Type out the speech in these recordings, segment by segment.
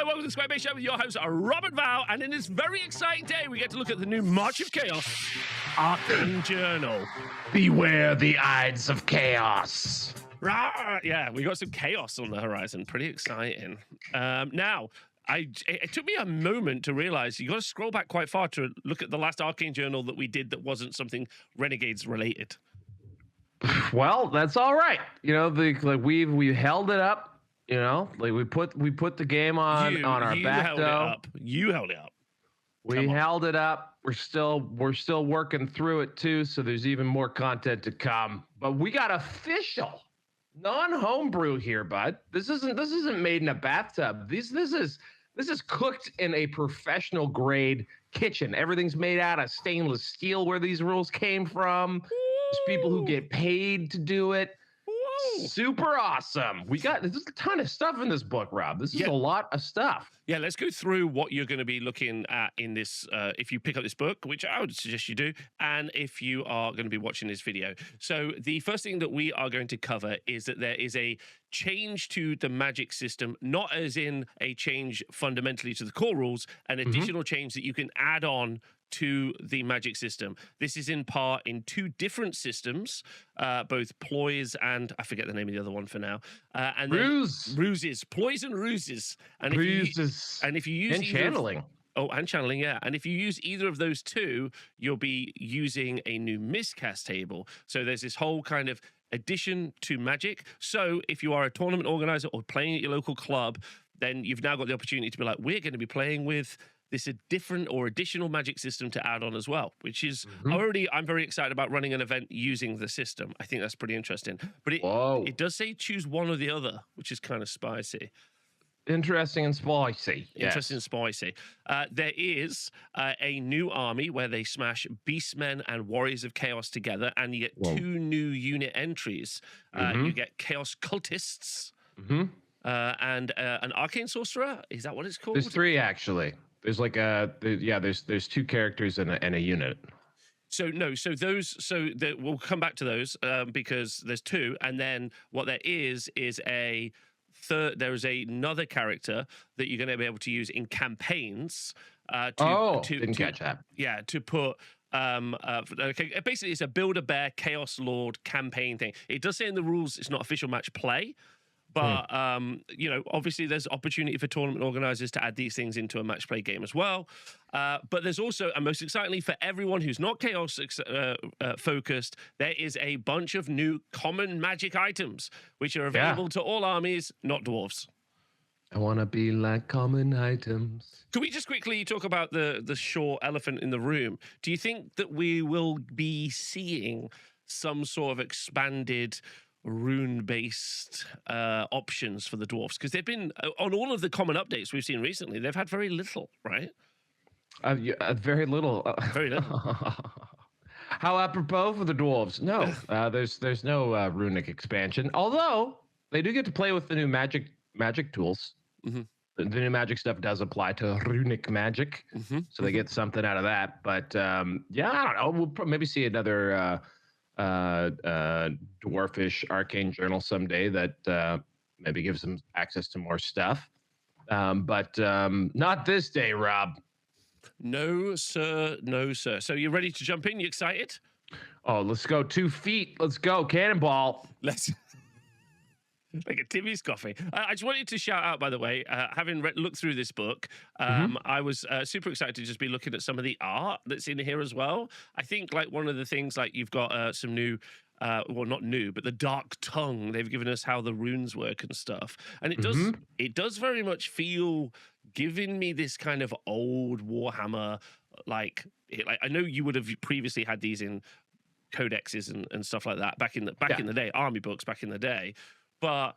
Hello, welcome to the Square Base Show with your host, Robert Val, and in this very exciting day, we get to look at the new March of Chaos Arcane Journal. Beware the Ides of Chaos. Rah! Yeah, we got some chaos on the horizon. Pretty exciting. Now, it took me a moment to realize you got to scroll back quite far to look at the last Arcane Journal that we did that wasn't something Renegades related. Well, that's all right. You know, we held it up. You know, like we put the game on our back though. You held it up. We held it up. We're still working through it too. So there's even more content to come. But we got official non-homebrew here, bud. This isn't made in a bathtub. This is cooked in a professional grade kitchen. Everything's made out of stainless steel where these rules came from. There's people who get paid to do it. Super awesome. There's a ton of stuff in this book, Rob. This is a lot of stuff. Yeah, let's go through what you're going to be looking at in this, if you pick up this book, which I would suggest you do, and if you are going to be watching this video. So the first thing that we are going to cover is that there is a change to the magic system, not as in a change fundamentally to the core rules, an additional change that you can add on to the magic system. This is in part in two different systems, both ploys and I forget the name of the other one for now. And ruses, ploys and ruses. And if you use channeling. And channeling, yeah. And if you use either of those two, you'll be using a new miscast table. So there's this whole kind of addition to magic. So if you are a tournament organizer or playing at your local club, then you've now got the opportunity to be like, we're going to be playing with this a different or additional magic system to add on as well, which is I'm very excited about running an event using the system. I think that's pretty interesting. But it does say choose one or the other, which is kind of spicy. Interesting and spicy. Interesting and spicy. There is a new army where they smash Beastmen and Warriors of Chaos together, and you get two new unit entries. You get Chaos Cultists and an Arcane Sorcerer. Is that what it's called? There's three, actually. There's like there's two characters and a unit. We'll come back to those because there's two, and then what there is a third. There is another character that you're going to be able to use in campaigns. Didn't catch that. Yeah, to put. Basically, it's a Build-A-Bear Chaos Lord campaign thing. It does say in the rules it's not official match play. But, obviously there's opportunity for tournament organizers to add these things into a match play game as well. But there's also, and most excitingly for everyone who's not chaos focused, there is a bunch of new common magic items, which are available to all armies, not dwarves. I want to be like common items. Can we just quickly talk about the short elephant in the room? Do you think that we will be seeing some sort of expanded rune-based options for the dwarfs? Because they've been on all of the common updates we've seen recently, they've had very little, right? Very little. Very little. How apropos for the dwarves? No, there's no runic expansion. Although they do get to play with the new magic tools. The new magic stuff does apply to runic magic, so they get something out of that. But I don't know. We'll maybe see another dwarfish Arcane Journal someday that maybe gives them access to more stuff, but not this day, Rob. No sir. So you ready to jump in? You excited? Let's go. 2 feet. Let's go. Cannonball. Let's like a Timmy's coffee. I just wanted to shout out, by the way, having looked through this book, I was super excited to just be looking at some of the art that's in here as well. I think like one of the things, like you've got some new, well, not new, but the Dark Tongue. They've given us how the runes work and stuff. And it does very much feel, giving me this kind of old Warhammer, like I know you would have previously had these in codexes and stuff like that back in the day, army books back in the day. But,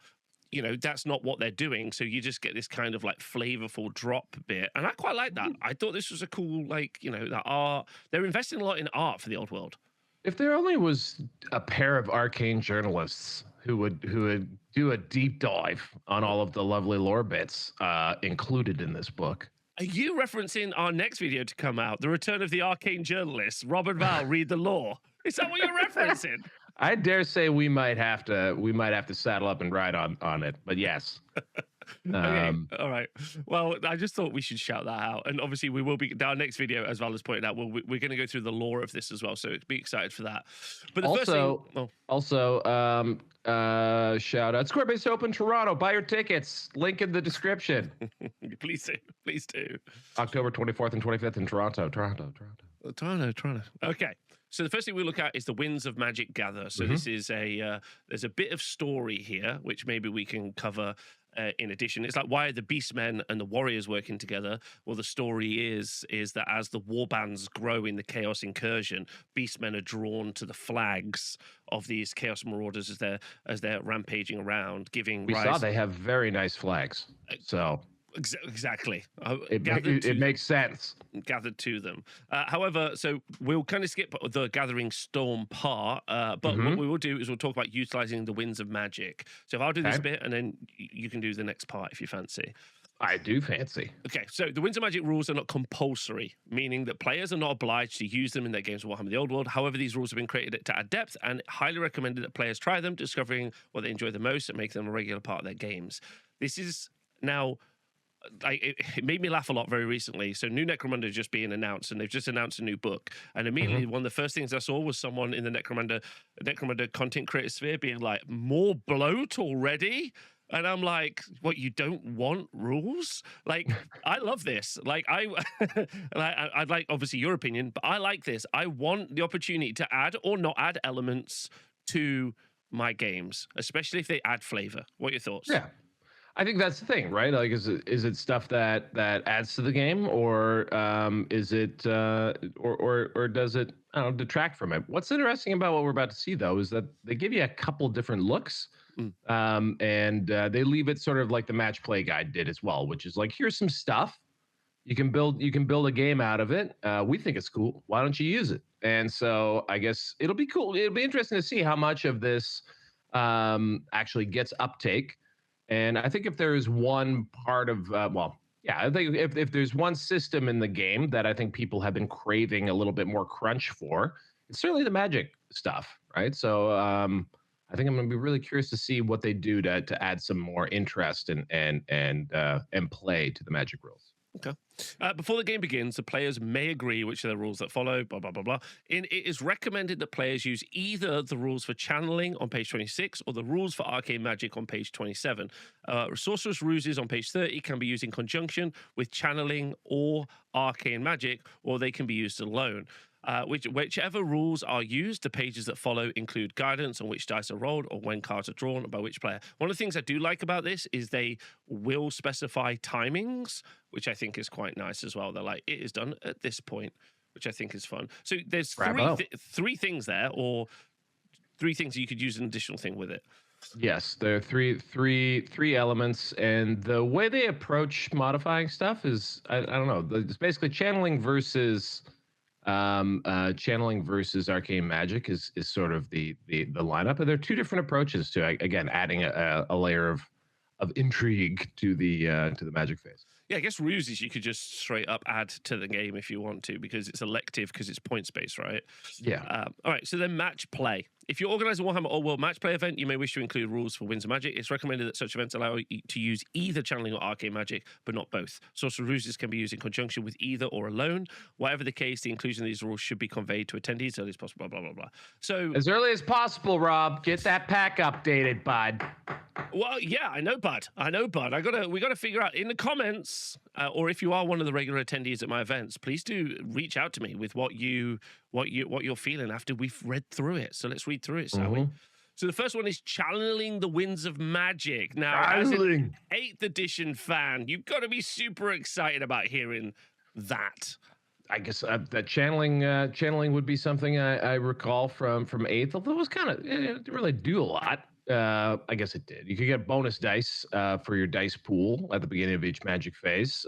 that's not what they're doing. So you just get this kind of like flavorful drop bit. And I quite like that. I thought this was a cool, the art. They're investing a lot in art for the old world. If there only was a pair of arcane journalists who would do a deep dive on all of the lovely lore bits included in this book. Are you referencing our next video to come out, the return of the arcane journalist, Robert Val, read the lore? Is that what you're referencing? I dare say we might have to saddle up and ride on it, but yes. Okay, all right. Well, I just thought we should shout that out, and obviously we will be. Our next video, as Val has pointed out, we're going to go through the lore of this as well. So be excited for that. But the first thing, shout out Squarebase Open Toronto. Buy your tickets. Link in the description. Please do. October 24th and 25th in Toronto. Toronto. Okay. So the first thing we look at is the Winds of Magic Gather. So this is there's a bit of story here, which maybe we can cover in addition. It's like, why are the Beastmen and the Warriors working together? Well, the story is that as the warbands grow in the Chaos Incursion, Beastmen are drawn to the flags of these Chaos Marauders as they're rampaging around, giving rise. We saw they have very nice flags. So exactly. It makes sense. Gathered to them. However, so we'll kind of skip the Gathering Storm part, but what we will do is we'll talk about utilizing the Winds of Magic. So if I'll do this bit, and then you can do the next part if you fancy. I do fancy. Okay, so the Winds of Magic rules are not compulsory, meaning that players are not obliged to use them in their games of Warhammer the Old World. However, these rules have been created to add depth and highly recommended that players try them, discovering what they enjoy the most and make them a regular part of their games. This is now... it made me laugh a lot very recently. So New Necromunda just being announced, and they've just announced a new book. And immediately one of the first things I saw was someone in the Necromunda content creator sphere being like, more bloat already? And I'm like, what, you don't want rules? Like, I love this. Like, I'd like, obviously, your opinion, but I like this. I want the opportunity to add or not add elements to my games, especially if they add flavor. What are your thoughts? Yeah. I think that's the thing, right? Like, is it stuff that adds to the game, or is it or does it, I don't know, detract from it? What's interesting about what we're about to see, though, is that they give you a couple different looks, and they leave it sort of like the Match Play Guide did as well, which is like, here's some stuff you can build a game out of it. We think it's cool. Why don't you use it? And so I guess it'll be cool. It'll be interesting to see how much of this actually gets uptake. And I think if there is one part of, I think if there's one system in the game that I think people have been craving a little bit more crunch for, it's certainly the Magic stuff, right? So I think I'm going to be really curious to see what they do to add some more interest and play to the Magic rules. Okay. Before the game begins, the players may agree which are the rules that follow, blah, blah, blah, blah. It is recommended that players use either the rules for channeling on page 26 or the rules for arcane magic on page 27. Sorcerous ruses on page 30 can be used in conjunction with channeling or arcane magic, or they can be used alone. Whichever rules are used, the pages that follow include guidance on which dice are rolled or when cards are drawn by which player. One of the things I do like about this is they will specify timings, which I think is quite nice as well. They're like, it is done at this point, which I think is fun. So there's three things there, or three things you could use an additional thing with it. Yes, there are three elements, and the way they approach modifying stuff is, I don't know, it's basically channeling versus arcane magic is sort of the lineup, and there are two different approaches to, again, adding a layer of intrigue to the magic phase. Yeah, I guess ruses you could just straight up add to the game if you want to, because it's elective, because it's points based, right? Yeah. All right, so then match play. If you organize a Warhammer Old World match play event, you may wish to include rules for Winds of Magic. It's recommended that such events allow you to use either channeling or arcane magic, but not both. Sorcerer ruses can be used in conjunction with either or alone. Whatever the case, the inclusion of these rules should be conveyed to attendees as early as possible, blah, blah, blah, blah. So, as early as possible, Rob. Get that pack updated, bud. Well, yeah, I know, bud. We gotta figure out in the comments, or if you are one of the regular attendees at my events, please do reach out to me with what you're feeling after we've read through it. So let's read through it, shall we? So the first one is channeling the Winds of Magic. Now, as an 8th edition fan, you've got to be super excited about hearing that. I guess that channeling would be something I recall from 8th, although it was kind of, it didn't really do a lot. I guess it did. You could get bonus dice for your dice pool at the beginning of each magic phase.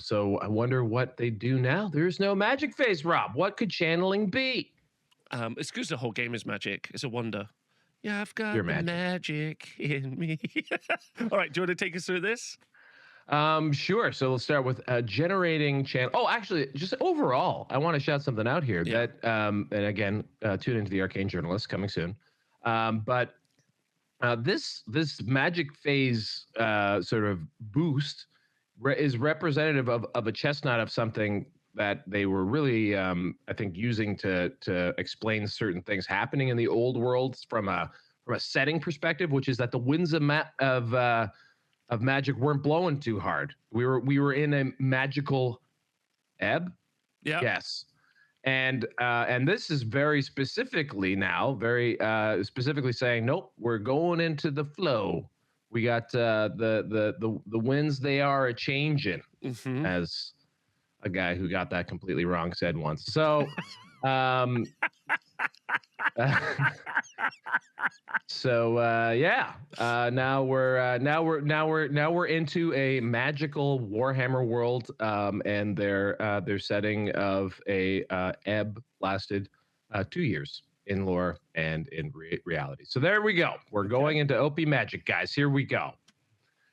So I wonder what they do now. There's no magic phase, Rob. What could channeling be? It's because the whole game is magic. It's a wonder. Yeah, I've got the magic in me. All right, do you want to take us through this? Sure. So let's start with generating channel. Oh, actually, just overall, I want to shout something out here that, and again, tune into the Arcane Journalist coming soon. But This magic phase sort of boost is representative of a chestnut of something that they were really, I think, using to explain certain things happening in the old worlds from a setting perspective, which is that the winds of magic weren't blowing too hard. We were in a magical ebb. Yeah. Yes. And this is very specifically now, very specifically saying, nope, we're going into the flow. We got the winds, they are a changing, as a guy who got that completely wrong said once. So now we're into a magical Warhammer world, and their setting of a ebb lasted 2 years in lore and in reality. So there we go. We're going into OP magic, guys. Here we go.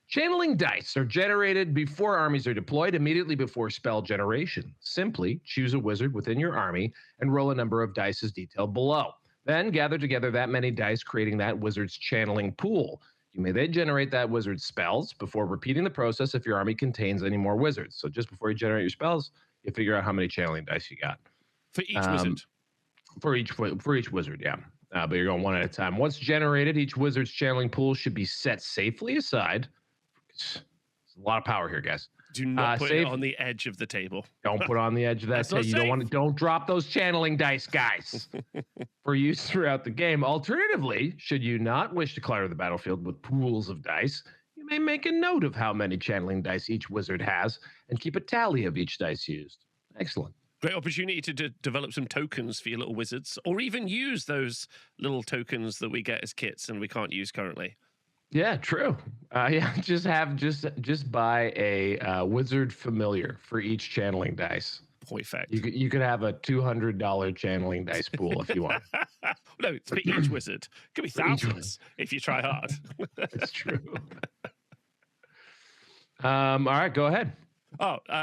Channeling dice are generated before armies are deployed, immediately before spell generation. Simply choose a wizard within your army and roll a number of dice as detailed below. Then gather together that many dice, creating that wizard's channeling pool. You may then generate that wizard's spells before repeating the process if your army contains any more wizards. So just before you generate your spells, you figure out how many channeling dice you got. For each wizard? For each wizard, yeah. But you're going one at a time. Once generated, each wizard's channeling pool should be set safely aside. It's a lot of power here, guys. Do not put it on the edge of the table. Don't put it on the edge of that table. Don't drop those channeling dice, guys, for use throughout the game. Alternatively, should you not wish to clutter the battlefield with pools of dice, you may make a note of how many channeling dice each wizard has and keep a tally of each dice used. Excellent. Great opportunity to develop some tokens for your little wizards, or even use those little tokens that we get as kits and we can't use currently. Yeah, true. Just buy a wizard familiar for each channeling dice. Perfect. You could have a $200 channeling dice pool if you want. No, it's for each wizard. It could be thousands if you try hard. That's true. All right, go ahead.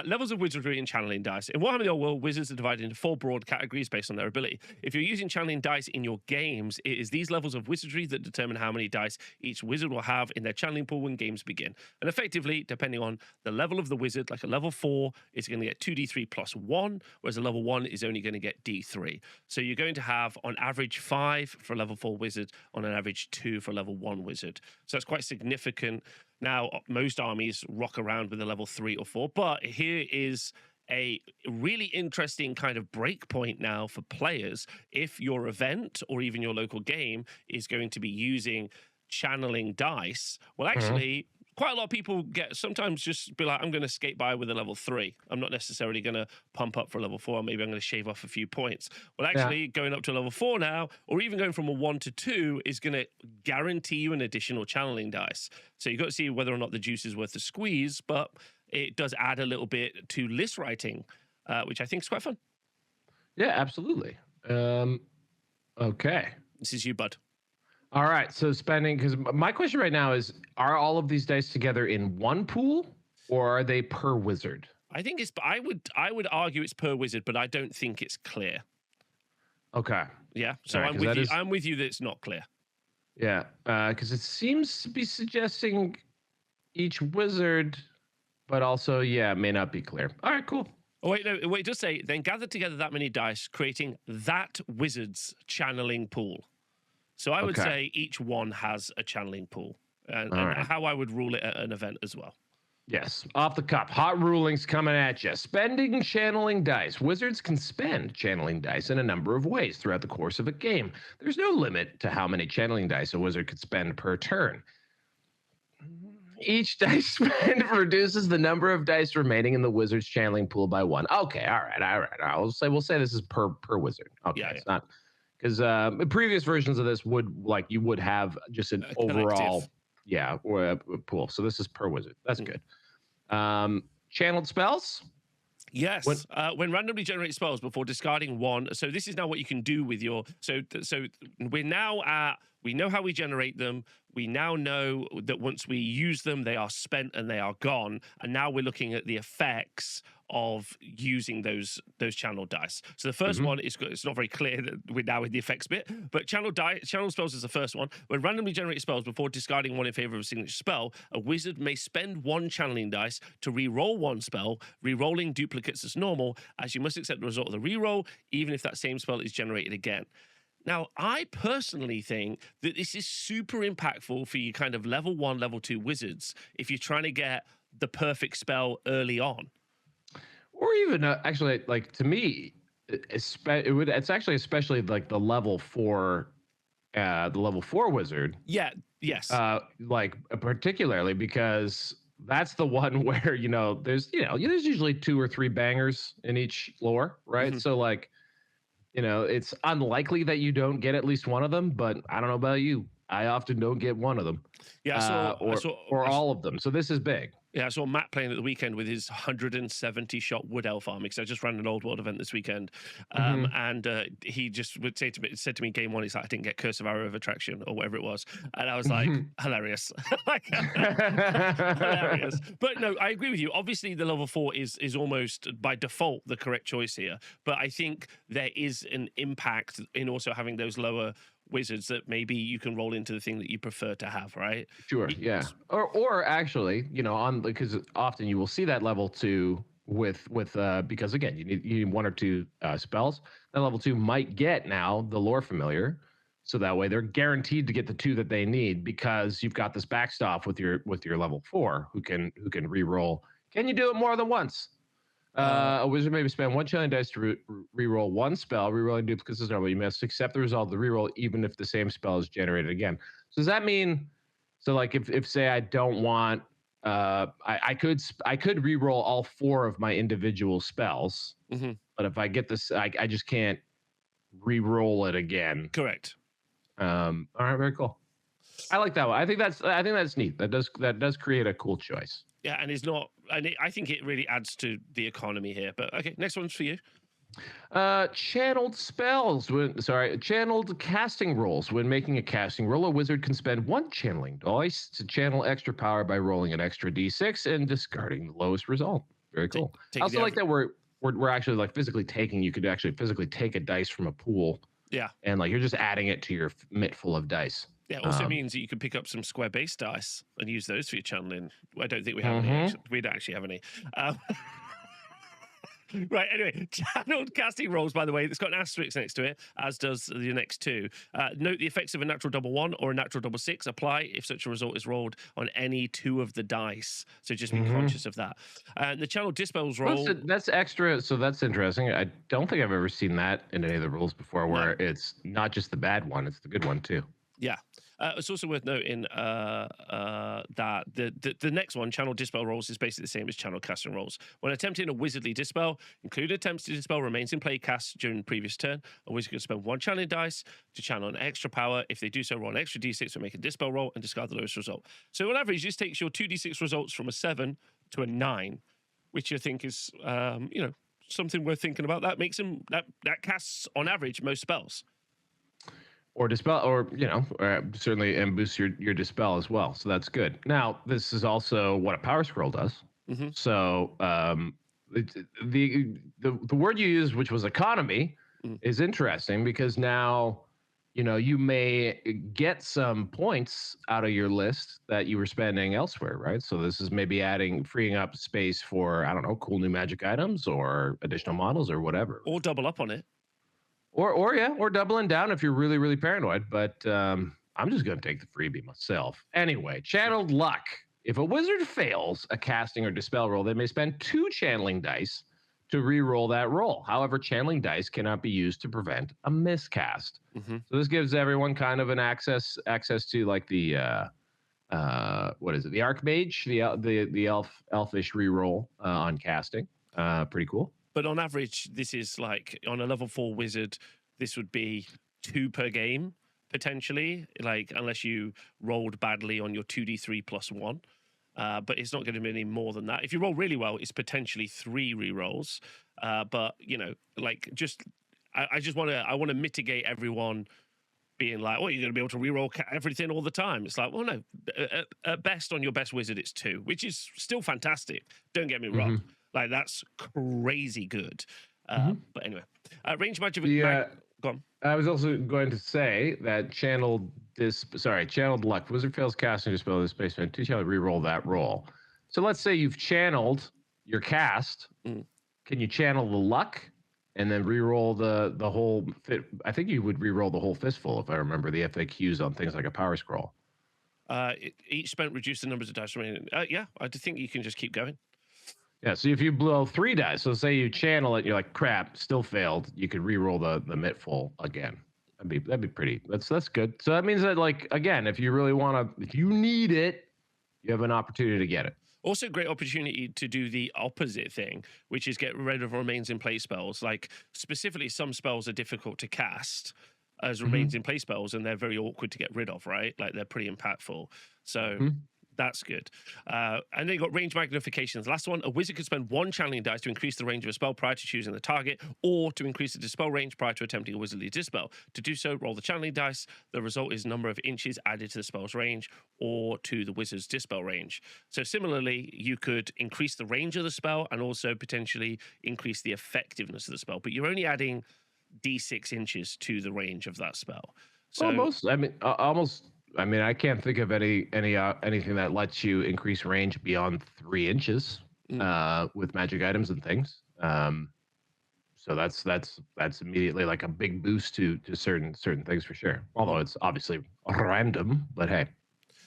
Levels of wizardry and channeling dice. In Warhammer the Old World, wizards are divided into 4 broad categories based on their ability. If you're using channeling dice in your games, it is these levels of wizardry that determine how many dice each wizard will have in their channeling pool when games begin. And effectively, depending on the level of the wizard, like a level 4 is going to get 2d3 plus 1, whereas a level 1 is only going to get d3. So you're going to have, on average, 5 for a level 4 wizard, on an average 2 for a level 1 wizard. So that's quite significant. Now, most armies rock around with a level 3 or 4, but here is a really interesting kind of break point now for players. If your event or even your local game is going to be using channeling dice, well, actually, quite a lot of people sometimes just be like, I'm going to skate by with a level 3. I'm not necessarily going to pump up for a level 4. Maybe I'm going to shave off a few points. Well, actually, going up to a level 4 now, or even going from a 1 to 2, is going to guarantee you an additional channeling dice. So you've got to see whether or not the juice is worth the squeeze, but it does add a little bit to list writing, which I think is quite fun. Yeah, absolutely. Okay. This is you, bud. All right, so spending, because my question right now is, are all of these dice together in one pool, or are they per wizard? I think I would argue it's per wizard, but I don't think it's clear. Okay. Yeah, so right, I'm with you that it's not clear. Yeah, because it seems to be suggesting each wizard, but also, it may not be clear. All right, cool. Oh, wait, no, it does say, then gather together that many dice, creating that wizard's channeling pool. So I would say each one has a channeling pool, and how I would rule it at an event as well. Yes, off the cuff, hot rulings coming at you. Spending channeling dice. Wizards can spend channeling dice in a number of ways throughout the course of a game. There's no limit to how many channeling dice a wizard could spend per turn. Each dice spend reduces the number of dice remaining in the wizard's channeling pool by 1. Okay, all right. We'll say this is per wizard. Okay, it's not. Because previous versions of this you would have just an overall, pool. So this is per wizard. That's good. Channeled spells. Yes. When randomly generated spells before discarding 1. So this is now what you can do with your. So we're now at we know how we generate them. We now know that once we use them, they are spent and they are gone. And now we're looking at the effects of using those channel dice. So the first one is, it's not very clear that we're now in the effects bit, but channel spells is the first one. When randomly generated spells before discarding one in favor of a signature spell, a wizard may spend one channeling dice to re-roll one spell, re-rolling duplicates as normal, as you must accept the result of the re-roll, even if that same spell is generated again. Now, I personally think that this is super impactful for you kind of level 1, level 2 wizards if you're trying to get the perfect spell early on. Or even actually, like, to me, it's actually especially like the level 4 wizard. Yeah, yes. Like particularly because that's the one where, there's usually 2 or 3 bangers in each floor, right? So like, it's unlikely that you don't get at least one of them, but I don't know about you. I often don't get one of them. Yeah, or all of them. So this is big. Yeah, I saw Matt playing at the weekend with his 170 shot wood elf army, because I just ran an old world event this weekend, and he just would said to me game 1, he's like, I didn't get Curse of Arrow of Attraction or whatever it was, and I was like, hilarious, hilarious. But no, I agree with you. Obviously, the level 4 is almost by default the correct choice here, but I think there is an impact in also having those lower wizards that maybe you can roll into the thing that you prefer to have, right? Sure, yeah. Or actually, because often you will see that level 2 with because again, you need 1 or 2 spells. That level 2 might get now the lore familiar, so that way they're guaranteed to get the 2 that they need because you've got this backstop with your level 4 who can re-roll. Can you do it more than once? A wizard may spend 1 channeling dice to re-roll 1 spell. Re-rolling duplicates is normal. You must accept the result of the re-roll even if the same spell is generated again. So does that mean, so like if say I don't want, I could re-roll all 4 of my individual spells, but if I get this, I just can't re-roll it again. Correct. All right, very cool. I like that one. I think that's neat. That does create a cool choice. Yeah, and I think it really adds to the economy here. But okay, next one's for you. Channeled spells. Channeled casting rolls. When making a casting roll, a wizard can spend 1 channeling dice to channel extra power by rolling an extra d6 and discarding the lowest result. Very cool. I also like that we're actually like physically taking. You could actually physically take a dice from a pool. Yeah. And like you're just adding it to your mitt full of dice. Yeah, it also means that you can pick up some square base dice and use those for your channeling. I don't think we have any. We don't actually have any. Right, anyway, channeled casting rolls, by the way, it's got an asterisk next to it, as does the next 2. Note the effects of a natural double 1 or a natural double 6 apply if such a result is rolled on any 2 of the dice. So just be conscious of that. And the channeled dispels roll... That's extra, so that's interesting. I don't think I've ever seen that in any of the rules before, where it's not just the bad one, it's the good one too. Yeah. It's also worth noting that the next one, channel dispel rolls, is basically the same as channel casting rolls. When attempting a wizardly dispel, including attempts to dispel remains in play cast during the previous turn. A wizard can spend 1 channeling dice to channel an extra power. If they do so, roll an extra d6 to make a dispel roll and discard the lowest result. So on average, this takes your 2d6 results from a 7 to a 9, which I think is something worth thinking about. That makes them that casts on average most spells. Or dispel, or certainly, and boost your dispel as well. So that's good. Now, this is also what a power scroll does. So the word you used, which was economy, is interesting because now you may get some points out of your list that you were spending elsewhere, right? So this is maybe freeing up space for, I don't know, cool new magic items or additional models or whatever. Or double up on it. Or doubling down if you're really, really paranoid. But I'm just going to take the freebie myself. Anyway, channeled luck. If a wizard fails a casting or dispel roll, they may spend 2 channeling dice to re-roll that roll. However, channeling dice cannot be used to prevent a miscast. So this gives everyone kind of an access to like the what is it? The Archmage, the elfish re-roll on casting. Pretty cool. But on average, this is like on a level 4 wizard, this would be 2 per game, potentially, like unless you rolled badly on your 2d3 plus 1. But it's not going to be any more than that. If you roll really well, it's potentially 3 re-rolls. But, like I want to mitigate everyone being like, "Oh, you're going to be able to reroll everything all the time." It's like, well, no. At best, on your best wizard, it's 2, which is still fantastic. Don't get me wrong. Like, that's crazy good. But anyway, range magic. Go on. I was also going to say that channeled luck. Wizard fails casting or dispel this spaceman. 2 channel reroll that roll. So let's say you've channeled your cast. Can you channel the luck and then reroll the whole fit? I think you would reroll the whole fistful if I remember the FAQs on things like a power scroll. Each spent reduce the numbers of dice remaining. Yeah, I think you can just keep going. Yeah, so if you blow 3 dice, so say you channel it, you're like, crap, still failed. You could re-roll the mitful again. That'd be pretty. That's good. So that means that, like, again, if you really want to, if you need it, you have an opportunity to get it. Also, great opportunity to do the opposite thing, which is get rid of remains in play spells. Like, specifically, some spells are difficult to cast as remains in play spells, and they're very awkward to get rid of, right? Like, they're pretty impactful. So that's good. And then you got range magnifications. Last one, a wizard could spend 1 channeling dice to increase the range of a spell prior to choosing the target, or to increase the dispel range prior to attempting a wizardly dispel. To do so, roll the channeling dice. The result is number of inches added to the spell's range or to the wizard's dispel range. So similarly, you could increase the range of the spell and also potentially increase the effectiveness of the spell, but you're only adding d6 inches to the range of that spell. So almost. I mean, I can't think of anything that lets you increase range beyond 3 inches with magic items and things. So that's immediately like a big boost to certain things for sure. Although it's obviously random, but hey.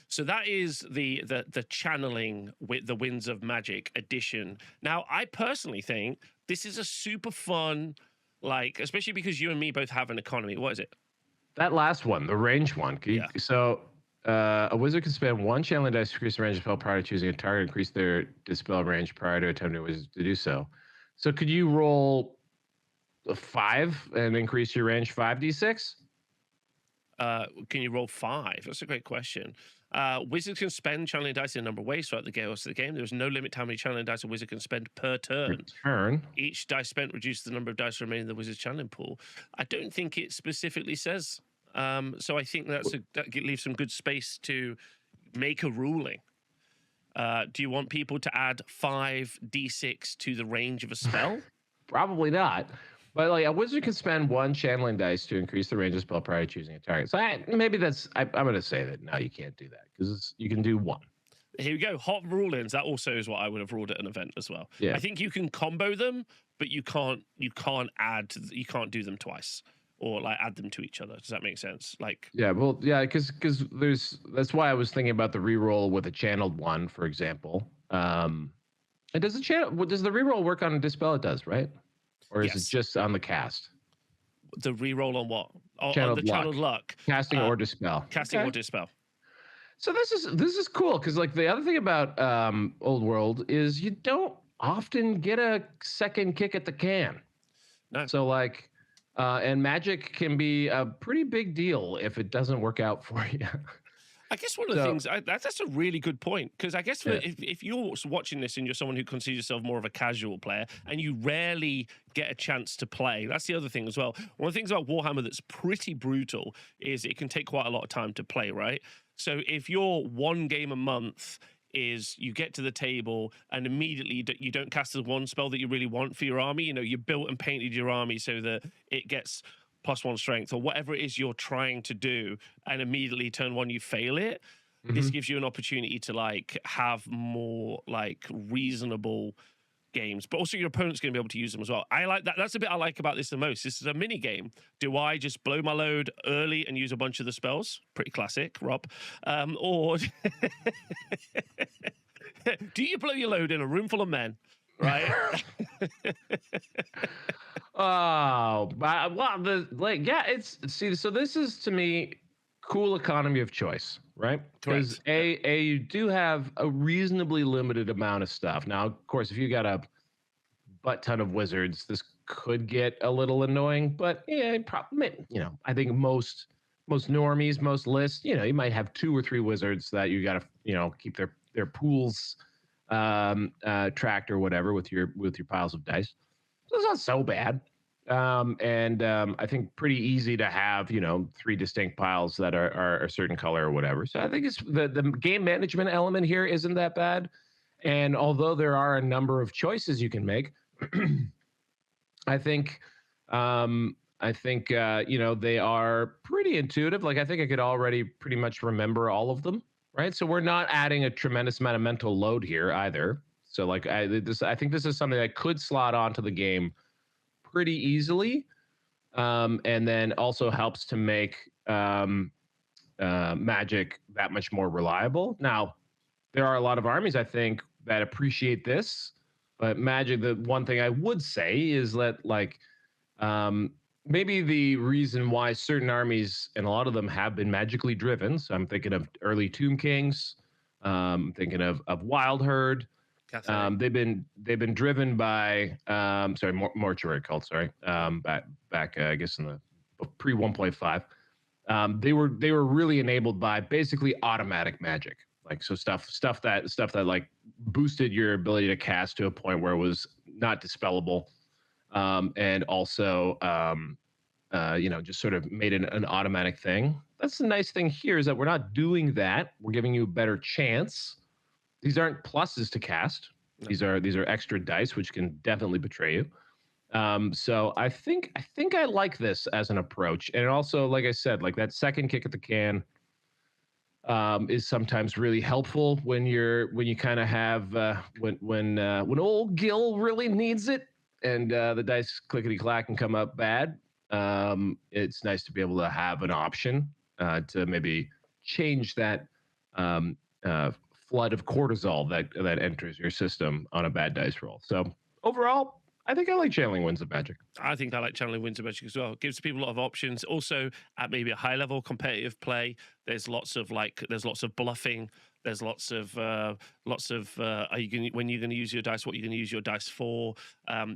So that is the channeling with the Winds of Magic edition. Now, I personally think this is a super fun, like, especially because you and me both have an economy. What is it? That last one, the range one. So a wizard can spend 1 channeling dice to increase the range of spell prior to choosing a target, increase their dispel range prior to attempting a wizard to do so. So could you roll a 5 and increase your range 5d6? Can you roll 5? That's a great question. Wizards can spend channeling dice in a number of ways throughout the chaos of the game. There's no limit to how many channeling dice a wizard can spend per turn. Each dice spent reduces the number of dice remaining in the wizard's channeling pool. I don't think it specifically says. So I think that leaves some good space to make a ruling. Do you want people to add 5d6 to the range of a spell? Probably not. But like a wizard can spend 1 channeling dice to increase the range of spell prior to choosing a target. So I'm going to say that no, you can't do that because you can do 1. Here we go. Hot rulings. That also is what I would have ruled at an event as well. Yeah. I think you can combo them, but you can't do them twice or like add them to each other. Does that make sense? Like, yeah, well, yeah, because that's why I was thinking about the reroll with a channeled one, for example. And does the reroll work on a dispel? It does, right? Or is it just on the cast? The reroll on what? Channeled on the luck. Channeled luck. Casting or dispel. Casting or dispel. So this is cool because like the other thing about Old World is you don't often get a second kick at the can. No. So like, and magic can be a pretty big deal if it doesn't work out for you. I guess one of the things, that's a really good point, because I guess if you're watching this and you're someone who considers yourself more of a casual player and you rarely get a chance to play, that's the other thing as well. One of the things about Warhammer that's pretty brutal is it can take quite a lot of time to play, right? So if you're 1 game a month is you get to the table and immediately you don't cast the one spell that you really want for your army, you know, you built and painted your army so that it gets +1 strength or whatever it is you're trying to do, and immediately turn 1 you fail it. This gives you an opportunity to like have more like reasonable games, but also your opponent's going to be able to use them as well. I like that. That's the bit I like about this the most. This is a mini game. Do I just blow my load early and use a bunch of the spells? Pretty classic, Rob. Or do you blow your load in a room full of men? Right. Oh, well, so this is to me cool economy of choice, right? Because you do have a reasonably limited amount of stuff. Now, of course, if you got a butt ton of wizards, this could get a little annoying. But yeah, I think most normies, most lists, you might have 2 or 3 wizards that you got to keep their pools tracked or whatever with your piles of dice. So it's not so bad. I think pretty easy to have, 3 distinct piles that are a certain color or whatever. So I think it's the game management element here isn't that bad. And although there are a number of choices you can make, I think they are pretty intuitive. Like I think I could already pretty much remember all of them, right? So we're not adding a tremendous amount of mental load here either. So like I think this is something that could slot onto the game pretty easily, and then also helps to make Magic that much more reliable. Now, there are a lot of armies I think that appreciate this, but Magic, the one thing I would say is that like maybe the reason why certain armies and a lot of them have been magically driven. So I'm thinking of early Tomb Kings, thinking of Wild Herd. They've been driven by mortuary cult. Sorry, back I guess in the pre 1.5. They were really enabled by basically automatic magic, like so stuff that like boosted your ability to cast to a point where it was not dispellable, and also just sort of made an automatic thing. That's the nice thing here is that we're not doing that. We're giving you a better chance. These aren't pluses to cast. No. These are extra dice, which can definitely betray you. So I think I like this as an approach, and also, like I said, like that second kick at the can is sometimes really helpful when you kind of have when old Gil really needs it, and the dice clickety clack and come up bad. It's nice to be able to have an option to maybe change that. Flood of cortisol that enters your system on a bad dice roll. So overall, I think I like Channeling Winds of Magic. I think I like Channeling Winds of Magic as well. It gives people a lot of options. Also, at maybe a high level competitive play, there's lots of bluffing. There's lots of when you're going to use your dice, what you're going to use your dice for.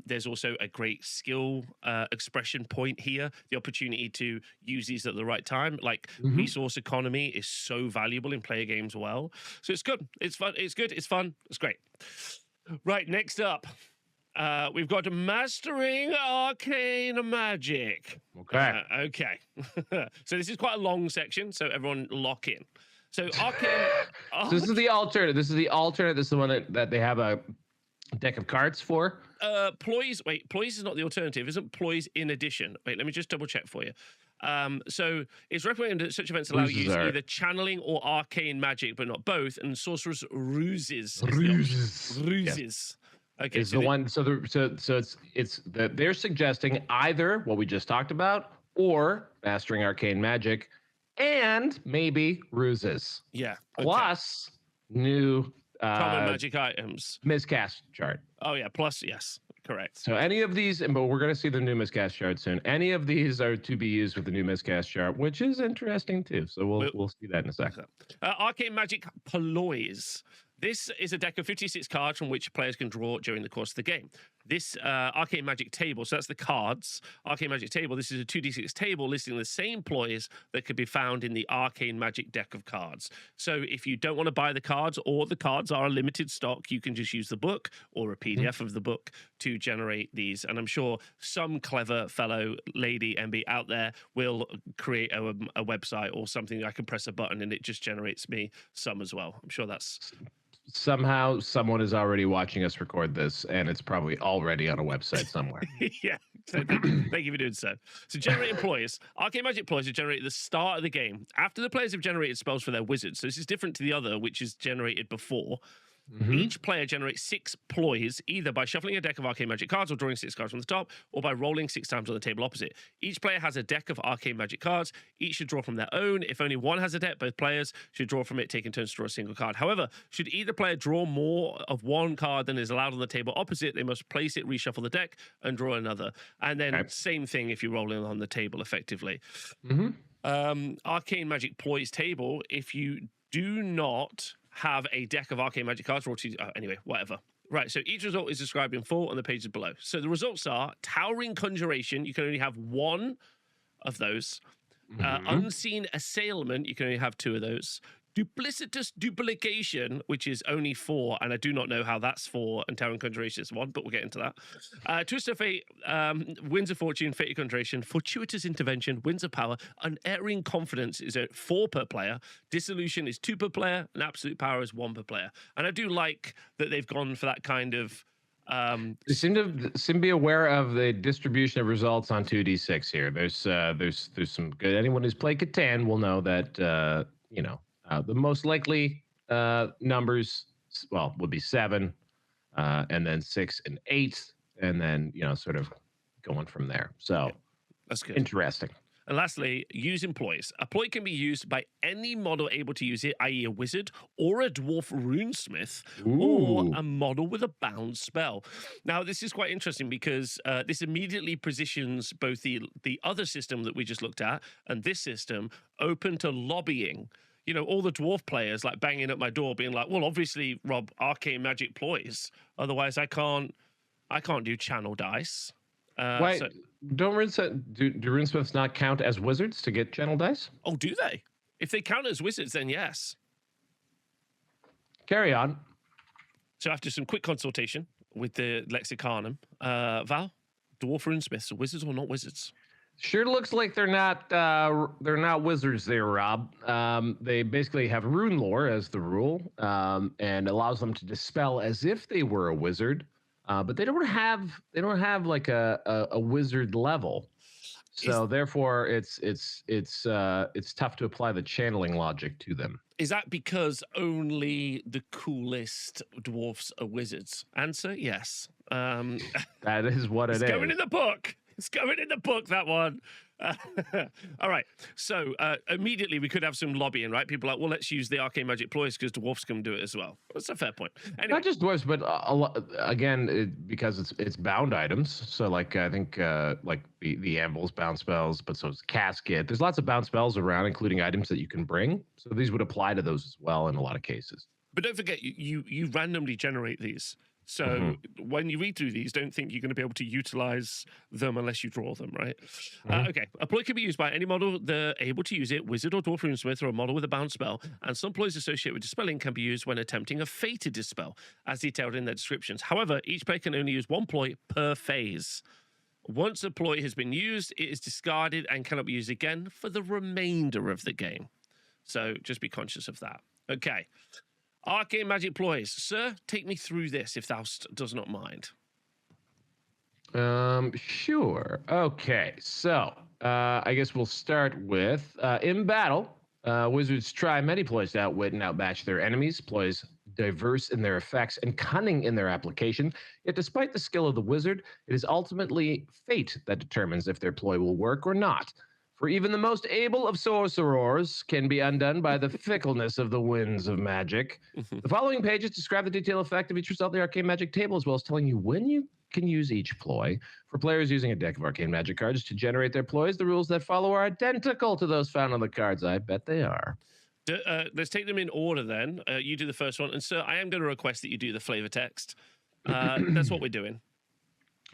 There's also a great skill expression point here. The opportunity to use these at the right time, like resource economy, is so valuable in player games. Well, so it's good. It's fun. It's good. It's fun. It's great. Right, next up, we've got Mastering Arcane Magic. Okay. Okay. So this is quite a long section, so everyone lock in. So Arcane. So this is the alternate. This is the one that they have a deck of cards for. Ploys. Wait, Ploys is not the alternative. Isn't Ploys in addition? Wait, let me just double check for you. So it's recommended that such events allow you to either channeling or arcane magic, but not both. And sorcerous ruses. Ruses. Yes. Okay. Is the one. So it's that they're suggesting either what we just talked about or Mastering Arcane Magic. And maybe ruses. Yeah. Okay. Plus new common magic items. Miscast chart. Oh yeah. Plus, yes. Correct. So any of these, but we're going to see the new miscast chart soon. Any of these are to be used with the new miscast chart, which is interesting too. So we'll see that in a second. Arcane Magic Ploys. This is a deck of 56 cards from which players can draw during the course of the game. This Arcane Magic table, so that's the cards. Arcane Magic table, this is a 2d6 table listing the same ploys that could be found in the Arcane Magic deck of cards. So if you don't want to buy the cards, or the cards are a limited stock, you can just use the book or a PDF of the book to generate these. And I'm sure some clever fellow lady MB out there will create a website or something. I can press a button and it just generates me some as well. I'm sure that's... Somehow someone is already watching us record this, and it's probably already on a website somewhere. Yeah. So thank you for doing so. So generating ploys. Arcane Magic ploys are generated at the start of the game, after the players have generated spells for their wizards. So this is different to the other, which is generated before. Each player generates 6 ploys, either by shuffling a deck of Arcane Magic cards or drawing 6 cards from the top, or by rolling 6 times on the table opposite. Each player has a deck of Arcane Magic cards. Each should draw from their own. If only one has a deck, both players should draw from it, taking turns to draw a single card. However, should either player draw more of one card than is allowed on the table opposite, they must place it, reshuffle the deck, and draw another. And then same thing if you're rolling on the table effectively. Arcane Magic ploys table, if you do not have a deck of Arcane Magic cards, or anyway, whatever. Right, so each result is described in full on the pages below. So the results are Towering Conjuration, you can only have 1 of those. Unseen Assailment, you can only have 2 of those. Duplicitous Duplication, which is only 4, and I do not know how that's 4, and Terran Conjuration is 1, but we'll get into that. Twist of Fate, Winds of Fortune, Fate Conjuration, Fortuitous Intervention, Winds of Power, Unerring Confidence is a 4 per player, Dissolution is 2 per player, and Absolute Power is 1 per player. And I do like that they've gone for that kind of... They seem to be aware of the distribution of results on 2d6 here. There's some good... Anyone who's played Catan will know that, the most likely numbers, well, would be 7, and then 6 and 8, and then, sort of going from there. So yeah, that's good. Interesting. And lastly, use employees. A ploy can be used by any model able to use it, i.e. a wizard or a dwarf runesmith, or a model with a bound spell. Now, this is quite interesting because this immediately positions both the other system that we just looked at and this system open to lobbying. All the dwarf players like banging at my door being like, well, obviously, Rob, Arcane Magic ploys. Otherwise, I can't do channel dice. Wait, so, do runesmiths not count as wizards to get channel dice? Oh, do they? If they count as wizards, then yes. Carry on. So after some quick consultation with the Lexicanum, Val, dwarf runesmiths, wizards or not wizards? Sure looks like they're not wizards there, Rob. They basically have rune lore as the rule, and allows them to dispel as if they were a wizard. But they don't have like a wizard level, so therefore it's tough to apply the channeling logic to them. Is that because only the coolest dwarfs are wizards? Answer: yes. That is what it is. It's going in the book. It's going in the book, that one. All right. So immediately we could have some lobbying, right? People are like, well, let's use the Arcane Magic ploys because dwarfs can do it as well. That's a fair point. Anyway. Not just dwarfs, but again, because it's bound items. So like I think like the anvil's bound spells, but so is casket. There's lots of bound spells around, including items that you can bring. So these would apply to those as well in a lot of cases. But don't forget, you randomly generate these. So when you read through these, don't think you're going to be able to utilize them unless you draw them, right? Okay. A ploy can be used by any model they're able to use it, wizard or dwarf runesmith, or a model with a bound spell. And some ploys associated with dispelling can be used when attempting a fated dispel, as detailed in their descriptions. However, each player can only use one ploy per phase. Once a ploy has been used, it is discarded and cannot be used again for the remainder of the game. So just be conscious of that. Okay. Arcane Magic ploys. Sir, take me through this, if thou does not mind. Sure. Okay, so I guess we'll start with in battle, wizards try many ploys to outwit and outmatch their enemies. Ploys diverse in their effects and cunning in their application. Yet despite the skill of the wizard, it is ultimately fate that determines if their ploy will work or not. For even the most able of sorcerers can be undone by the fickleness of the winds of magic. The following pages describe the detailed effect of each result in the Arcane Magic table, as well as telling you when you can use each ploy. For players using a deck of Arcane Magic cards to generate their ploys, the rules that follow are identical to those found on the cards. I bet they are. Let's take them in order then. You do the first one. And sir, I am going to request that you do the flavor text. That's what we're doing.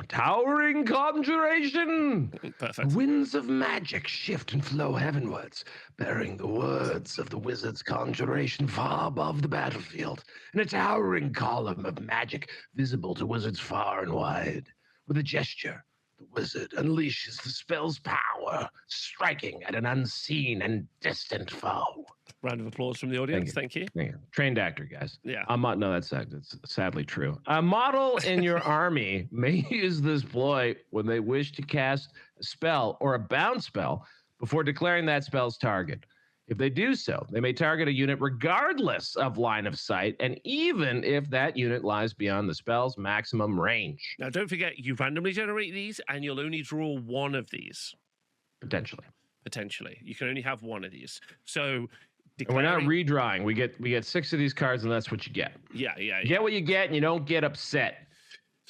Towering conjuration! Perfect. Winds of magic shift and flow heavenwards, bearing the words of the wizard's conjuration far above the battlefield, in a towering column of magic visible to wizards far and wide. With a gesture, the wizard unleashes the spell's power, striking at an unseen and distant foe. Round of applause from the audience. Thank you. Trained actor, guys. Yeah. No, that's sadly true. A model in your army may use this ploy when they wish to cast a spell or a bound spell before declaring that spell's target. If they do so, they may target a unit regardless of line of sight, and even if that unit lies beyond the spell's maximum range. Now, don't forget, you randomly generate these, and you'll only draw one of these. Potentially. You can only have one of these. So... And we're not redrawing. We get 6 of these cards, and that's what you get. Yeah. You get what you get, and you don't get upset.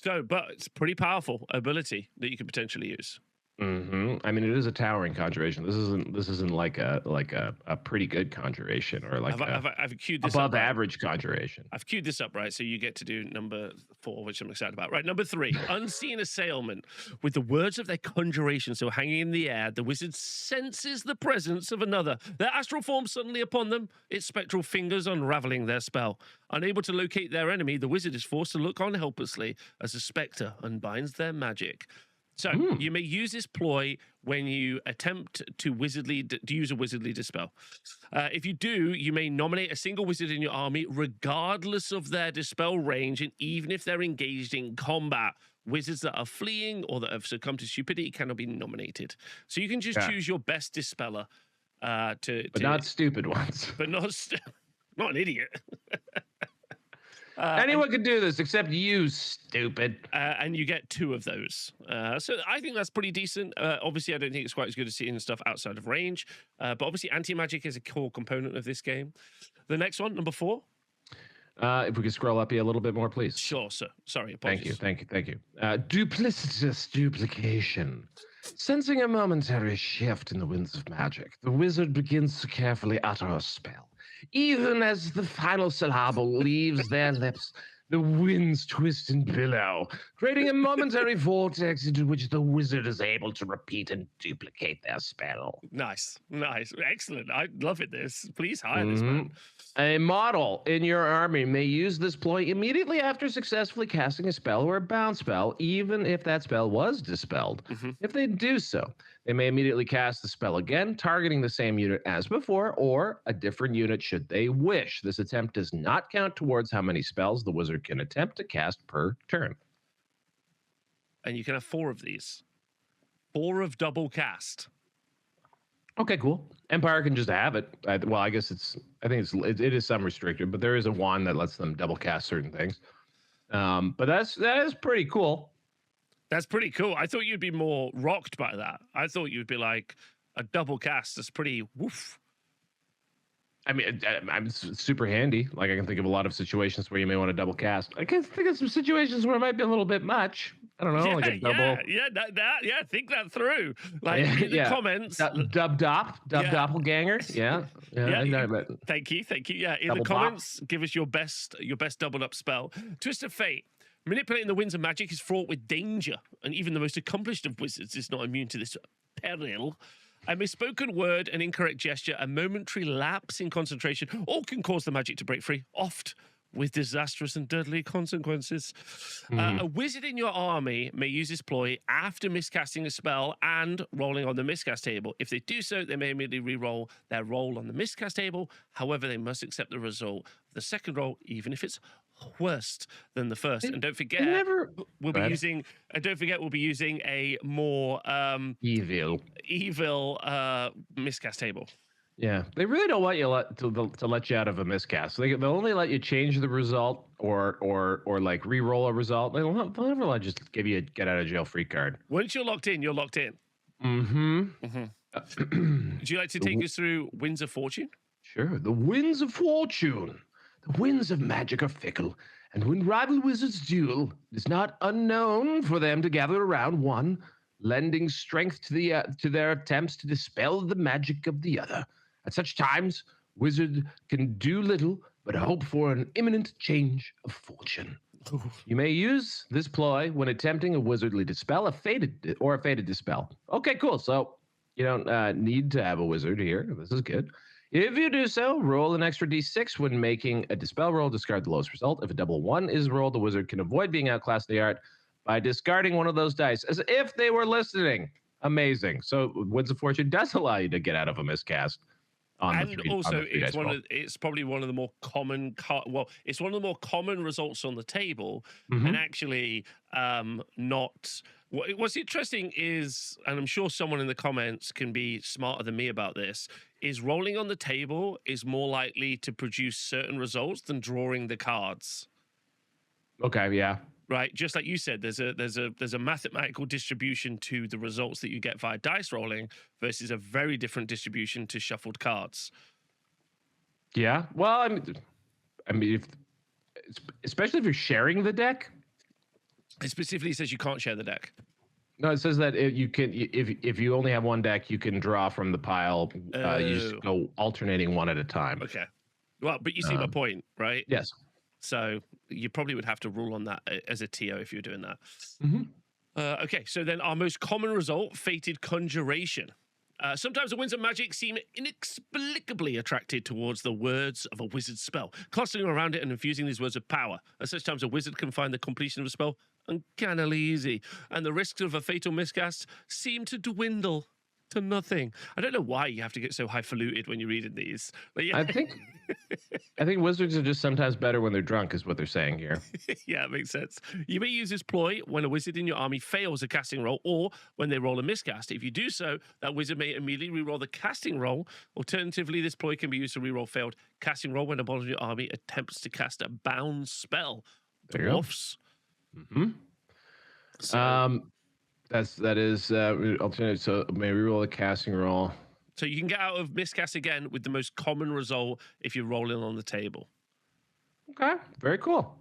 So, but it's a pretty powerful ability that you could potentially use. I mean, it is a towering conjuration. This isn't like a pretty good conjuration or like I've queued this above up, right? average conjuration. I've queued this up, right? So you get to do number 4, which I'm excited about. Right, number 3, unseen assailment. With the words of their conjuration still hanging in the air, the wizard senses the presence of another. Their astral form suddenly upon them, its spectral fingers unraveling their spell. Unable to locate their enemy, the wizard is forced to look on helplessly as the spectre unbinds their magic. So you may use this ploy when you attempt to use a wizardly dispel. If you do, you may nominate a single wizard in your army, regardless of their dispel range, and even if they're engaged in combat. Wizards that are fleeing or that have succumbed to stupidity cannot be nominated. So you can just choose your best dispeller. But not stupid ones. But not an idiot. Anyone can do this except you, stupid. And you get 2 of those. So I think that's pretty decent. Obviously, I don't think it's quite as good as seeing stuff outside of range. But obviously, anti-magic is a core component of this game. The next one, number 4. If we could scroll up here a little bit more, please. Sure, sir. Sorry, apologies. Thank you. Duplicitous duplication. Sensing a momentary shift in the winds of magic, the wizard begins to carefully utter a spell. Even as the final syllable leaves their lips, the winds twist and billow, creating a momentary vortex into which the wizard is able to repeat and duplicate their spell. Nice. Excellent. I love it, this. Please hire this man. A model in your army may use this ploy immediately after successfully casting a spell or a bound spell, even if that spell was dispelled. If they do so, they may immediately cast the spell again, targeting the same unit as before, or a different unit should they wish. This attempt does not count towards how many spells the wizard can attempt to cast per turn. And you can have 4 of these. 4 of double cast. Okay, cool. Empire can just have it. I guess it is some restricted, but there is a wand that lets them double cast certain things. But that is pretty cool. That's pretty cool. I thought you'd be more rocked by that. I thought you'd be like, a double cast that's pretty woof. I mean, I'm super handy. Like, I can think of a lot of situations where you may want to double cast. I can think of some situations where it might be a little bit much. I don't know, like a double. Think that through. Like in the comments, doppelganger. Yeah. Thank you. Yeah, in the comments, give us your best doubled up spell. Twist of Fate. Manipulating the winds of magic is fraught with danger, and even the most accomplished of wizards is not immune to this peril. A misspoken word, an incorrect gesture, a momentary lapse in concentration, all can cause the magic to break free, oft with disastrous and deadly consequences. A wizard in your army may use this ploy after miscasting a spell and rolling on the miscast table. If they do so, they may immediately re-roll their roll on the miscast table. However, they must accept the result of the second roll, even if it's worse than the first. And don't forget, we'll be using a more evil miscast table. Yeah, they really don't want you to let you out of a miscast. They'll only let you change the result or like re-roll a result. They'll never let you just give you a get out of jail free card. Once you're locked in, you're locked in. Would you like to take us through Winds of Fortune? Sure. The Winds of Fortune. The winds of magic are fickle, and when rival wizards duel, it is not unknown for them to gather around one, lending strength to their attempts to dispel the magic of the other. At such times, wizard can do little but hope for an imminent change of fortune. You may use this ploy when attempting a wizardly dispel, a fated dispel. Okay, cool. So you don't need to have a wizard here. This is good. If you do so, roll an extra d6 when making a dispel roll. Discard the lowest result. If a double 1 is rolled, the wizard can avoid being outclassed in the art by discarding one of those dice, as if they were listening. Amazing. So Winds of Fortune does allow you to get out of a miscast. It's probably one of the more common. It's one of the more common results on the table, and actually not. What's interesting is, and I'm sure someone in the comments can be smarter than me about this, is rolling on the table is more likely to produce certain results than drawing the cards. Okay, yeah. Right, just like you said, there's a mathematical distribution to the results that you get via dice rolling versus a very different distribution to shuffled cards. Yeah, well, I mean, especially if you're sharing the deck. It specifically says you can't share the deck. No, it says that you can, if you only have one deck, you can draw from the pile. You just go alternating one at a time. Okay. Well, but you see my point, right? Yes. So you probably would have to rule on that as a TO if you're doing that. Mm-hmm. Okay, so then our most common result, Fated Conjuration. Sometimes the winds of magic seem inexplicably attracted towards the words of a wizard's spell, clustering around it and infusing these words of power. At such times, a wizard can find the completion of a spell uncannily easy, and the risks of a fatal miscast seem to dwindle to nothing. I don't know why you have to get so highfalutin when you're reading these. But yeah. I think wizards are just sometimes better when they're drunk, is what they're saying here. Yeah, it makes sense. You may use this ploy when a wizard in your army fails a casting roll or when they roll a miscast. If you do so, that wizard may immediately reroll the casting roll. Alternatively, this ploy can be used to reroll failed casting roll when a model in your army attempts to cast a bound spell. Dwarfs. Mm-hmm. So, that is alternative. So may reroll the casting roll. So you can get out of miscast again with the most common result if you're rolling on the table. Okay, very cool.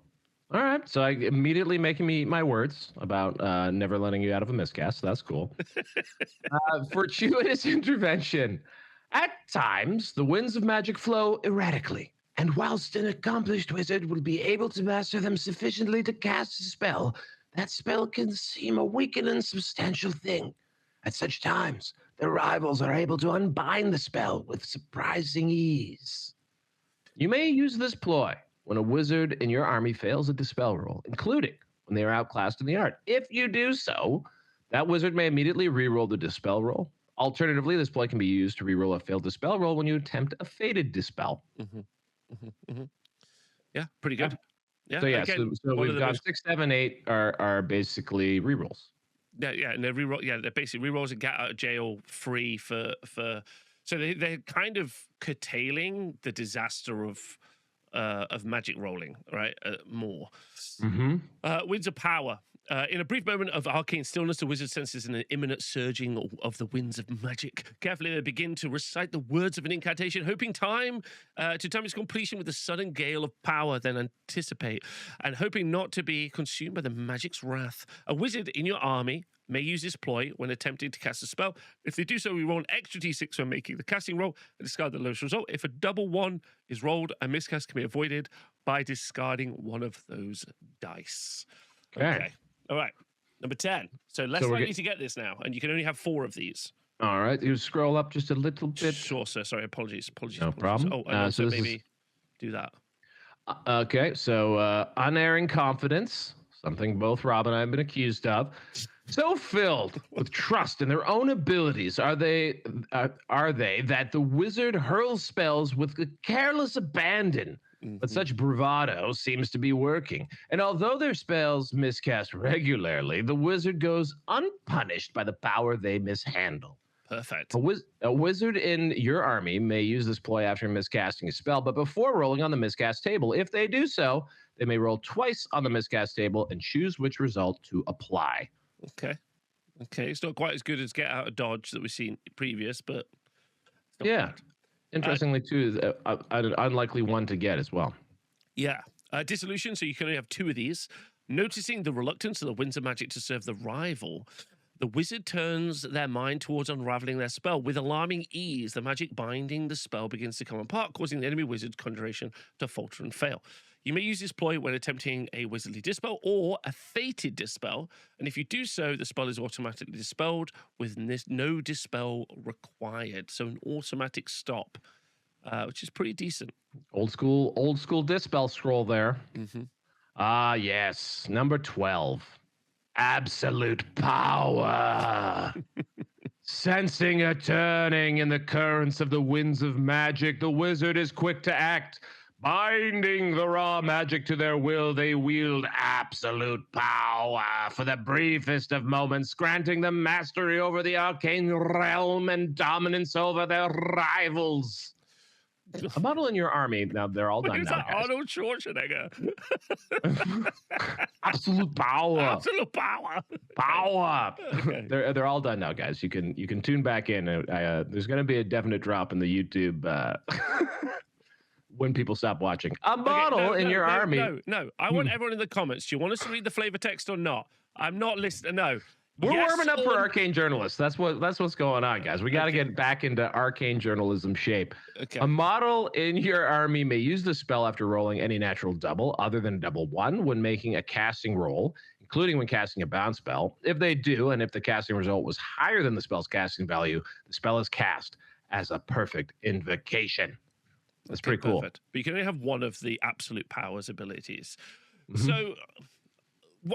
All right, so I immediately making me eat my words about never letting you out of a miscast. So that's cool. Fortuitous intervention. At times, the winds of magic flow erratically, and whilst an accomplished wizard will be able to master them sufficiently to cast a spell, that spell can seem a weak and unsubstantial thing. At such times, the rivals are able to unbind the spell with surprising ease. You may use this ploy when a wizard in your army fails a dispel roll, including when they are outclassed in the art. If you do so, that wizard may immediately reroll the dispel roll. Alternatively, this ploy can be used to reroll a failed dispel roll when you attempt a fated dispel. Mm-hmm. Mm-hmm. Mm-hmm. Yeah, pretty good. Yeah. So again, so we've got 6, 7, 8 are basically rerolls. Yeah, and they're reroll. Yeah, they're basically rerolls and get out of jail free for. So they're kind of curtailing the disaster of magic rolling, right? More. Mm-hmm. Winds of power. In a brief moment of arcane stillness, the wizard senses an imminent surging of the winds of magic. Carefully, they begin to recite the words of an incantation, hoping to time its completion with a sudden gale of power, then anticipate, and hoping not to be consumed by the magic's wrath. A wizard in your army may use this ploy when attempting to cast a spell. If they do so, we roll an extra d6 when making the casting roll and discard the lowest result. If a double 1 is rolled, a miscast can be avoided by discarding one of those dice. Okay. All right. Number 10. So less likely to get this now, and you can only have 4 of these. All right. You scroll up just a little bit. Sure, sir. Sorry. Apologies. No problem. Oh, and also maybe do that. Okay. So unerring confidence, something both Rob and I have been accused of. So filled with trust in their own abilities are they that the wizard hurls spells with a careless abandon. But such bravado seems to be working. And although their spells miscast regularly, the wizard goes unpunished by the power they mishandle. Perfect. A wizard in your army may use this ploy after miscasting a spell, but before rolling on the miscast table. If they do so, they may roll twice on the miscast table and choose which result to apply. Okay. It's not quite as good as Get Out of Dodge that we've seen previous, but yeah. Bad. Interestingly, too, an unlikely one to get as well. Yeah. Dissolution, so you can only have 2 of these. Noticing the reluctance of the winds of magic to serve the rival, the wizard turns their mind towards unraveling their spell. With alarming ease, the magic binding the spell begins to come apart, causing the enemy wizard's conjuration to falter and fail. You may use this ploy when attempting a wizardly dispel or a fated dispel, and if you do so, the spell is automatically dispelled with no dispel required. So an automatic stop, which is pretty decent. Old school dispel scroll there. Mm-hmm. Yes, number 12. Absolute power. Sensing a turning in the currents of the winds of magic, the wizard is quick to act. Binding the raw magic to their will, they wield absolute power for the briefest of moments, granting them mastery over the arcane realm and dominance over their rivals. A model in your army, now they're all done now, guys. Arnold Schwarzenegger. Absolute power. Absolute power. Power. Okay. They're all done now, guys. You can tune back in. There's going to be a definite drop in the YouTube when people stop watching. A model in your army. No. I want everyone in the comments. Do you want us to read the flavor text or not? I'm not listening. No. We're Yes warming up for or- arcane journalists. That's what's going on, guys. We got to get back into arcane journalism shape. Okay. A model in your army may use the spell after rolling any natural double other than double one when making a casting roll, including when casting a bound spell. If they do, and if the casting result was higher than the spell's casting value, the spell is cast as a perfect invocation. That's pretty cool. Perfect. But you can only have one of the absolute powers abilities. Mhm. So,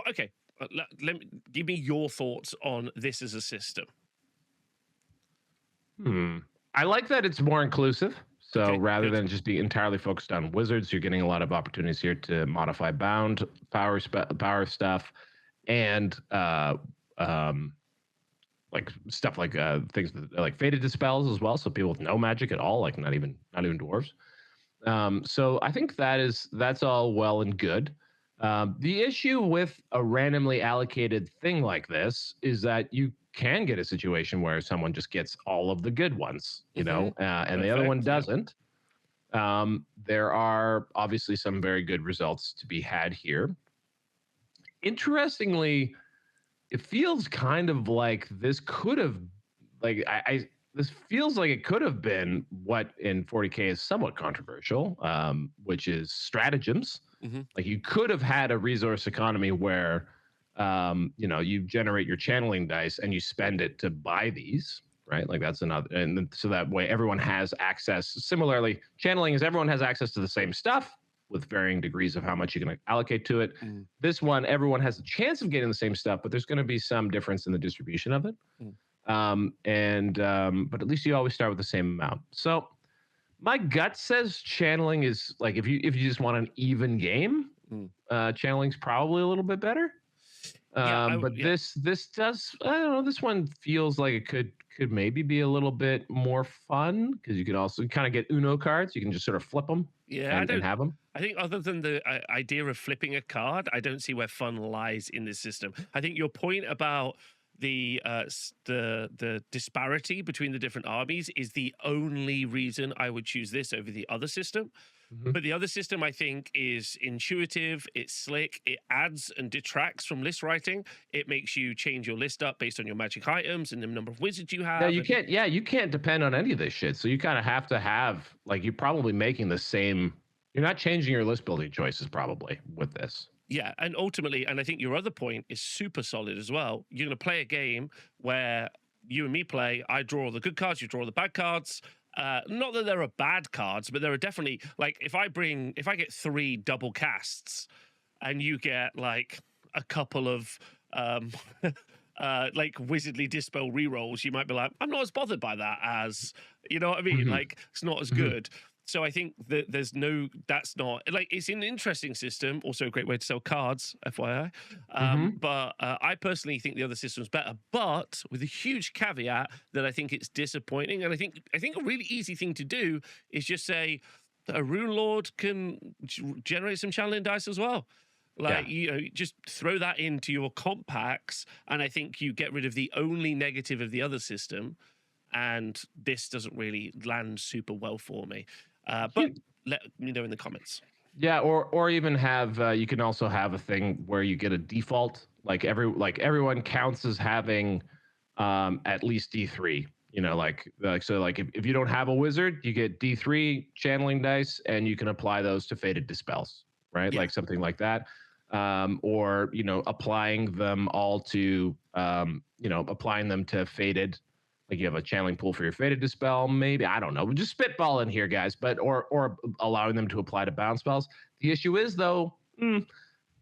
okay. Let me give me your thoughts on this as a system. I like that it's more inclusive. So Okay, rather good. than just be entirely focused on wizards, you're getting a lot of opportunities here to modify bound power stuff, and like stuff like things like faded dispels as well. So people with no magic at all, like not even dwarves. So I think that's all well and good. The issue with a randomly allocated thing like this is that you can get a situation where someone just gets all of the good ones, you know, and the other one doesn't. There are obviously some very good results to be had here. Interestingly, it feels kind of like this could have, like, this feels like it could have been what in 40K is somewhat controversial, which is stratagems. Like you could have had a resource economy where, you know, you generate your channeling dice and you spend it to buy these, right? Like that's another, and so that way everyone has access. Similarly, channeling is everyone has access to the same stuff with varying degrees of how much you can allocate to it. This one, everyone has a chance of getting the same stuff, but there's going to be some difference in the distribution of it. But at least you always start with the same amount. So my gut says channeling is like if you just want an even game, channeling's probably a little bit better. This does, I don't know, this one feels like it could maybe be a little bit more fun because you can also kind of get Uno cards. You can just sort of flip them and have them. I think other than the idea of flipping a card, I don't see where fun lies in this system. I think your point about the disparity between the different armies is the only reason I would choose this over the other system. But the other system, I think, is intuitive, it's slick, it adds and detracts from list writing. It makes you change your list up based on your magic items and the number of wizards you have. Yeah, you can't depend on any of this shit. So you kind of have to have, like, you're probably making the same, you're not changing your list building choices probably with this. Yeah, and ultimately, and I think your other point is super solid as well. You're going to play a game where you and me play, I draw all the good cards, you draw the bad cards. Not that there are bad cards, but there are definitely, like, if I get 3 double casts and you get like a couple of like wizardly dispel rerolls, you might be like, I'm not as bothered by that as, you know what I mean? Like, it's not as good. So I think that that's not, like, it's an interesting system, also a great way to sell cards, FYI. But I personally think the other system's better, but with a huge caveat that I think it's disappointing. And I think a really easy thing to do is just say that a Rune Lord can generate some channeling dice as well. Like, you know, just throw that into your comp packs, and I think you get rid of the only negative of the other system, and this doesn't really land super well for me. But let me know in the comments. Yeah, or even have you can also have a thing where you get a default, like everyone counts as having at least D3. You know, like so, like if you don't have a wizard, you get D3 channeling dice, and you can apply those to faded dispels, right? Like something like that, or you know, applying them all to applying them to faded. Like you have a channeling pool for your faded dispel, maybe, I don't know. We're just spitballing here, guys, but or allowing them to apply to bound spells. The issue is though,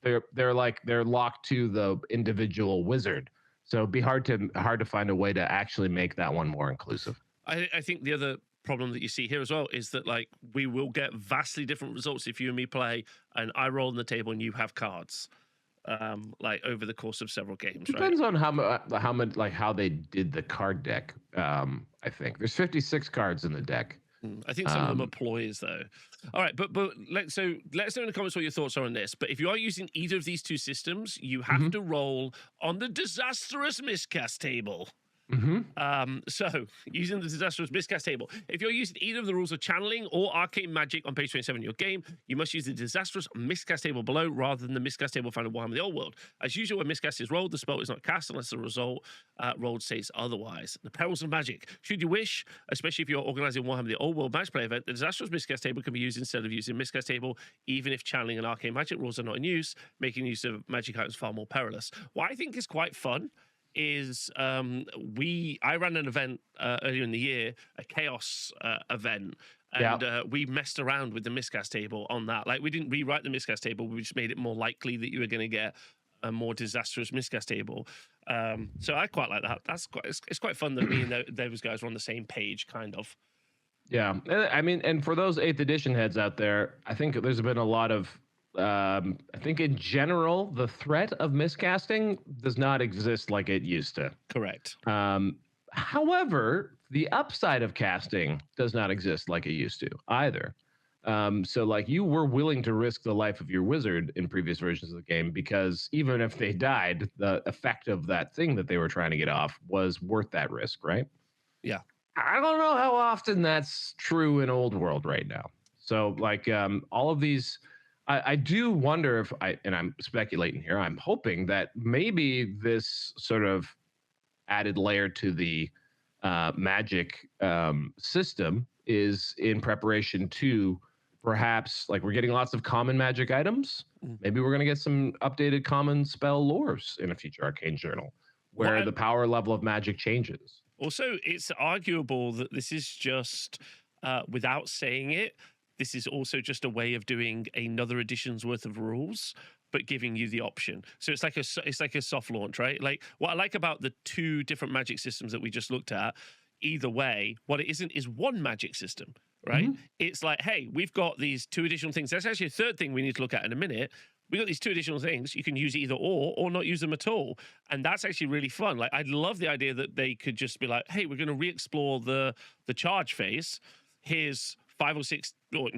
they're locked to the individual wizard. So it'd be hard to find a way to actually make that one more inclusive. I think the other problem that you see here as well is that, like, we will get vastly different results if you and me play and I roll on the table and you have cards. Like over the course of several games. Depends on how much, like how they did the card deck. I think there's 56 cards in the deck. I think some of them are ploys though. All right, but let us know in the comments what your thoughts are on this. But if you are using either of these two systems, you have to roll on the disastrous miscast table. So, using the disastrous miscast table. If you're using either of the rules of channeling or arcane magic on page 27 of your game, you must use the disastrous miscast table below rather than the miscast table found in Warhammer the Old World. As usual, when miscast is rolled, the spell is not cast unless the result rolled states otherwise. The perils of magic. Should you wish, especially if you're organizing Warhammer the Old World match play event, the disastrous miscast table can be used instead of using miscast table, even if channeling and arcane magic rules are not in use, making use of magic items far more perilous. What I think is quite fun is I ran an event earlier in the year, a chaos event, and we messed around with the miscast table on that. Like, we didn't rewrite the miscast table, we just made it more likely that you were going to get a more disastrous miscast table. So I quite like that. It's quite fun that me and those guys were on the same page, kind of. Yeah, I mean, and for those 8th edition heads out there, I think there's been a lot of I think in general, the threat of miscasting does not exist like it used to. Correct. However, the upside of casting does not exist like it used to either. So like, you were willing to risk the life of your wizard in previous versions of the game because even if they died, the effect of that thing that they were trying to get off was worth that risk, right? Yeah. I don't know how often that's true in Old World right now. So like, all of these, I do wonder if and I'm speculating here, I'm hoping that maybe this sort of added layer to the magic system is in preparation to perhaps, like, we're getting lots of common magic items. Maybe we're going to get some updated common spell lores in a future Arcane Journal where the power level of magic changes. Also, it's arguable that this is just, without saying it, this is also just a way of doing another edition's worth of rules, but giving you the option. So it's like a soft launch, right? Like, what I like about the 2 different magic systems that we just looked at, either way, what it isn't is one magic system, right? It's like, hey, we've got these 2 additional things. That's actually a third thing we need to look at in a minute. We got these 2 additional things. You can use either or not use them at all. And that's actually really fun. Like, I love the idea that they could just be like, hey, we're going to re-explore the charge phase. Here's 5 or 6, or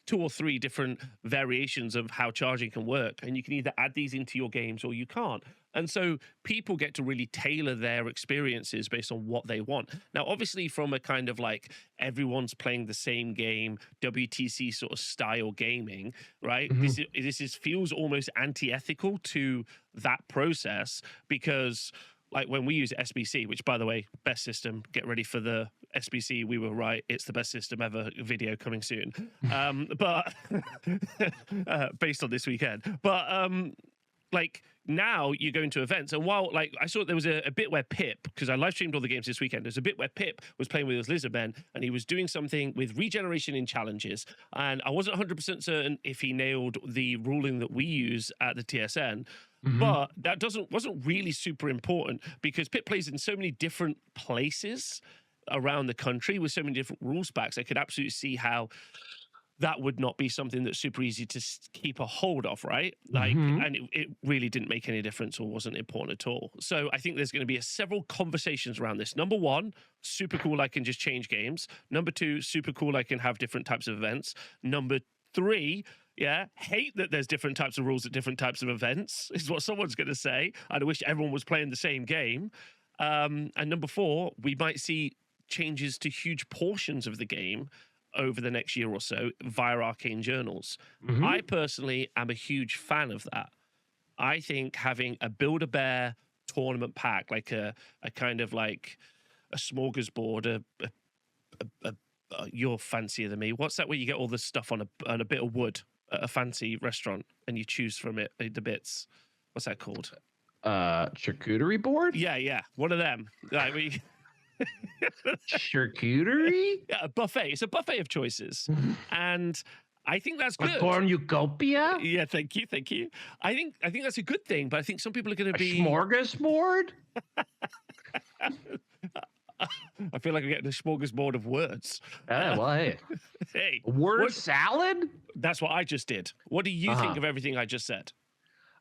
2 or 3 different variations of how charging can work. And you can either add these into your games or you can't. And so people get to really tailor their experiences based on what they want. Now, obviously, from a kind of like everyone's playing the same game, WTC sort of style gaming, right? This feels almost anti-ethical to that process because, like, when we use SBC, which, by the way, best system, get ready for the SBC. We were right. It's the best system ever video coming soon. But based on this weekend. But like, now you go into events, and while, like, I saw there was a bit where Pip, because I live streamed all the games this weekend, there's a bit where Pip was playing with his lizard men, and he was doing something with regeneration in challenges, and I wasn't 100% certain if he nailed the ruling that we use at the TSN. But that wasn't really super important because Pip plays in so many different places around the country with so many different rules packs. I could absolutely see how that would not be something that's super easy to keep a hold of, right? Like, and it really didn't make any difference or wasn't important at all. So I think there's going to be several conversations around this. Number 1, super cool, I can just change games. Number 2, super cool, I can have different types of events. Number 3, hate that there's different types of rules at different types of events, is what someone's going to say. I wish everyone was playing the same game. And number 4, we might see changes to huge portions of the game over the next year or so via Arcane Journals. I personally am a huge fan of that. I think having a Build-A-Bear tournament pack, like a kind of like a smorgasbord, you're fancier than me. What's that where you get all the stuff on a bit of wood at a fancy restaurant and you choose from it the bits? What's that called? Charcuterie board? Yeah. One of them. Like, charcuterie? Yeah, a buffet. It's a buffet of choices. And I think that's good. A cornucopia? Yeah, thank you. I think that's a good thing, but I think some people are going to be... smorgasbord? I feel like I'm getting a smorgasbord of words. Well, hey. Word salad? That's what I just did. What do you think of everything I just said?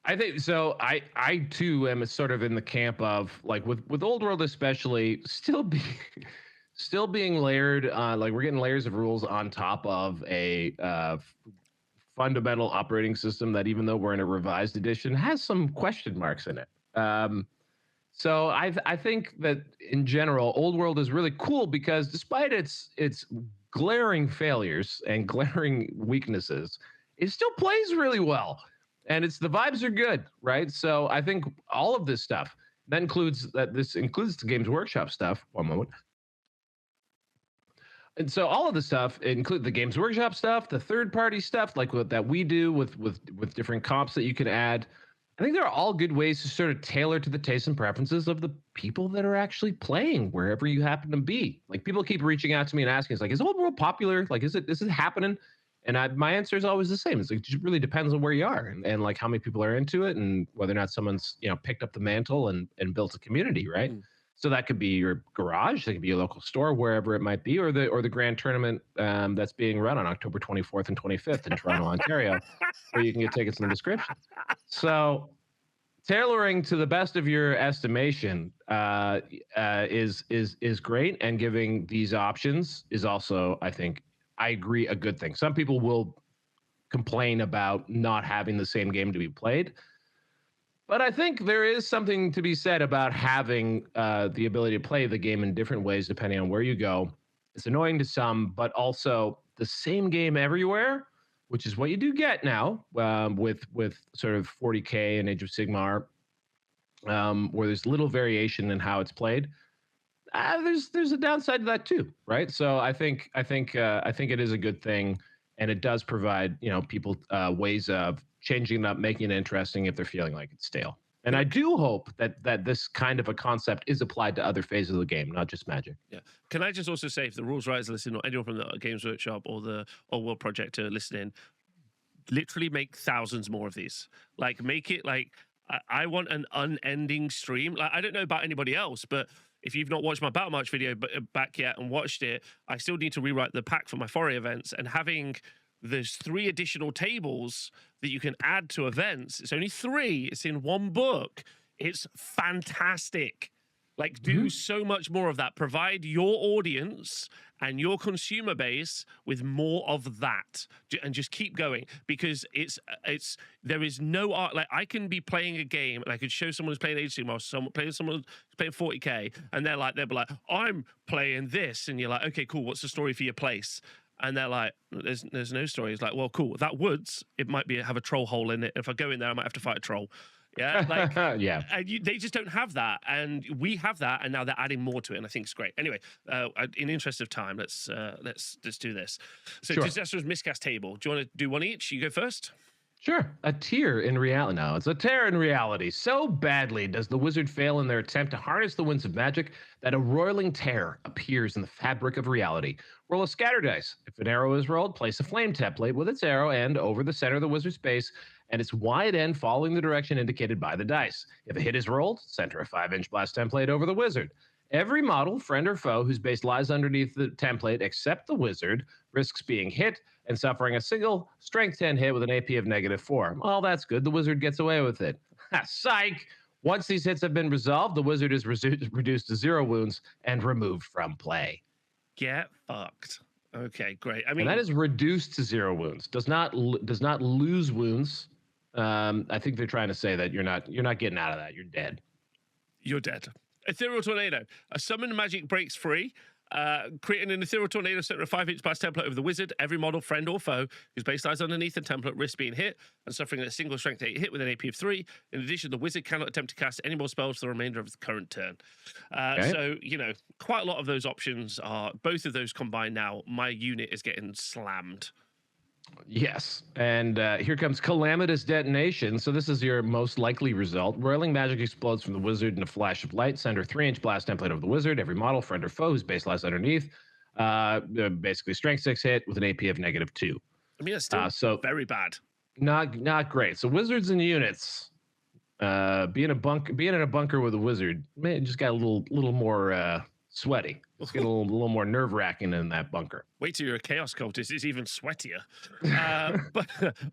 I think so. I too am sort of in the camp of, like, with Old World especially, still being layered. Like, we're getting layers of rules on top of a fundamental operating system that, even though we're in a revised edition, has some question marks in it. So I think that in general, Old World is really cool because despite its glaring failures and glaring weaknesses, it still plays really well, and the vibes are good, right? So I think all of this stuff this includes the Games Workshop stuff. One moment. And so all of the stuff include the Games Workshop stuff, the third-party stuff, like what that we do with different comps that you can add. I think they're all good ways to sort of tailor to the tastes and preferences of the people that are actually playing wherever you happen to be. Like people keep reaching out to me and asking, "It's like, is Old World popular? Like, is it happening?" And my answer is always the same. It's like, it just really depends on where you are and like how many people are into it and whether or not someone's picked up the mantle and built a community, right? So that could be your garage, that could be your local store, wherever it might be, or the grand tournament that's being run on October 24th and 25th in Toronto, Ontario, where you can get tickets in the description. So tailoring to the best of your estimation is great, and giving these options is also, I agree, a good thing. Some people will complain about not having the same game to be played. But I think there is something to be said about having the ability to play the game in different ways depending on where you go. It's annoying to some, but also the same game everywhere, which is what you do get now with sort of 40K and Age of Sigmar, where there's little variation in how it's played. There's a downside to that too, right? So I think it is a good thing, and it does provide people ways of changing it up, making it interesting if they're feeling like it's stale. And I do hope that this kind of a concept is applied to other phases of the game, not just Magic. Yeah. Can I just also say, if the rules writers listen, or anyone from the Games Workshop or the Old World Project are listening, literally make thousands more of these. Like, make it like, I want an unending stream. Like, I don't know about anybody else, but if you've not watched my Battle March video back yet and watched it, I still need to rewrite the pack for my foray events, and having there's 3 additional tables that you can add to events. It's only 3. It's in one book. It's fantastic. Like, do so much more of that. Provide your audience and your consumer base with more of that, and just keep going, because there is no art. Like, I can be playing a game and I could show someone who's playing Age of Sigmar, someone who's playing 40K, and they'll be like, I'm playing this, and you're like, okay, cool. What's the story for your place? And they're like, there's no story. It's like, well, cool. That woods, it might have a troll hole in it. If I go in there, I might have to fight a troll. Yeah, like, yeah. And they just don't have that, and we have that, and now they're adding more to it, and I think it's great. Anyway, in the interest of time, let's do this. So, sure. Disaster's miscast table. Do you want to do one each? You go first. Sure. A tear in reality. No, it's a tear in reality. So badly does the wizard fail in their attempt to harness the winds of magic that a roiling tear appears in the fabric of reality. Roll a scatter dice. If an arrow is rolled, place a flame template with its arrow end over the center of the wizard's base and its wide end following the direction indicated by the dice. If a hit is rolled, center a 5-inch blast template over the wizard. Every model, friend or foe, whose base lies underneath the template except the wizard risks being hit and suffering a single strength 10 hit with an AP of -4. Well, that's good. The wizard gets away with it. Psych! Once these hits have been resolved, the wizard is reduced to 0 wounds and removed from play. Get fucked. Okay, great. I mean, and that is reduced to 0 wounds. Does not lose wounds. I think they're trying to say that you're not getting out of that. You're dead. You're dead. Ethereal Tornado. A summon magic breaks free, creating an Ethereal Tornado center a 5-inch blast template over the wizard. Every model, friend or foe, whose base lies underneath the template risks being hit and suffering a single strength 8 hit with an AP of 3. In addition, the wizard cannot attempt to cast any more spells for the remainder of the current turn. Okay. So, quite a lot of those options are, both of those combined now, my unit is getting slammed. Yes, and here comes Calamitous Detonation. So this is your most likely result. Roiling magic explodes from the wizard in a flash of light. Send a 3-inch blast template over the wizard. Every model, friend or foe, whose base lies underneath. Basically, strength 6 hit with an AP of -2. I mean, that's still very bad. Not great. So wizards and units, being in a bunker with a wizard, man, just got a little more sweaty. Let's get a little more nerve-wracking in that bunker. Wait till you're a Chaos Cultist. It's even sweatier. But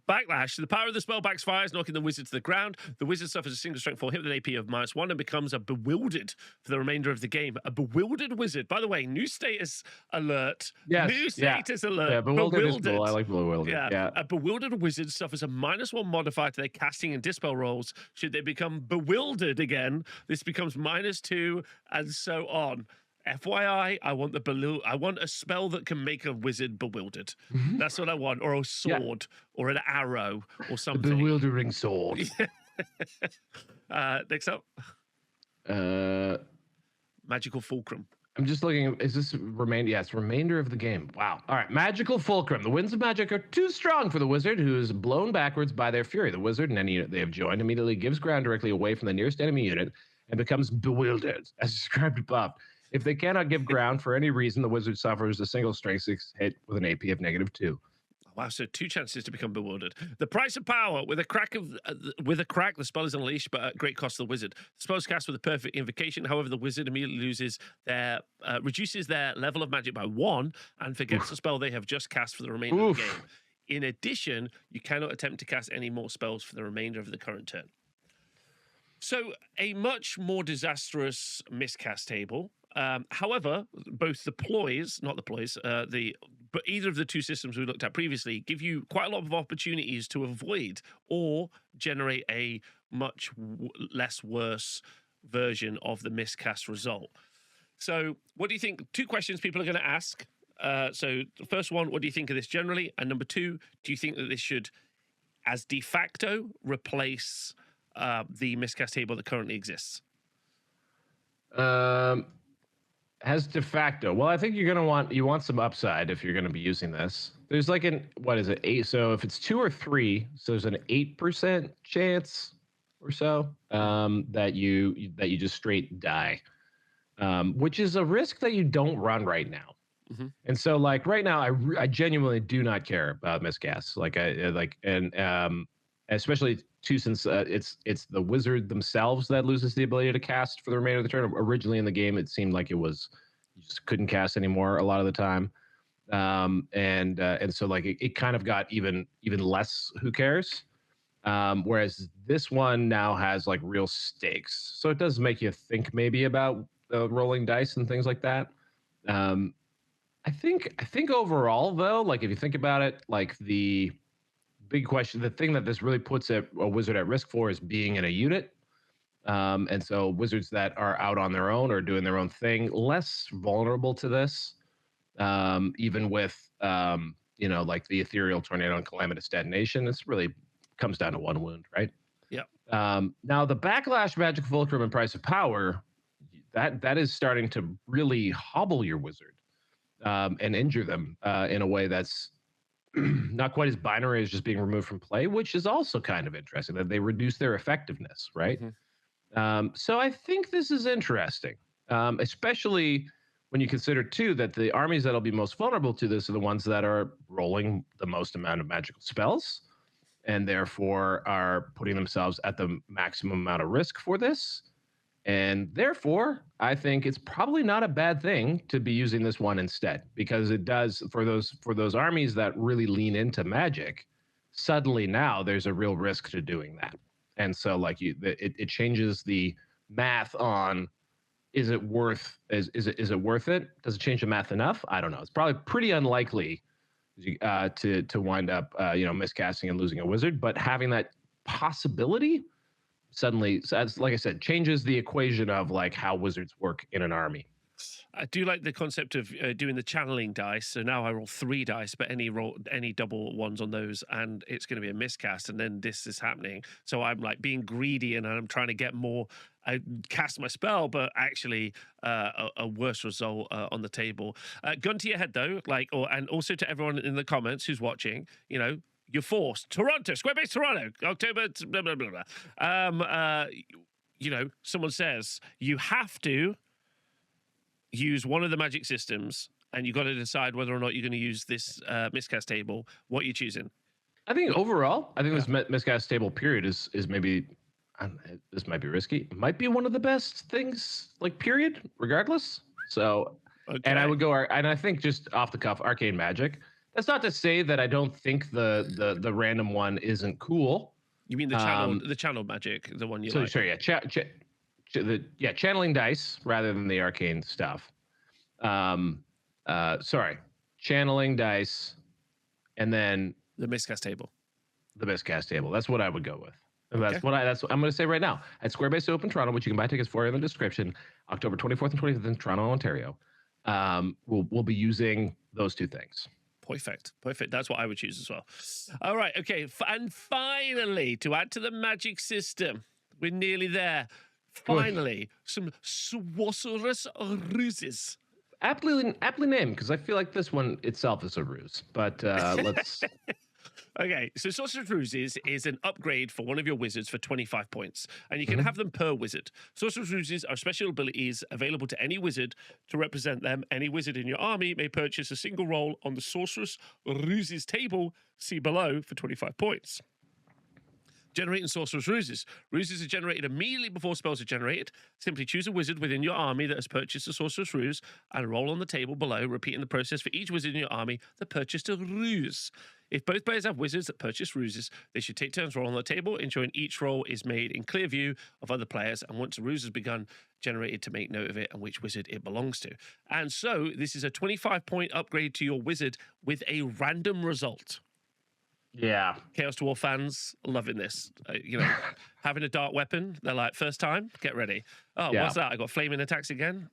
Backlash. The power of the spell backfires, knocking the wizard to the ground. The wizard suffers a single strength 4 hit with an AP of -1 and becomes a bewildered for the remainder of the game. A bewildered wizard. By the way, new status alert. Yes. New status alert. Yeah, bewildered. Is cool. I like bewildered. Yeah. A bewildered wizard suffers a -1 modifier to their casting and dispel rolls. Should they become bewildered again, this becomes -2 and so on. FYI, I want a spell that can make a wizard bewildered. That's what I want, or a sword, or an arrow, or something. A bewildering sword. Next up, Magical Fulcrum. I'm just looking. Is this remainder? Yes, remainder of the game. Wow. All right. Magical Fulcrum. The winds of magic are too strong for the wizard, who is blown backwards by their fury. The wizard and any unit they have joined immediately gives ground directly away from the nearest enemy unit and becomes bewildered, as described above. If they cannot give ground for any reason, the wizard suffers a single strength 6 hit with an AP of -2. Wow, so 2 chances to become bewildered. The price of power. With a crack, the spell is unleashed, but at great cost to the wizard. The spell is cast with a perfect invocation. However, the wizard immediately reduces their level of magic by 1 and forgets the spell they have just cast for the remainder of the game. In addition, you cannot attempt to cast any more spells for the remainder of the current turn. So, a much more disastrous miscast table. However, both but either of the 2 systems we looked at previously give you quite a lot of opportunities to avoid or generate a much less worse version of the miscast result. So what do you think? 2 questions people are going to ask. So the first one, what do you think of this generally? And number 2, do you think that this should, as de facto, replace the miscast table that currently exists? As de facto, well, I think you want some upside if you're going to be using this. There's like what is it, 8? So if it's 2 or 3, so there's an 8% chance or so that you just straight die, which is a risk that you don't run right now. And so like right now, I genuinely do not care about miscasts. Especially too, since it's the wizard themselves that loses the ability to cast for the remainder of the turn. Originally in the game, it seemed like you just couldn't cast anymore a lot of the time, and so like it kind of got even less who cares. Whereas this one now has like real stakes, so it does make you think maybe about rolling dice and things like that. I think overall though, like if you think about it, like the big question, the thing that this really puts a wizard at risk for is being in a unit. And so wizards that are out on their own or doing their own thing, less vulnerable to this, even with, like the ethereal tornado and calamitous detonation. This really comes down to 1 wound, right? Yeah. Now the backlash, magical fulcrum, and price of power, that is starting to really hobble your wizard and injure them in a way that's not quite as binary as just being removed from play, which is also kind of interesting, that they reduce their effectiveness, right? So I think this is interesting, especially when you consider too that the armies that'll be most vulnerable to this are the ones that are rolling the most amount of magical spells and therefore are putting themselves at the maximum amount of risk for this. And therefore, I think it's probably not a bad thing to be using this one instead, because it does for those armies that really lean into magic. Suddenly now there's a real risk to doing that, and so like it changes the math on is it worth it? Does it change the math enough? I don't know. It's probably pretty unlikely to wind up miscasting and losing a wizard, but having that possibility suddenly, as like I said, changes the equation of like how wizards work in an army. I do like the concept of doing the channeling dice. So now I roll 3 dice, but any double ones on those, and it's going to be a miscast, and then this is happening. So I'm like being greedy, and I'm trying to get more. I cast my spell, but actually a worse result on the table. Gun to your head though, and also to everyone in the comments who's watching, you're forced. Toronto, Squarebase Toronto, October, blah, blah, blah, blah. Someone says you have to use one of the magic systems, and you've got to decide whether or not you're going to use this miscast table. What are you choosing? I think overall, this miscast table period is maybe, this might be risky. It might be one of the best things, like period, regardless. So And I would go, and I think just off the cuff, Arcane Magic. That's not to say that I don't think the random one isn't cool. You mean the channel magic, the one you like? Sorry, yeah, channeling dice rather than the arcane stuff. Sorry, channeling dice, and then the miscast table. The miscast table. That's what I would go with. And that's what I'm going to say right now. At Square Base Open Toronto, which you can buy tickets for in the description, October 24th and 25th in Toronto, Ontario. We'll be using those two things. Perfect. That's what I would choose as well. All right. Okay. And finally, to add to the magic system, we're nearly there. Finally, some Sorcerous Ruses. Aptly named, because I feel like this one itself is a ruse. But let's... Okay, so Sorcerous Ruses is an upgrade for one of your wizards for 25 points, and you can have them per wizard. Sorcerous Ruses are special abilities available to any wizard. To represent them, any wizard in your army may purchase a single roll on the Sorcerous Ruses table, see below, for 25 points. Generating Sorcerous Ruses. Ruses are generated immediately before spells are generated. Simply choose a wizard within your army that has purchased a Sorcerous Ruse and roll on the table below, repeating the process for each wizard in your army that purchased a ruse. If both players have wizards that purchase ruses, they should take turns rolling on the table, ensuring each roll is made in clear view of other players, and once a ruse has begun, generated to make note of it and which wizard it belongs to. And so this is a 25-point upgrade to your wizard with a random result. Yeah. Chaos Dwarf fans loving this. Having a dart weapon, they're like, first time, get ready. Oh, yeah. What's that? I got flaming attacks again?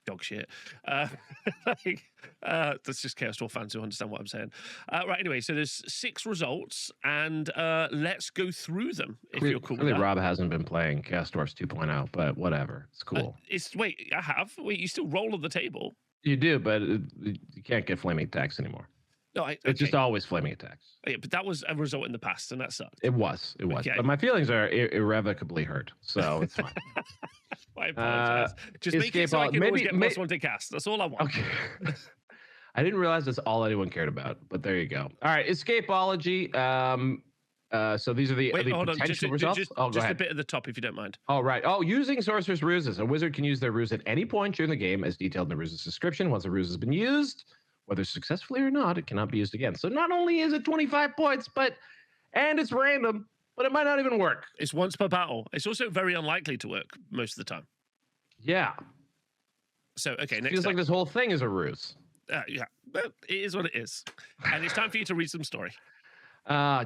Dog shit. That's just Chaos Dwarf fans who understand what I'm saying. Right, anyway, so there's 6 results, and let's go through them, if you're cool with that. Rob hasn't been playing Chaos Dwarfs 2.0, but whatever. It's cool. Wait, I have? Wait, you still roll on the table? You do, but you can't get flaming attacks anymore. No, it's just always flaming attacks. Yeah, but that was a result in the past, and that sucked. It was. Okay. But my feelings are irrevocably hurt, so it's fine. I apologize. Just make it so I can always get +1 to cast. That's all I want. Okay. I didn't realize that's all anyone cared about, but there you go. All right, Escapology. So these are the potential results. Just a bit at the top, if you don't mind. All right. Oh, using Sorcerous Ruses. A wizard can use their ruse at any point during the game, as detailed in the ruse's description. Once a ruse has been used, whether successfully or not, it cannot be used again. So not only is it 25 points, and it's random, but it might not even work. It's once per battle. It's also very unlikely to work most of the time. Yeah. So, okay, next feels like this whole thing is a ruse. Yeah, well, it is what it is. And it's time for you to read some story.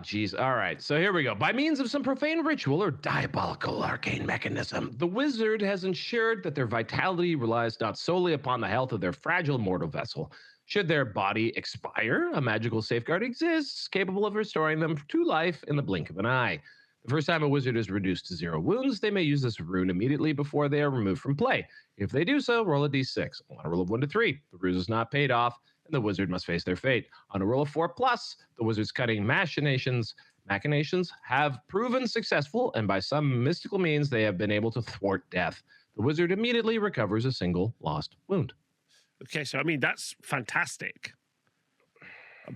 Geez. All right. So here we go. By means of some profane ritual or diabolical arcane mechanism, the wizard has ensured that their vitality relies not solely upon the health of their fragile mortal vessel. Should their body expire, a magical safeguard exists capable of restoring them to life in the blink of an eye. The first time a wizard is reduced to 0 wounds, they may use this rune immediately before they are removed from play. If they do so, roll a d6. On a roll of 1 to 3, the ruse is not paid off, and the wizard must face their fate. On a roll of 4+, the wizard's cutting machinations have proven successful, and by some mystical means, they have been able to thwart death. The wizard immediately recovers a single lost wound. Okay, so I mean, that's fantastic.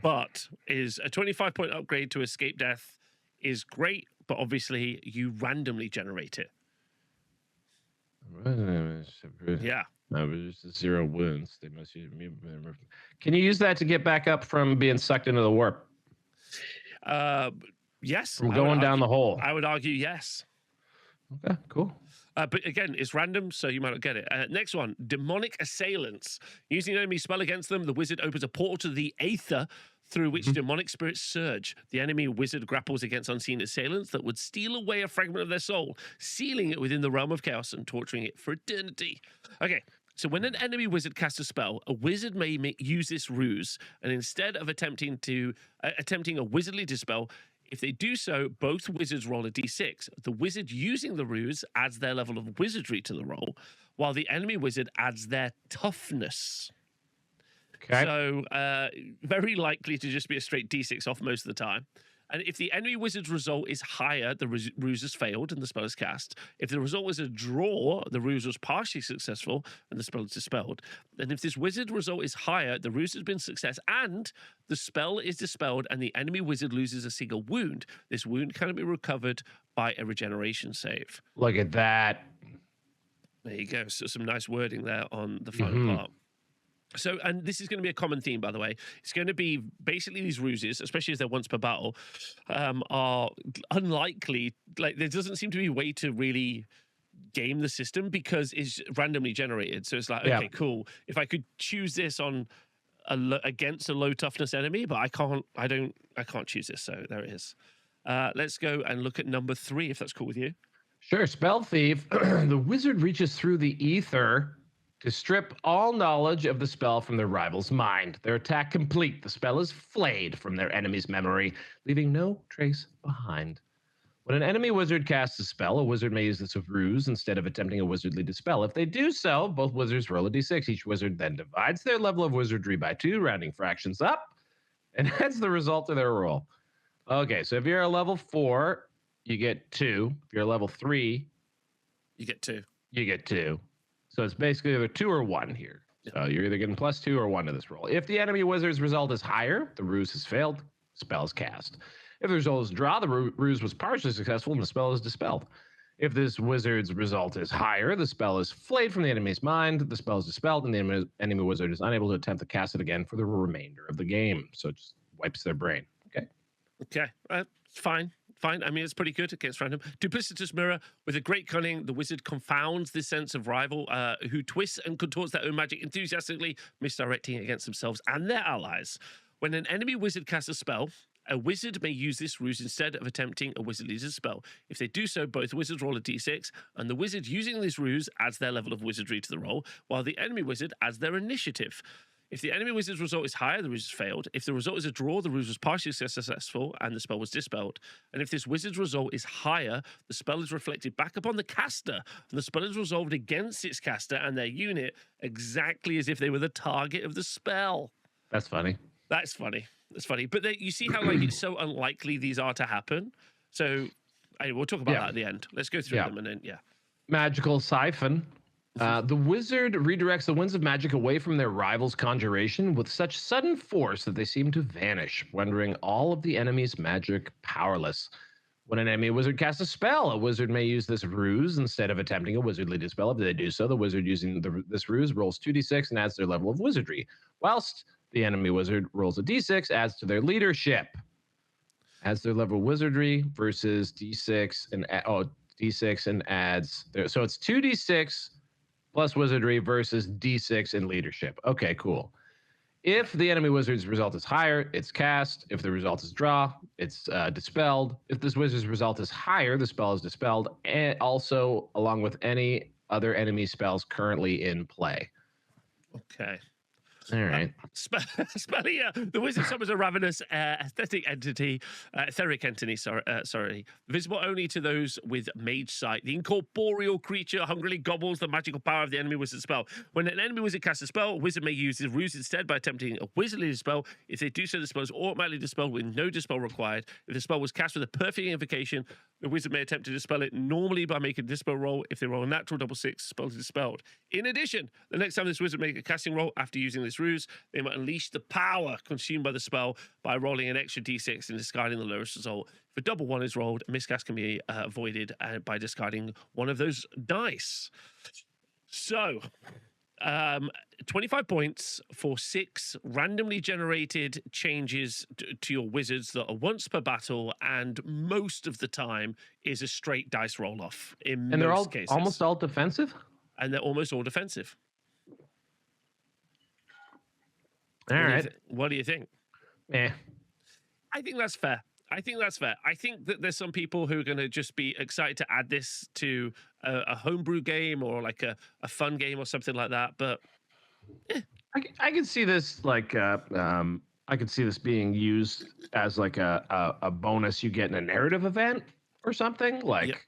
But is a 25-point upgrade to escape death is great, but obviously you randomly generate it. Yeah. No, just 0 wounds. They must use. Can you use that to get back up from being sucked into the warp? Yes. From going down the hole. I would argue yes. Okay, cool. But again, it's random, so you might not get it. Next one, Demonic Assailants. Using an enemy spell against them, the wizard opens a portal to the Aether through which demonic spirits surge. The enemy wizard grapples against unseen assailants that would steal away a fragment of their soul, sealing it within the realm of chaos and torturing it for eternity. Okay, so when an enemy wizard casts a spell, a wizard may use this ruse, and instead of attempting a wizardly dispel, if they do so, both wizards roll a d6. The wizard using the ruse adds their level of wizardry to the roll, while the enemy wizard adds their toughness. Okay. So very likely to just be a straight d6 off most of the time. And if the enemy wizard's result is higher, the ruse has failed and the spell is cast. If the result was a draw, the ruse was partially successful and the spell is dispelled. And if this wizard result is higher, the ruse has been success and the spell is dispelled and the enemy wizard loses a single wound. This wound can be recovered by a regeneration save. Look at that. There you go. So some nice wording there on the final part. So, and this is going to be a common theme, by the way. It's going to be basically these ruses, especially as they're once per battle, are unlikely. Like, there doesn't seem to be a way to really game the system because it's randomly generated. So it's like, okay, cool. If I could choose this on against a low toughness enemy, but I can't choose this. So there it is. Let's go and look at number 3, if that's cool with you. Sure. Spell Thief. The wizard reaches through the ether to strip all knowledge of the spell from their rival's mind. Their attack complete. The spell is flayed from their enemy's memory, leaving no trace behind. When an enemy wizard casts a spell, a wizard may use this of ruse instead of attempting a wizardly dispel. If they do so, both wizards roll a d6. Each wizard then divides their level of wizardry by 2, rounding fractions up, and adds the result of their roll. Okay, so if you're a level 4, you get 2. If you're a level 3, you get 2. You get 2. So it's basically either 2 or 1 here. So you're either getting +2 or 1 to this roll. If the enemy wizard's result is higher, the ruse has failed, spell is cast. If the result is draw, the ruse was partially successful and the spell is dispelled. If this wizard's result is higher, the spell is flayed from the enemy's mind, the spell is dispelled, and the enemy wizard is unable to attempt to cast it again for the remainder of the game. So it just wipes their brain. Okay. Okay. It's fine. Fine. I mean, it's pretty good against random. Duplicitous Mirror. With a great cunning, the wizard confounds this sense of rival who twists and contorts their own magic enthusiastically, misdirecting it against themselves and their allies. When an enemy wizard casts a spell, a wizard may use this ruse instead of attempting a wizardly spell. If they do so, both wizards roll a d6, and the wizard using this ruse adds their level of wizardry to the roll, while the enemy wizard adds their initiative. If the enemy wizard's result is higher, the ruse has failed. If the result is a draw, the ruse was partially successful and the spell was dispelled. And if this wizard's result is higher, the spell is reflected back upon the caster, and the spell is resolved against its caster and their unit exactly as if they were the target of the spell. That's funny. That's funny. That's funny. But you see how like it's so unlikely these are to happen. So we'll talk about that at the end. Let's go through them and then Magical Siphon. The wizard redirects the winds of magic away from their rival's conjuration with such sudden force that they seem to vanish, rendering all of the enemy's magic powerless. When an enemy wizard casts a spell, a wizard may use this ruse instead of attempting a wizardly dispel. If they do so, the wizard using this ruse rolls 2d6 and adds their level of wizardry, whilst the enemy wizard rolls a d6, adds to their leadership, adds their level of wizardry versus d6 and d6 and adds there. So it's 2d6 plus wizardry versus d6 in leadership. Okay, cool. If the enemy wizard's result is higher, it's cast. If the result is draw, it's dispelled. If this wizard's result is higher, the spell is dispelled, and also along with any other enemy spells currently in play. Okay. All right. Spellia. The wizard summons a ravenous etheric entity, visible only to those with mage sight. The incorporeal creature hungrily gobbles the magical power of the enemy wizard's spell. When an enemy wizard casts a spell, a wizard may use his ruse instead by attempting a wizardly spell. If they do so, the spell is automatically dispelled with no dispel required. If the spell was cast with a perfect invocation, the wizard may attempt to dispel it normally by making a dispel roll. If they roll a natural double 6, the spell is dispelled. In addition, the next time this wizard makes a casting roll after using this ruse, they might unleash the power consumed by the spell by rolling an extra d6 and discarding the lowest result. If a double 1 is rolled, a miscast can be avoided by discarding one of those dice. So, 25 points for 6 randomly generated changes to your wizards that are once per battle, and most of the time is a straight dice roll-off in and most they're cases. Almost all defensive? And they're almost all defensive. All right. What do you think? Eh. I think that's fair. I think that there's some people who are going to just be excited to add this to a homebrew game or like a fun game or something like that. But I could see this like I could see this being used as like a bonus you get in a narrative event or something like. Yep.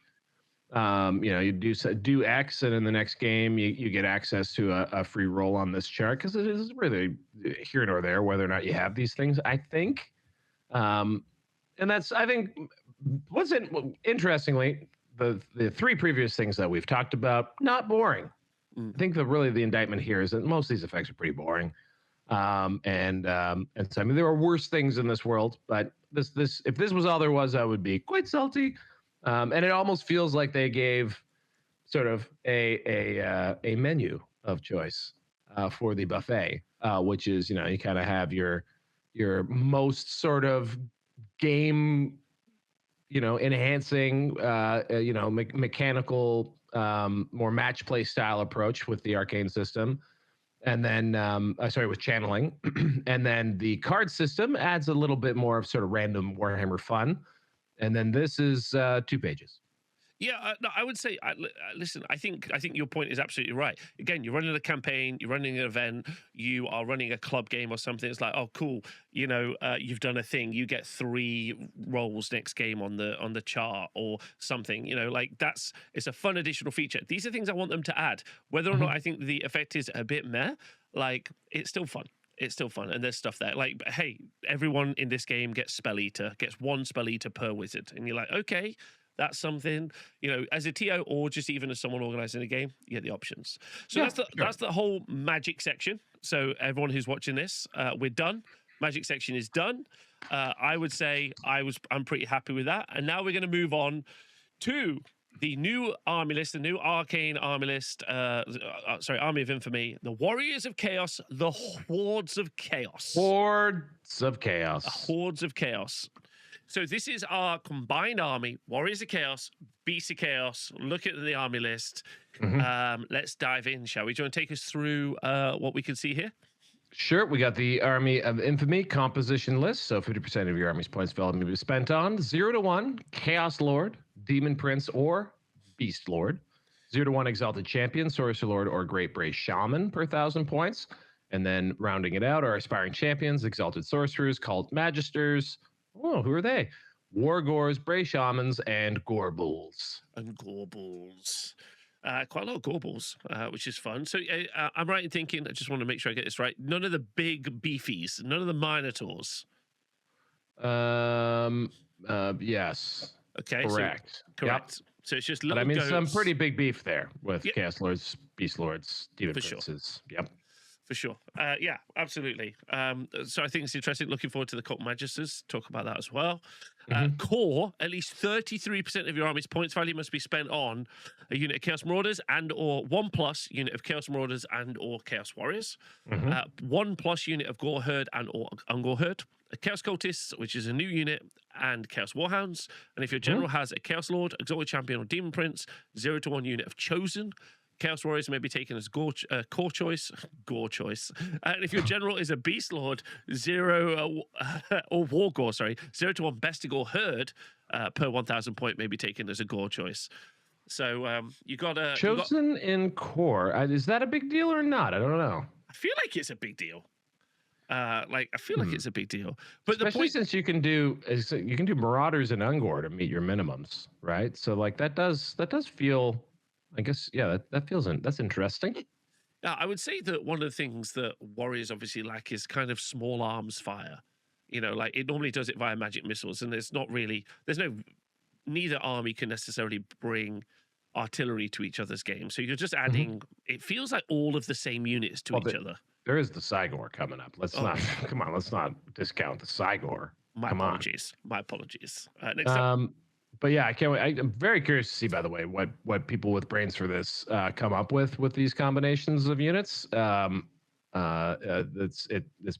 You do X, and in the next game you get access to a free roll on this chart, because it is really here nor there whether or not you have these things, I think. And that's, I think, interestingly, the 3 previous things that we've talked about, not boring. I think that really the indictment here is that most of these effects are pretty boring. And so I mean there are worse things in this world, but this if this was all there was, I would be quite salty. And it almost feels like they gave sort of a menu of choice. for the buffet, which is, you kind of have your most sort of game, enhancing, mechanical, more match play style approach with the arcane system. And then, with channeling. And then the card system adds a little bit more of sort of random Warhammer fun. And then this is 2 pages. Yeah, no, I would say, listen, I think your point is absolutely right. Again, you're running a campaign, you're running an event, you are running a club game or something. It's like, oh, cool, you've done a thing. You get 3 rolls next game on the chart or something. It's a fun additional feature. These are things I want them to add. Whether or not I think the effect is a bit meh, it's still fun. It's still fun, and there's stuff there. Hey, everyone in this game gets Spell Eater, gets 1 Spell Eater per wizard, and you're like, okay. That's something, as a TO or just even as someone organizing a game, you get the options. So that's the whole magic section. So everyone who's watching this, we're done. Magic section is done. I would say I'm pretty happy with that. And now we're going to move on to the new army list, the new Arcane army list. Army of Infamy, the Warriors of Chaos, the Hordes of Chaos. Hordes of Chaos. Hordes of Chaos. So this is our combined army, Warriors of Chaos, Beasts of Chaos. Look at the army list. Let's dive in, shall we? Do you want to take us through what we can see here? Sure. We got the Army of Infamy composition list. So 50% of your army's points value may be spent on 0 to 1, Chaos Lord, Demon Prince, or Beast Lord. 0 to 1, Exalted Champion, Sorcerer Lord, or Great Brave Shaman per 1,000 points. And then rounding it out are Aspiring Champions, Exalted Sorcerers, Cult Magisters. Oh, who are they? Wargors, Brave Shamans, and Gorbulls. Quite a lot of Gorbulls, which is fun. So I'm right in thinking, I just want to make sure I get this right, none of the big beefies, none of the Minotaurs. Yes. Okay. Correct. Correct. Yep. So it's just little goats. Some pretty big beef there with Chaos Lords, Beast Lords, Demon Princes. Sure. Yep. For sure. Yeah, absolutely. So I think it's interesting. Looking forward to the Cult Magisters. Talk about that as well. Core, at least 33% of your army's points value must be spent on a unit of Chaos Marauders and or 1+ unit of Chaos Marauders and or Chaos Warriors. 1+ unit of Gore Herd and or Ungore Herd. A Chaos Cultists, which is a new unit, and Chaos Warhounds. And if your general has a Chaos Lord, Exalted Champion, or Demon Prince, 0 to 1 unit of Chosen. Chaos Warriors may be taken as core choice. And if your general is a Beast Lord, 0 or Wargore, 0 to 1 Bestigor Herd per 1,000 point may be taken as a gore choice. So you got a Chosen in core. Is that a big deal or not? I don't know. I feel like it's a big deal. Like it's a big deal, but especially since you can do Marauders and Ungore to meet your minimums, right? So like that does feel. I guess, yeah, that's interesting. I would say that one of the things that Warriors obviously lack is kind of small arms fire. Like it normally does it via magic missiles, and neither army can necessarily bring artillery to each other's game. So you're just adding, it feels like all of the same units to each other. There is the Cygor coming up. Let's not discount the Cygor. My apologies. Next up. But yeah, I can't wait. I'm very curious to see, by the way, what people with brains for this come up with these combinations of units. It's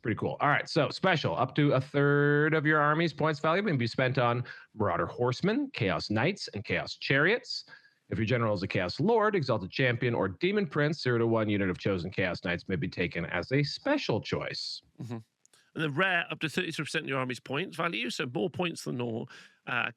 pretty cool. All right, so special. Up to a third of your army's points value may be spent on Marauder Horsemen, Chaos Knights, and Chaos Chariots. If your general is a Chaos Lord, Exalted Champion, or Demon Prince, 0 to 1 unit of chosen Chaos Knights may be taken as a special choice. And the rare, up to 33% of your army's points value, so more points than normal,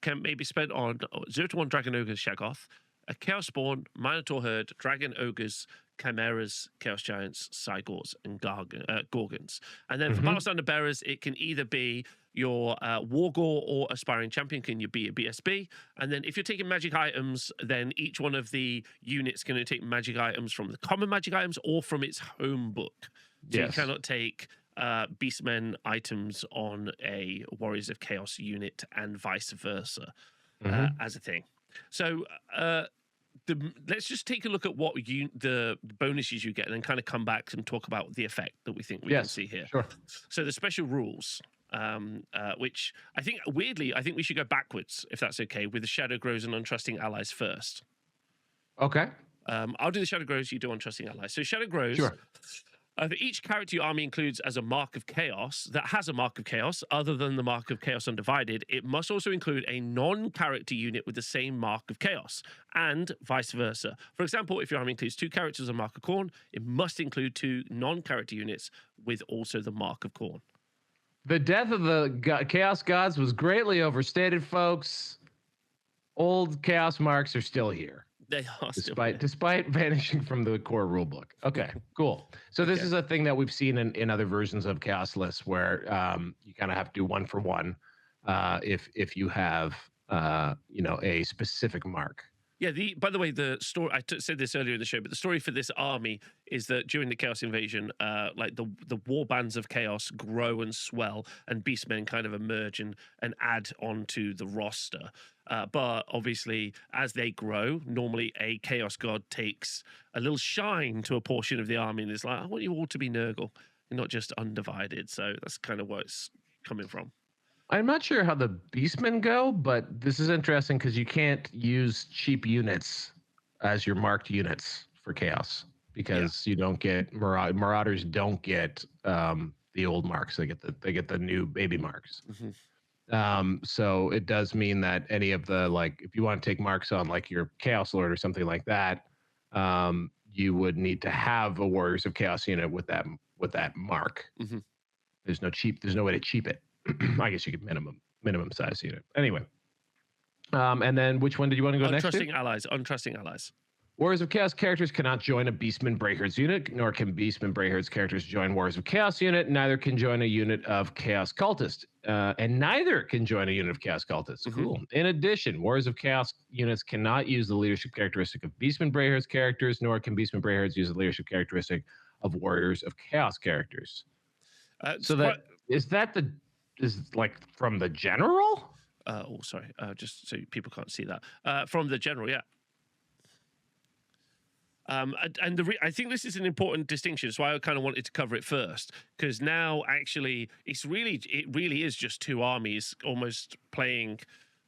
can maybe spent on 0 to 1 Dragon Ogres Shaggoth, a Chaos Spawn, Minotaur Herd, Dragon Ogres, Chimeras, Chaos Giants, Cygors, and Gorgons. And then for Battle Standard Bearers, it can either be your Wargore or Aspiring Champion, can you be a BSB? And then if you're taking magic items, then each one of the units going to take magic items from the common magic items or from its home book. So you cannot take Beastmen items on a Warriors of Chaos unit and vice versa as a thing. So let's just take a look at what the bonuses you get and then kind of come back and talk about the effect that we think we can see here. Sure. So the special rules, which I think, weirdly, I think we should go backwards, if that's okay, with the Shadow Grows and Untrusting Allies first. Okay. I'll do the Shadow Grows, you do Untrusting Allies. So Shadow Grows... Sure. Each character your army includes as a mark of chaos that has a mark of chaos other than the mark of chaos undivided. It must also include a non-character unit with the same mark of chaos, and vice versa. For example, if your army includes 2 characters with a mark of Khorne, it must include 2 non-character units with also the mark of Khorne. The death of the Chaos Gods was greatly overstated, folks. Old Chaos marks are still here. They are despite vanishing from the core rulebook. Okay, cool. So this is a thing that we've seen in other versions of Chaos lists where you kind of have to do 1 for 1 if you have a specific mark. Yeah. By the way, the story said this earlier in the show, but the story for this army is that during the Chaos Invasion, like the war bands of chaos grow and swell, and beastmen kind of emerge and add onto the roster. But obviously, as they grow, normally a chaos god takes a little shine to a portion of the army and is like, I want you all to be Nurgle, and not just undivided. So that's kind of where it's coming from. I'm not sure how the beastmen go, but this is interesting because you can't use cheap units as your marked units for chaos because you don't get marauders don't get the old marks. They get the new baby marks. So it does mean that any of the, like, if you want to take marks on like your Chaos Lord or something like that, you would need to have a Warriors of Chaos unit with that mark. There's no way to cheap it. I guess you could minimum size unit. Anyway, and then which one did you want to go next to? Untrusting allies. Warriors of Chaos characters cannot join a Beastman Brayherds unit, nor can Beastman Brayherds characters join Warriors of Chaos unit. Neither can join a unit of Chaos Cultist, and neither can join a unit of Chaos Cultists. Cool. In addition, Warriors of Chaos units cannot use the leadership characteristic of Beastman Brayherds characters, nor can Beastman Brayherds use the leadership characteristic of Warriors of Chaos characters. Is like from the general? Just so people can't see that. From the general, yeah. I think this is an important distinction. So I kind of wanted to cover it first, because now actually it really is just 2 armies almost playing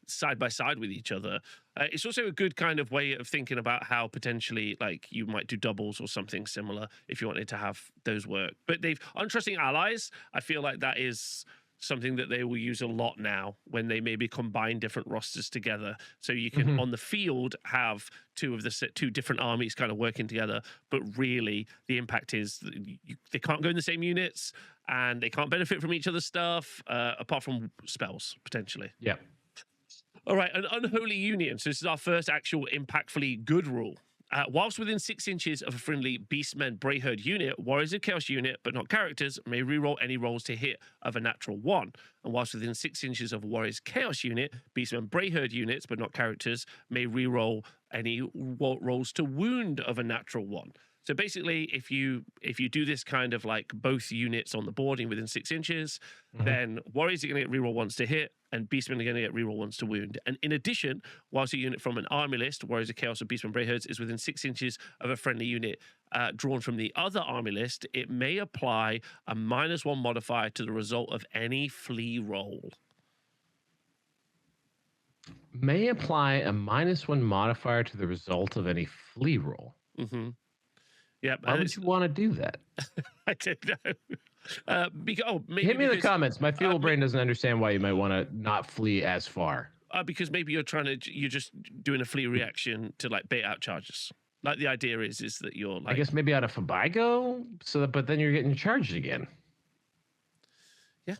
side by side with each other. It's also a good kind of way of thinking about how potentially like you might do doubles or something similar if you wanted to have those work. But untrusting allies, I feel like that is something that they will use a lot now when they maybe combine different rosters together. So you can on the field have 2 different armies kind of working together, but really the impact is they can't go in the same units and they can't benefit from each other's stuff apart from spells potentially. Yeah. All right, an unholy union. So this is our first actual impactfully good rule. Whilst within 6 inches of a friendly Beastmen Brayherd unit, Warriors of Chaos unit, but not characters, may reroll any rolls to hit of a natural 1. And whilst within 6 inches of a Warriors Chaos unit, Beastmen Brayherd units, but not characters, may reroll any rolls to wound of a natural 1. So basically, if you do this kind of like both units on the boarding within 6 inches, then Warriors are going to get reroll 1s to hit, and Beastmen are going to get reroll 1s to wound. And in addition, whilst a unit from an army list, Warriors of Chaos or Beastmen Brayherds, is within 6 inches of a friendly unit drawn from the other army list, it may apply a -1 modifier to the result of any flee roll. May apply a -1 modifier to the result of any flee roll. Yeah, why would you want to do that? I don't know. Maybe hit me in the comments. My feeble brain doesn't understand why you might want to not flee as far. Because maybe you're just doing a flee reaction to like bait out charges. Like the idea is that you're like, I guess maybe out of Fabigo, but then you're getting charged again. Yeah.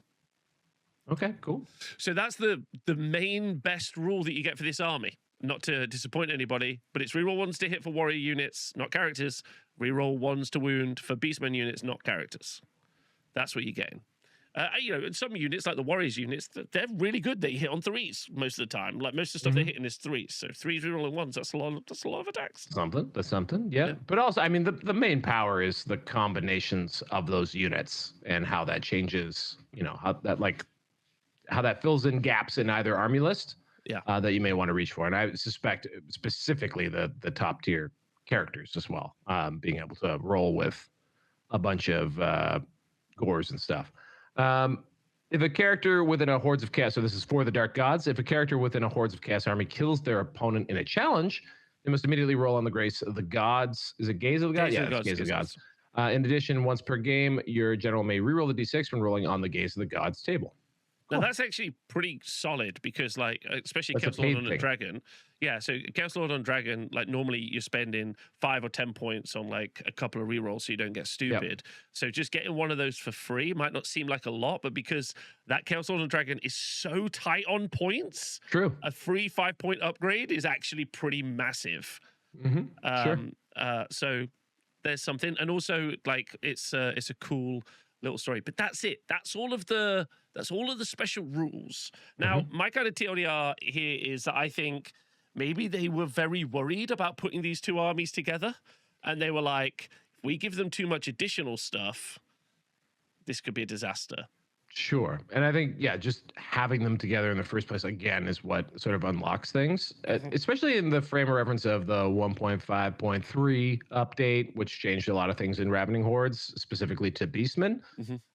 Okay, cool. So that's the main best rule that you get for this army. Not to disappoint anybody, but it's reroll 1s to hit for warrior units, not characters. Reroll 1s to wound for beastmen units, not characters. That's what you're getting. And some units, like the warriors units, they're really good. They hit on 3s most of the time. Like most of the stuff they're hitting is 3s. So 3s rerolling 1s, that's a lot of attacks. That's something. Yeah. But also, I mean, the main power is the combinations of those units and how that changes, how that fills in gaps in either army list. That you may want to reach for. And I suspect specifically the top tier characters as well, being able to roll with a bunch of gores and stuff. If a character within a Hordes of Chaos, so this is for the Dark Gods, if a character within a Hordes of Chaos army kills their opponent in a challenge, they must immediately roll on the Grace of the Gods. Is it Gaze of the Gods? Gaze of the Gods. In addition, once per game, your general may reroll the d6 when rolling on the Gaze of the Gods table. Now that's actually pretty solid because, like, especially That's Chaos a Lord paid on a thing. Dragon. Yeah, so Chaos Lord on Dragon, like normally you're spending 5 or 10 points on like a couple of rerolls so you don't get stupid. So just getting one of those for free might not seem like a lot, but because that Chaos Lord on Dragon is so tight on points, True. a free 5-point upgrade is actually pretty massive. Sure. So there's something, and also like it's a cool little story. But that's it. That's all of the special rules. Now, my kind of TLDR here is that I think maybe they were very worried about putting these two armies together, and they were like, if we give them too much additional stuff, this could be a disaster. Sure. And I think, yeah, just having them together in the first place, again, is what sort of unlocks things, especially in the frame of reference of the 1.5.3 update, which changed a lot of things in Ravening Hordes, specifically to Beastmen.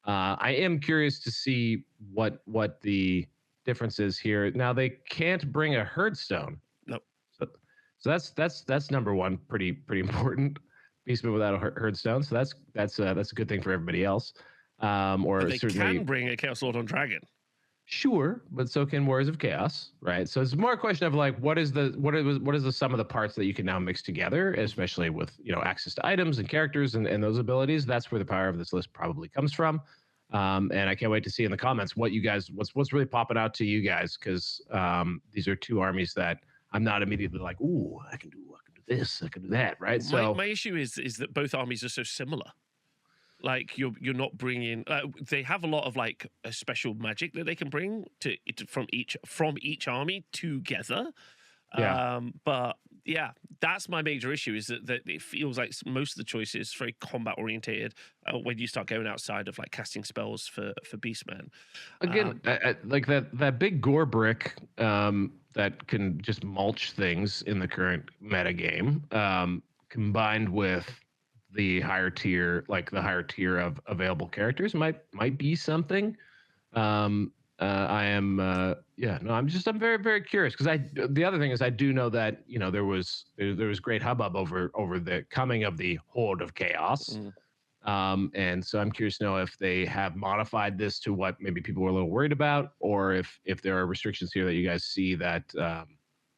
I am curious to see what the difference is here. Now, they can't bring a Herdstone. Nope. So that's number one, pretty important. Beastmen without a Herdstone. So that's a good thing for everybody else. Or but they certainly can bring a Chaos Lord on Dragon. Sure, but so can Warriors of Chaos, right? So it's more a question of like what is the sum of the parts that you can now mix together, especially with access to items and characters and those abilities. That's where the power of this list probably comes from. And I can't wait to see in the comments what you guys what's really popping out to you guys, because these are two armies that I'm not immediately like, ooh, I can do this, I can do that, right? So my issue is that both armies are so similar. Like you're not bringing. They have a lot of like a special magic that they can bring from each army together. Yeah. But yeah, that's my major issue is that it feels like most of the choices very combat orientated when you start going outside of like casting spells for Beastmen. Again, like that big gore brick that can just mulch things in the current meta game, combined with the higher tier of available characters might be something. I'm very, very curious because the other thing is I do know that there was great hubbub over the coming of the Horde of Chaos. And so I'm curious to know if they have modified this to what maybe people were a little worried about, or if there are restrictions here that you guys see that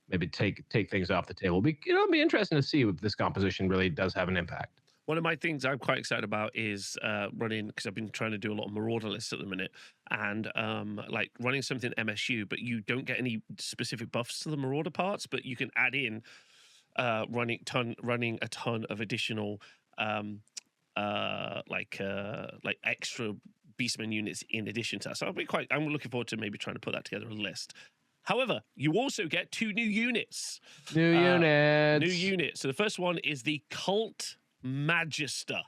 maybe take things off the table. It'll be interesting to see if this composition really does have an impact. One of my things I'm quite excited about is running, because I've been trying to do a lot of Marauder lists at the minute, and like running something MSU, but you don't get any specific buffs to the Marauder parts, but you can add in running a ton of additional like extra Beastman units in addition to that. So I'm looking forward to maybe trying to put that together as a list. However, you also get 2 new units. New units. So the first one is the Cult Magister.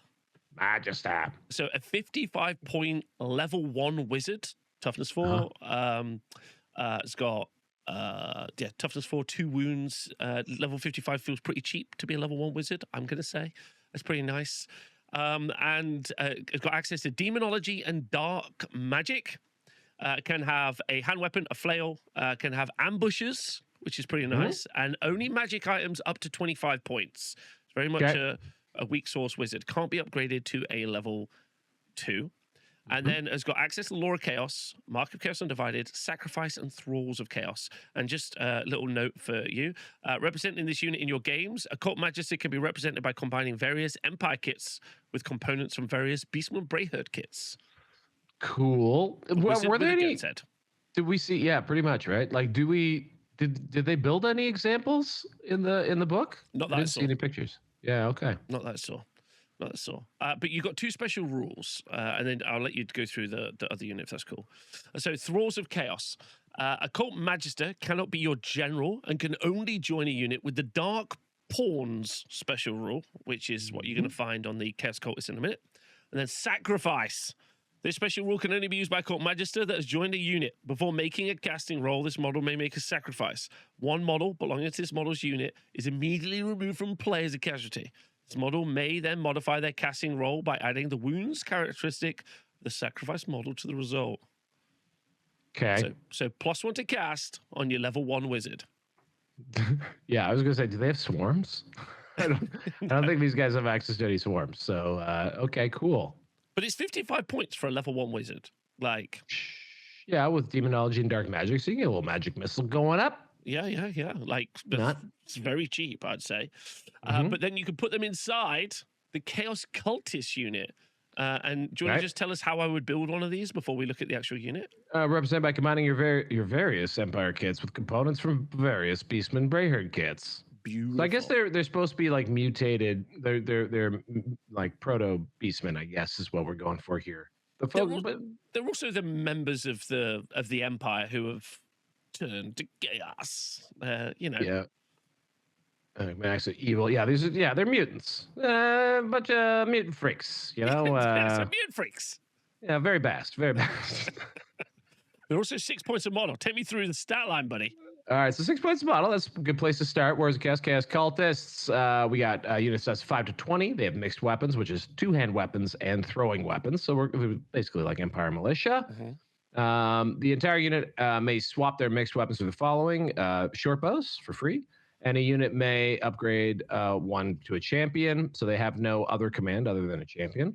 So a 55-point level 1 wizard, toughness 4. It's got toughness 4, 2 wounds. Level 55 feels pretty cheap to be a level 1 wizard, I'm gonna say. That's pretty nice. And it's got access to demonology and dark magic. Can have a hand weapon, a flail, can have ambushes, which is pretty nice, and only magic items up to 25 points. It's very much a weak source wizard. Can't be upgraded to a level 2. And then has got access to Law of Chaos, Mark of Chaos Undivided, Sacrifice, and Thralls of Chaos. And just a little note for you. Representing this unit in your games, Occult Magister can be represented by combining various Empire kits with components from various Beastman Brayherd kits. Cool. Were there any? Did we see? Yeah, pretty much, right? Like, did they build any examples in the book? Not that I didn't see any pictures. Yeah, okay. Not that I saw. But you got 2 special rules, and then I'll let you go through the other unit if that's cool. So Thralls of Chaos. Occult Magister cannot be your general and can only join a unit with the Dark Pawns special rule, which is what you're going to find on the Chaos Cultist in a minute. And then Sacrifice. This special rule can only be used by Occult Magister that has joined a unit. Before making a casting roll, this model may make a sacrifice. One model belonging to this model's unit is immediately removed from play as a casualty. This model may then modify their casting roll by adding the wounds characteristic of the sacrifice model to the result. Okay. So +1 to cast on your level 1 wizard. Yeah, I was going to say, do they have swarms? I don't think these guys have access to any swarms. So okay, cool. But it's 55 points for a level 1 wizard. Like, yeah, with demonology and dark magic, so you get a little magic missile going up. Yeah. Like, it's very cheap, I'd say. But then you can put them inside the Chaos Cultist unit. And do you want to just tell us how I would build one of these before we look at the actual unit? Represented by combining your various Empire kits with components from various Beastman Brayherd kits. Beautiful. So I guess they're supposed to be like mutated. They're like proto Beastmen, I guess, is what we're going for here. They're also the members of the Empire who have turned to chaos. Yeah. Actually, evil. Yeah, they're mutants. Bunch of mutant freaks. You know, some mutant freaks. Yeah, very vast, very vast. They're also 6 points a model. Take me through the stat line, buddy. All right, so 6 points a model. That's a good place to start. Whereas Chaos Cultists, we got units that's 5 to 20. They have mixed weapons, which is 2-hand weapons and throwing weapons. So we're basically like Empire Militia. The entire unit may swap their mixed weapons for the following: short bows for free. And a unit may upgrade one to a champion, so they have no other command other than a champion.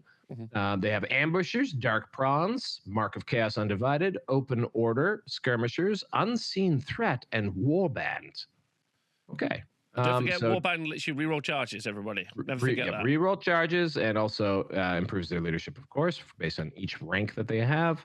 They have ambushers, dark prawns, mark of chaos undivided, open order, skirmishers, unseen threat, and warband. Okay. Don't forget, warband lets you reroll charges, everybody. Never forget that. Reroll charges, and also improves their leadership, of course, based on each rank that they have.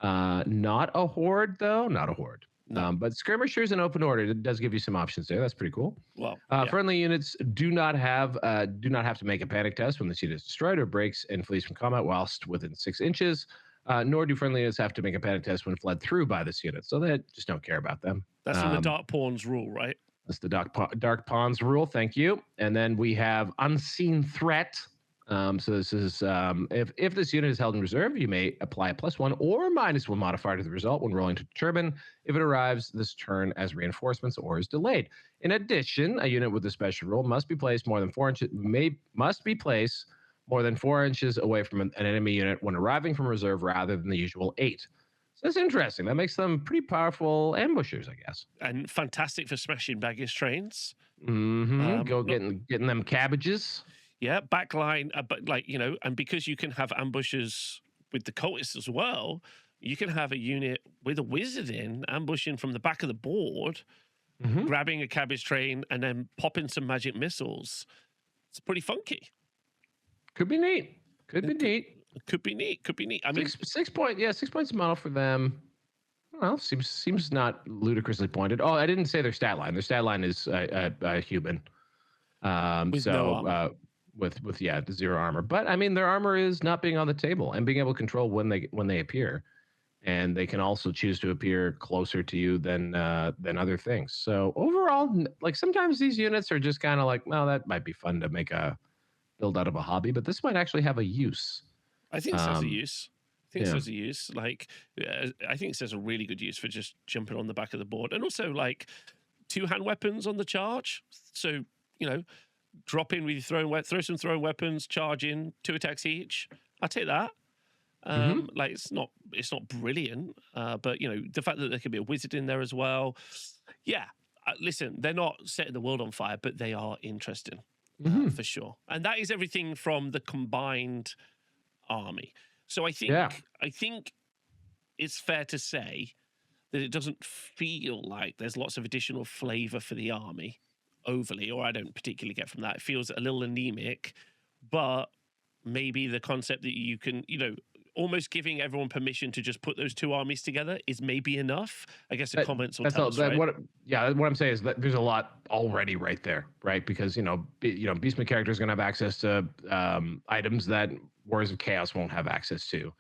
Not a horde, though. Not a horde. No. But skirmishers and open order, it does give you some options there. That's pretty cool. Well, friendly units do not have to make a panic test when the unit is destroyed or breaks and flees from combat whilst within 6 inches. Nor do friendly units have to make a panic test when fled through by this unit. So they just don't care about them. That's from the Dark Pawns rule, right? That's the Dark Pawns rule. Thank you. And then we have unseen threat. So this is if this unit is held in reserve, you may apply a +1 or -1 modifier to the result when rolling to determine if it arrives this turn as reinforcements or is delayed. In addition, a unit with a special rule must be placed more than 4 inches more than 4 inches away from an enemy unit when arriving from reserve rather than the usual 8. So that's interesting. That makes them pretty powerful ambushers, I guess. And fantastic for smashing baggage trains. Getting them cabbages. Yeah, backline, but and because you can have ambushers with the cultists as well, you can have a unit with a wizard in, ambushing from the back of the board, grabbing a cabbage train, and then popping some magic missiles. It's pretty funky. Could be neat. Could be neat. I mean, 6 points a model for them. Well, seems not ludicrously pointed. Oh, I didn't say their stat line. Their stat line is a human. With no armor. With the 0 armor, but I mean their armor is not being on the table and being able to control when they appear, and they can also choose to appear closer to you than other things. So overall, like sometimes these units are just kind of like, well, that might be fun to make a build out of a hobby, but this might actually have a use. I think this has a use. Like, I think this has a really good use for just jumping on the back of the board, and also like 2-hand weapons on the charge. So drop in with your throw some throwing weapons, charge in, 2 attacks each. I'll take that. Like it's not brilliant, but the fact that there could be a wizard in there as well. Yeah, listen, they're not setting the world on fire, but they are interesting for sure. And that is everything from the combined army. So I think it's fair to say that it doesn't feel like there's lots of additional flavor for the army. Overly, or I don't particularly get from that. It feels a little anemic, but maybe the concept that you can, almost giving everyone permission to just put those 2 armies together is maybe enough. I guess the comments will tell us, right? What I'm saying is that there's a lot already right there, right? Because Beastman characters are going to have access to items that Warriors of Chaos won't have access to.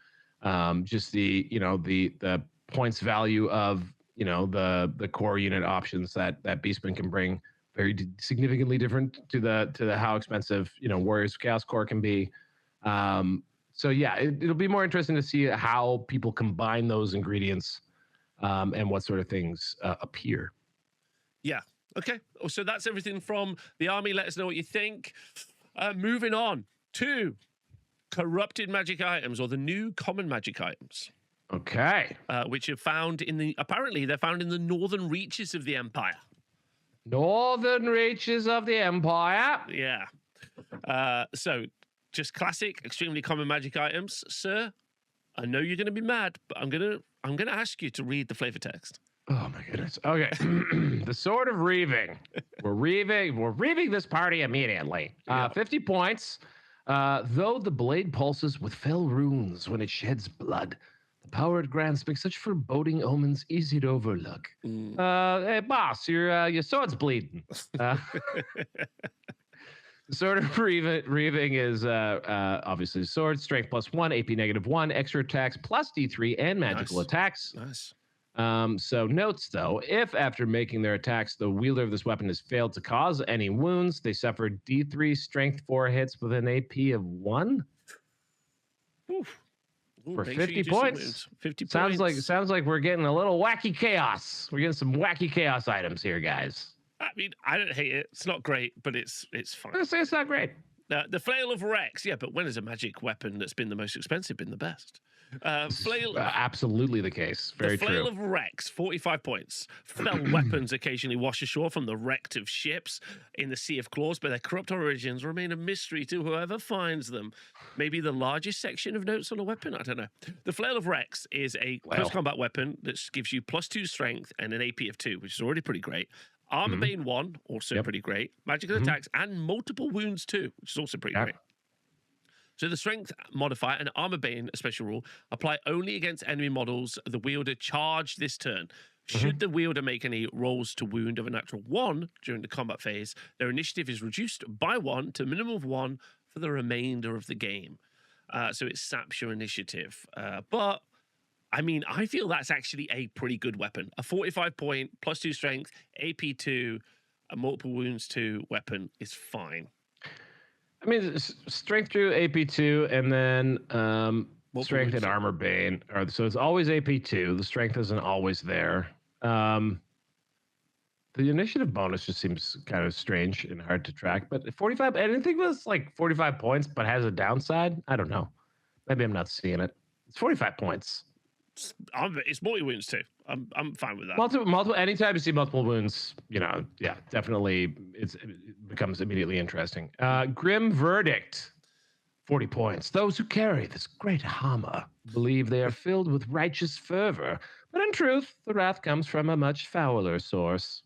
Just the points value of the core unit options that Beastman can bring. Very significantly different to the how expensive Warriors of Chaos core can be. So yeah, it'll be more interesting to see how people combine those ingredients and what sort of things appear. Yeah. Okay. So that's everything from the army. Let us know what you think. Moving on to corrupted magic items, or the new common magic items. Okay. Which are found apparently they're found in the northern reaches of the Empire. Northern reaches of the Empire. Yeah. So just classic, extremely common magic items, sir. I know you're going to be mad, but I'm gonna ask you to read the flavor text. Oh my goodness. Okay. The Sword of Reaving. We're reaving this party immediately. 50 points. Though the blade pulses with fell runes when it sheds blood, the power it grants makes such foreboding omens easy to overlook. Hey boss, your sword's bleeding. The Sword of Reaving is obviously sword, strength +1, AP -1, extra attacks plus D3, and magical attacks. Nice. So notes though, if after making their attacks, the wielder of this weapon has failed to cause any wounds, they suffer D3 strength 4 hits with an AP of 1. Oof. Ooh, for 50 points. 50 sounds points. like we're getting a little wacky chaos. We're getting some wacky chaos items here, guys. I mean, I don't hate it. It's not great, but it's fine. I say it's not great. The Flail of Rex, yeah, but when has a magic weapon that's been the most expensive been the best? Flail, absolutely the case. Very the Flail true. of Rex, 45 points. Fell weapons occasionally wash ashore from the wrecked of ships in the Sea of Claws, but their corrupt origins remain a mystery to whoever finds them. Maybe the largest section of notes on a weapon? I don't know. The Flail of Rex is a close combat weapon that gives you +2 strength and an AP of 2, which is already pretty great. Armor Bane 1, also pretty great. Magical attacks and multiple wounds 2, which is also pretty great. So the strength modifier and armor bane, a special rule, apply only against enemy models the wielder charged this turn. Should the wielder make any rolls to wound of a natural 1 during the combat phase, their initiative is reduced by 1 to a minimum of 1 for the remainder of the game. So it saps your initiative. But I mean, I feel that's actually a pretty good weapon. A 45 point, +2 strength, AP 2, a multiple wounds 2 weapon is fine. I mean, strength 2, AP 2, and then strength and armor bane. So it's always AP 2. The strength isn't always there. The initiative bonus just seems kind of strange and hard to track. But 45, anything was like 45 points, but has a downside? I don't know. Maybe I'm not seeing it. It's 45 points. It's multi wounds too. I'm fine with that. Multiple. Anytime you see multiple wounds, definitely it becomes immediately interesting. Grim Verdict, 40 points. Those who carry this great hammer believe they are filled with righteous fervor, but in truth, the wrath comes from a much fouler source.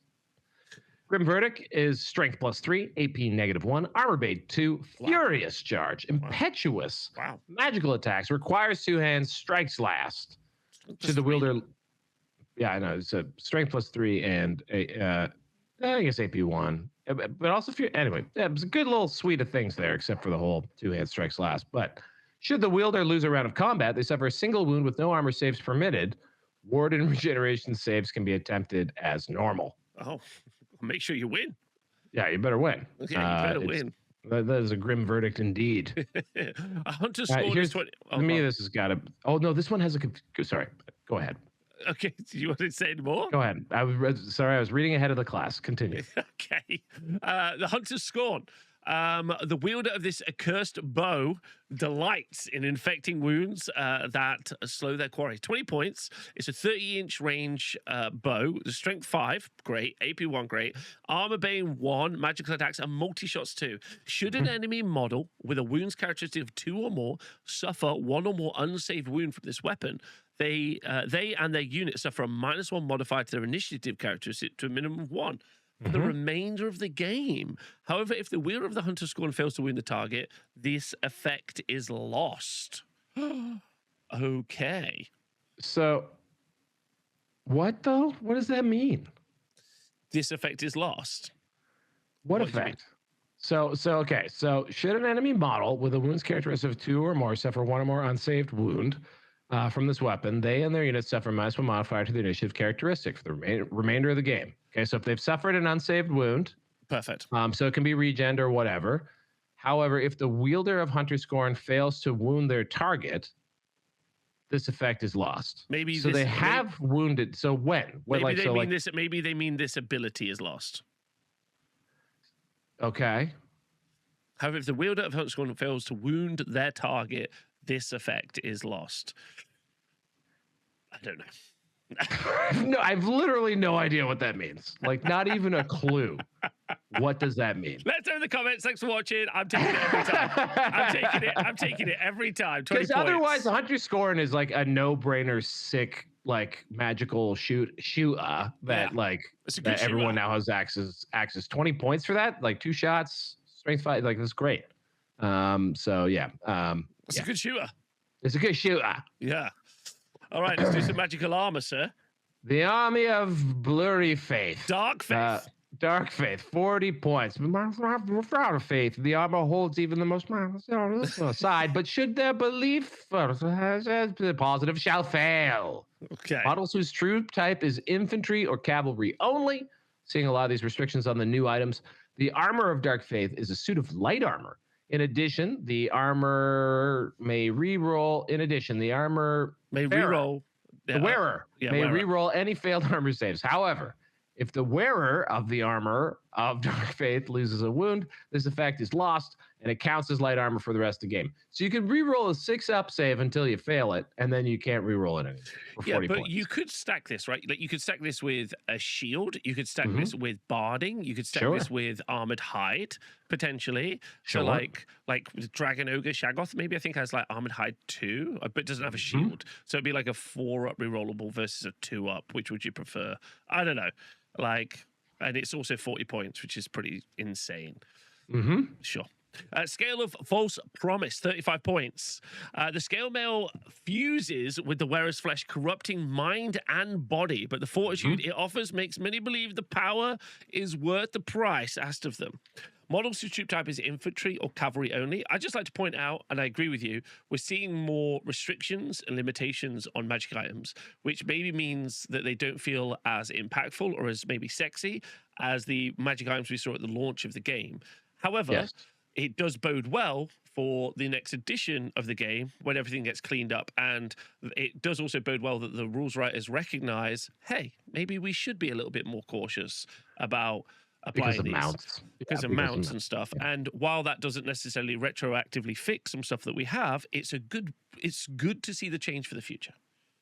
Grim Verdict is strength +3, AP -1, armor bane 2, furious charge, impetuous, magical attacks, requires 2 hands, strikes last. To the wielder, I know it's a strength +3 and I guess AP 1, but also anyway, it was a good little suite of things there, except for the whole 2-hand strikes last. But should the wielder lose a round of combat, they suffer a single wound with no armor saves permitted. Ward and regeneration saves can be attempted as normal. Oh, make sure you win. Yeah, you better win. Okay, you better win. That is a grim verdict indeed. A hunter scored is 20. To me, this has got to. Oh no, this one has a. Sorry, go ahead. Okay, do you want to say more? Go ahead. I was reading ahead of the class. Continue. Okay. The Hunter's Scorn. The wielder of this accursed bow delights in infecting wounds that slow their quarry. 20 points. It's a 30-inch range bow. The strength 5, great. AP 1, great. Armor bane 1, magical attacks, and multi-shots 2. Should an enemy model with a wounds characteristic of 2 or more suffer 1 or more unsaved wound from this weapon, they and their unit suffer a -1 modifier to their initiative characteristic to a minimum of 1. For the remainder of the game. However, if the wielder of the Hunter's Scorn fails to win the target, this effect is lost. Okay. So, what though? What does that mean? This effect is lost. What effect? So okay. So, should an enemy model with a wounds characteristic of 2 or more suffer 1 or more unsaved wound from this weapon, they and their units suffer -1 modifier to the initiative characteristic for the remainder of the game. Okay, so if they've suffered an unsaved wound, perfect. So it can be regen or whatever. However, if the wielder of Hunter's Scorn fails to wound their target, this effect is lost. Maybe so they have wounded. So when? Maybe they mean this ability is lost. Okay. However, if the wielder of Hunter's Scorn fails to wound their target, this effect is lost. I don't know. No, I've literally no idea what that means. Like, not even a clue. What does that mean? Let us know in the comments. Thanks for watching. I'm taking it every time. I'm taking it every time. 20 Because points. otherwise, Hunter Scorn is like a no-brainer, sick, like magical shooter that that everyone now has access. 20 points for that, like 2 shots, strength 5, like that's great. So yeah, it's a good shooter. It's a good shooter. Yeah. All right, let's do some magical armor, sir. The Army of Blurry Faith. Dark Faith. Dark Faith, 40 points. Without a faith, the armor holds even the most side, but should their belief positive shall fail. Okay. Models whose troop type is infantry or cavalry only, seeing a lot of these restrictions on the new items. The armor of Dark Faith is a suit of light armor. In addition, the armor may reroll. The armor may reroll. The wearer may reroll any failed armor saves. However, if the wearer of the armor of Dark Faith loses a wound, this effect is lost, and it counts as light armor for the rest of the game. So you can reroll a 6-up save until you fail it, and then you can't reroll it anymore. Yeah, but you could stack this, right? Like you could stack this with a shield. You could stack this with barding. You could stack this with armored hide, potentially. So like Dragon Ogre Shaggoth, maybe I think has like armored hide 2, but doesn't have a shield. So it'd be like a 4-up rerollable versus a 2-up. Which would you prefer? I don't know. And it's also 40 points, which is pretty insane. Sure. Scale of False Promise, 35 points. The scale mail fuses with the wearer's flesh, corrupting mind and body, but the fortitude it offers makes many believe the power is worth the price asked of them. Models whose troop type is infantry or cavalry only. I just like to point out, and I agree with you, we're seeing more restrictions and limitations on magic items, which maybe means that they don't feel as impactful or as maybe sexy as the magic items we saw at the launch of the game. However, it does bode well for the next edition of the game when everything gets cleaned up. And it does also bode well that the rules writers recognize, hey, maybe we should be a little bit more cautious about applying because of mounts and stuff. And while that doesn't necessarily retroactively fix some stuff that we have, it's good to see the change for the future.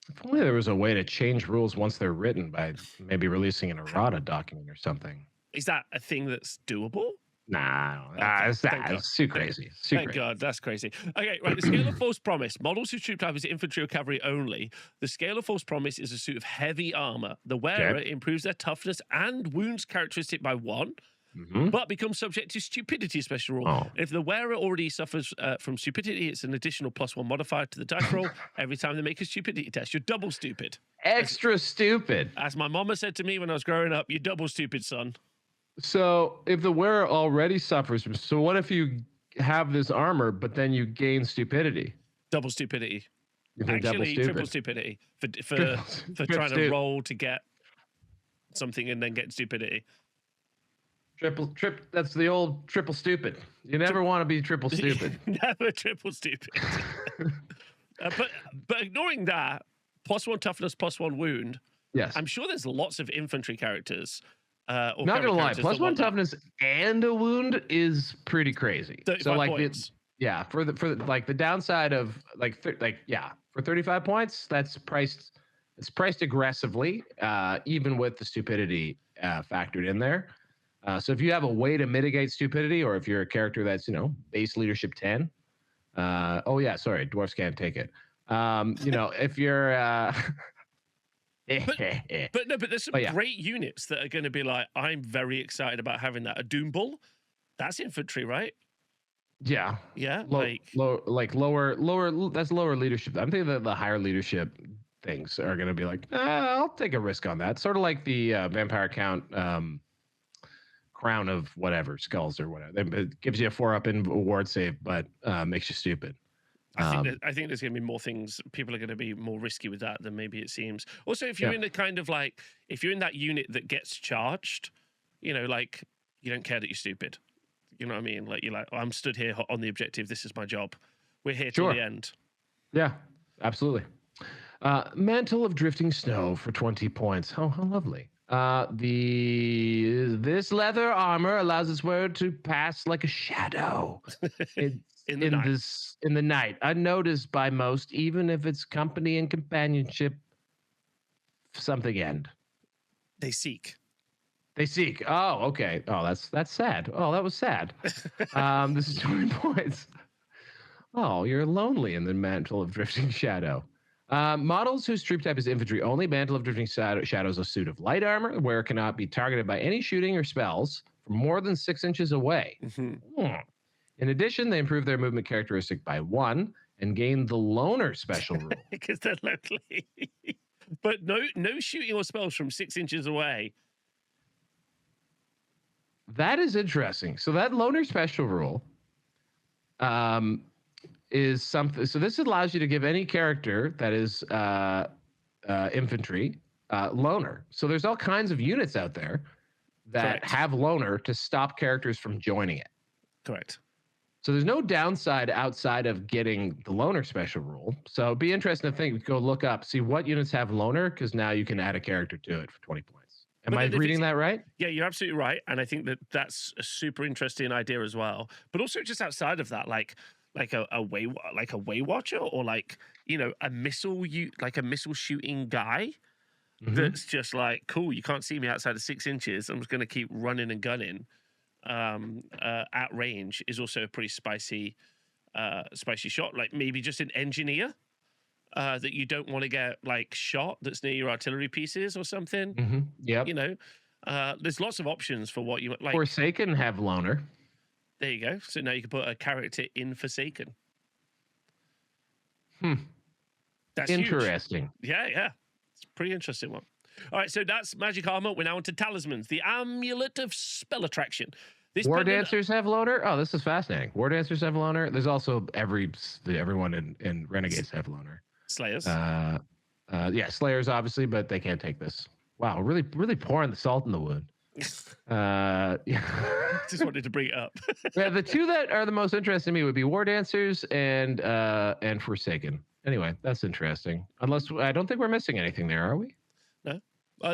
If only there was a way to change rules once they're written by maybe releasing an errata document or something. Is that a thing that's doable? Nah, it's too crazy. Thank God, that's crazy. Okay, right. The scale of False Promise. Models whose troop type is infantry or cavalry only. The scale of False Promise is a suit of heavy armor. The wearer improves their toughness and wounds characteristic by 1, but becomes subject to stupidity special rule. If the wearer already suffers from stupidity, it's an additional +1 modifier to the dice roll every time they make a stupidity test. You're double stupid. Extra stupid. As my mama said to me when I was growing up, you're double stupid, son. So if the wearer already suffers from, so what if you have this armor, but then you gain stupidity? Double stupidity. Actually, triple stupidity for trying to roll to get something and then get stupidity. That's the old triple stupid. You never want to be triple stupid. Never triple stupid. But ignoring that, +1 toughness, +1 wound. Yes. I'm sure there's lots of infantry characters. Not gonna lie, +1 toughness and a wound is pretty crazy. 35 points. For the downside of for 35 points, it's priced aggressively, even with the stupidity factored in there. So if you have a way to mitigate stupidity, or if you're a character that's base leadership 10, dwarves can't take it. If you're but there's some great units that are going to be like, I'm very excited about having that. A Doom Bull, that's infantry, right? Yeah. Lower. That's lower leadership. I'm thinking that the higher leadership things are going to be like, I'll take a risk on that. Sort of like the Vampire Count Crown of whatever skulls or whatever. It gives you a 4-up in ward save, but makes you stupid. I think there's going to be more things. People are going to be more risky with that than maybe it seems. Also, if you're in a kind of if you're in that unit that gets charged, you don't care that you're stupid. You know what I mean? You're like, I'm stood here on the objective. This is my job. We're here till the end. Yeah, absolutely. Mantle of Drifting Snow for 20 points. Oh, how lovely. This leather armor allows its wearer to pass like a shadow. In the night, unnoticed by most, even if its company and companionship something end? They seek. They seek. Oh, okay. Oh, that's sad. Oh, that was sad. This is 20 points. Oh, you're lonely in the Mantle of Drifting Shadow. Models whose troop type is infantry only. Mantle of Drifting Shadow is a suit of light armor where it cannot be targeted by any shooting or spells from more than 6 inches away. In addition, they improve their movement characteristic by 1 and gain the Loner special rule. Because they're lonely. But no shooting or spells from 6 inches away. That is interesting. So that Loner special rule is something. So this allows you to give any character that is infantry Loner. So there's all kinds of units out there that have Loner to stop characters from joining it. Correct. So there's no downside outside of getting the Loner special rule. So it'd be interesting to think, go look up, see what units have Loner, because now you can add a character to it for 20 points. Am I reading that right? Yeah, you're absolutely right. And I think that that's a super interesting idea as well. But also just outside of that, like a way watcher, or like, you know, a missile shooting guy that's just like, cool, you can't see me outside of 6 inches. I'm just going to keep running and gunning at range is also a pretty spicy shot. Like maybe just an engineer that you don't want to get like shot that's near your artillery pieces or something. Yeah, you know, there's lots of options for what you like. Forsaken have Loner. There you go. So now you can put a character in Forsaken. That's interesting. Huge. Yeah, it's a pretty interesting one. All right, so that's magic armor. We're now into talismans. The amulet of spell attraction. War dancers have Loner. Oh, this is fascinating. War dancers have Loner. There's also everyone in Renegades have Loner. Slayers. Yeah, Slayers obviously, but they can't take this. Wow, really pouring the salt in the wound. Yeah. Just wanted to bring it up. Yeah, the two that are the most interesting to me would be War dancers and Forsaken. Anyway, that's interesting. Unless I don't think we're missing anything there, are we? No.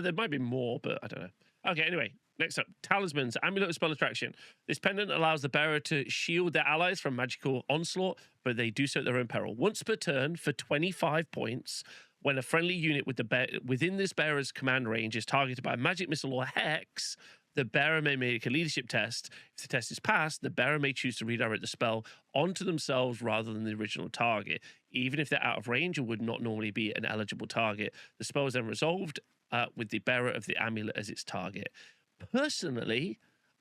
There might be more, but I don't know. Okay, anyway, next up, talismans, amulet of spell attraction. This pendant allows the bearer to shield their allies from magical onslaught, but they do so at their own peril. Once per turn for 25 points, when a friendly unit within this bearer's command range is targeted by a magic missile or hex, the bearer may make a leadership test. If the test is passed, the bearer may choose to redirect the spell onto themselves rather than the original target, even if they're out of range or would not normally be an eligible target. The spell is then resolved with the bearer of the amulet as its target. Personally,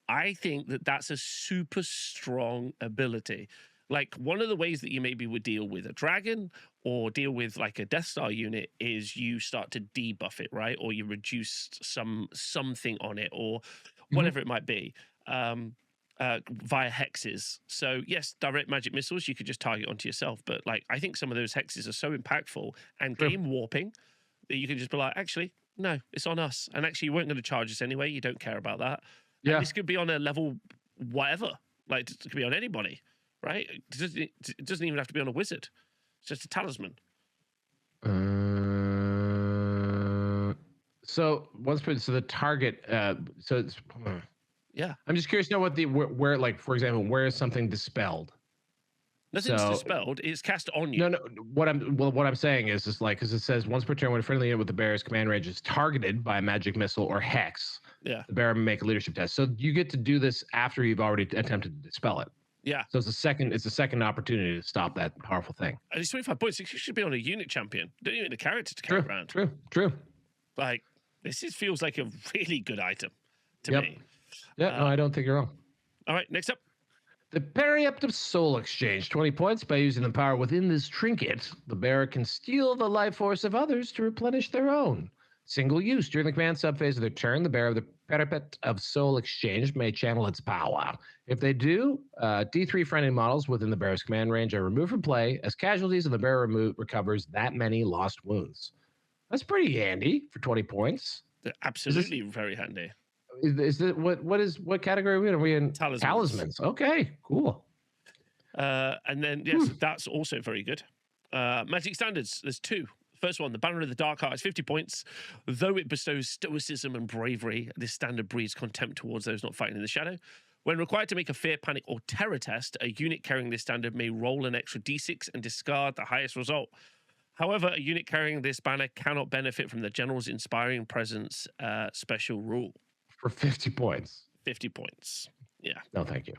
I think that that's a super strong ability. Like, one of the ways that you maybe would deal with a dragon or deal with like a Death Star unit is you start to debuff it, right? Or you reduce something on it or whatever it might be via hexes. So yes, direct magic missiles, you could just target onto yourself. But like, I think some of those hexes are so impactful and game warping that you can just be like, actually, no, it's on us. And actually, you weren't going to charge us anyway. You don't care about that. Yeah. And this could be on a level whatever. Like, it could be on anybody, right? It doesn't even have to be on a wizard. It's just a talisman. So the target. So it's. Yeah. I'm just curious to know what where like, for example, where is something dispelled? Nothing's dispelled. It's cast on you. No. What I'm saying is just like, because it says once per turn when a friendly unit with the bearer's command range is targeted by a magic missile or hex, the bearer may make a leadership test. So you get to do this after you've already attempted to dispel it. Yeah. So it's a second opportunity to stop that powerful thing. And it's 25 points. You should be on a unit champion. Don't even need a character to carry around. True. Like, feels like a really good item to me. Yeah. No, I don't think you're wrong. All right. Next up. The Periapt of Soul Exchange, 20 points. By using the power within this trinket, the bearer can steal the life force of others to replenish their own. Single use. During the command subphase of their turn, the bearer of the Periapt of Soul Exchange may channel its power. If they do, D3 friendly models within the bearer's command range are removed from play as casualties, and the bearer recovers that many lost wounds. That's pretty handy for 20 points. They're absolutely very handy. Is that what category are we in? Are we in talismans? Okay, cool. And then yes, that's also very good. Magic standards. There's two. First one, the Banner of the Dark Heart is 50 points. Though it bestows stoicism and bravery, this standard breeds contempt towards those not fighting in the shadow. When required to make a fear, panic, or terror test, a unit carrying this standard may roll an extra d6 and discard the highest result. However, a unit carrying this banner cannot benefit from the general's inspiring presence special rule. For 50 points. 50 points. Yeah. No, thank you.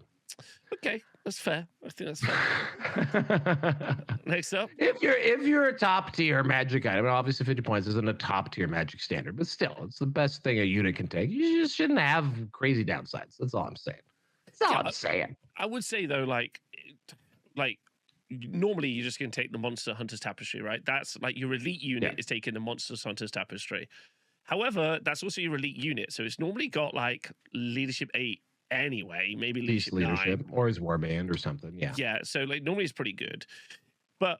Okay, that's fair. I think that's fair. Next up, if you're a top tier Magic item, obviously 50 points isn't a top tier Magic standard, but still, it's the best thing a unit can take. You just shouldn't have crazy downsides. That's all I'm saying. That's all I'm saying. I would say though, like normally you're just going to take the Monster Hunter's Tapestry, right? That's like your elite unit is taking the Monster Hunter's Tapestry. However, that's also your elite unit, so it's normally got like leadership 8 anyway, maybe leadership 9. Or his warband or something. Yeah, so like normally it's pretty good. But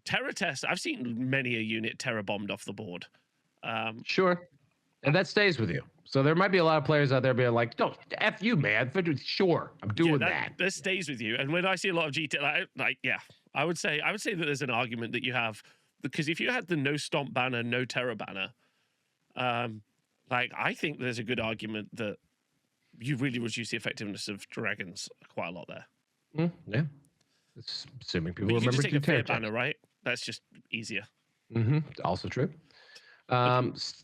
Terror Test, I've seen many a unit Terror bombed off the board. Sure. And that stays with you. So there might be a lot of players out there being like, "Don't F you, man." Sure, I'm doing that. That stays with you. And when I see a lot of GT, I would say that there's an argument that you have, because if you had the no stomp banner, no terror banner, I think there's a good argument that you really reduce the effectiveness of dragons quite a lot there. Yeah. It's assuming people remember to take a fair banner, right? That's just easier. Also true.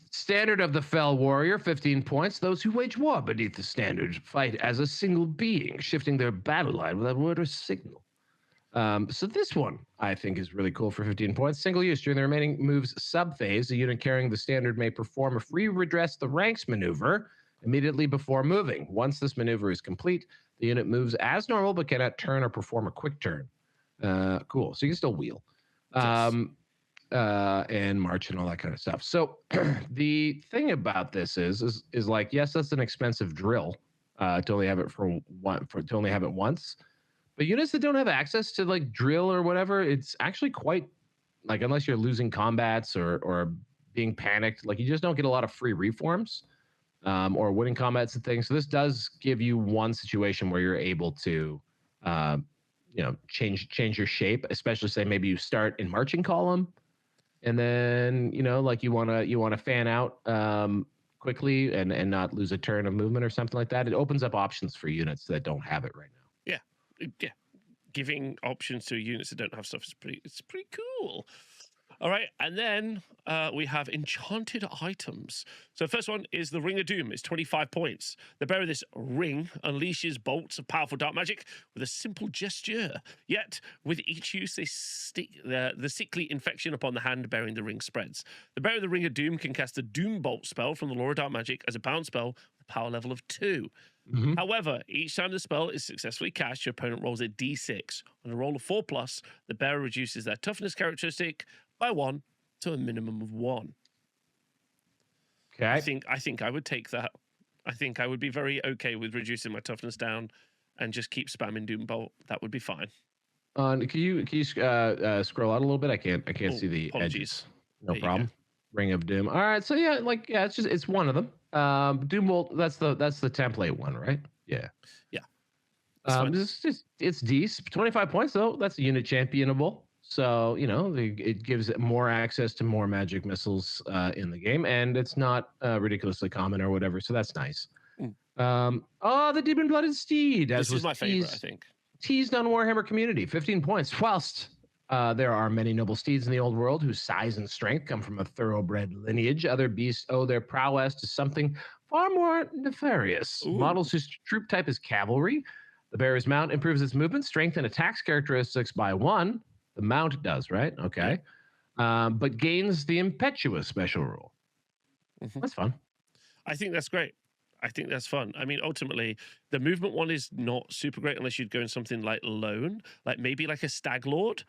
Standard of the Fell Warrior, 15 points. Those who wage war beneath the standard fight as a single being, shifting their battle line without word or signal. So this one, I think, is really cool for 15 points. Single use. During the remaining move's sub-phase, the unit carrying the standard may perform a free redress the ranks maneuver immediately before moving. Once this maneuver is complete, the unit moves as normal but cannot turn or perform a quick turn. Cool. So you can still wheel. And march and all that kind of stuff. So the thing about this is like, yes, that's an expensive drill to only have it to only have it once. But units that don't have access to like drill or whatever, it's actually quite like, unless you're losing combats or being panicked, like you just don't get a lot of free reforms or winning combats and things. So this does give you one situation where you're able to change your shape, especially say maybe you start in marching column. And then, like you want to fan out quickly and not lose a turn of movement or something like that. It opens up options for units that don't have it right now. Yeah. Giving options to units that don't have stuff is pretty cool. All right, and then we have enchanted items. So the first one is the Ring of Doom. It's 25 points. The bearer of this ring unleashes bolts of powerful dark magic with a simple gesture. Yet, with each use, they stick the sickly infection upon the hand bearing the ring spreads. The bearer of the Ring of Doom can cast a Doom Bolt spell from the Lore of Dark Magic as a bound spell with a power level of 2. However, each time the spell is successfully cast, your opponent rolls a d6. On a roll of 4+, the bearer reduces their toughness characteristic by 1 to a minimum of 1. Okay. I think I would take that. I think I would be very okay with reducing my toughness down and just keep spamming Doom Bolt. That would be fine. Can you scroll out a little bit? I can't see the apologies. Edges. No problem. Ring of Doom. All right. So it's one of them. Doom Bolt. That's the template one, right? Yeah. It's decent. 25 points though. That's a unit championable. So, it gives it more access to more magic missiles in the game, and it's not ridiculously common or whatever, so that's nice. The Demon-Blooded Steed. This is my favorite, I think. Teased on Warhammer Community, 15 points. Whilst there are many noble steeds in the old world whose size and strength come from a thoroughbred lineage, other beasts owe their prowess to something far more nefarious. Models whose troop type is cavalry. The bearer's mount improves its movement, strength, and attacks characteristics by 1. The mount does, right? Okay. But gains the impetuous special rule. That's fun. I think that's great. I think that's fun. I mean, ultimately, the movement one is not super great unless you'd go in something like Lone, like maybe like a Stag Lord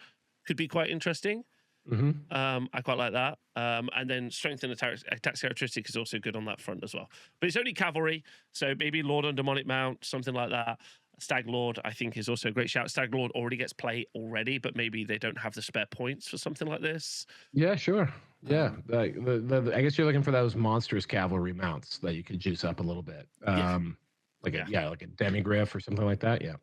could be quite interesting. I quite like that. And then strength and attack characteristic is also good on that front as well. But it's only cavalry, so maybe Lord on Demonic Mount, something like that. Stag Lord, I think, is also a great shout. Stag Lord already gets play already, but maybe they don't have the spare points for something like this. Yeah, sure. Yeah, I guess you're looking for those monstrous cavalry mounts that you could juice up a little bit. Like a demigriff or something like that. Yeah.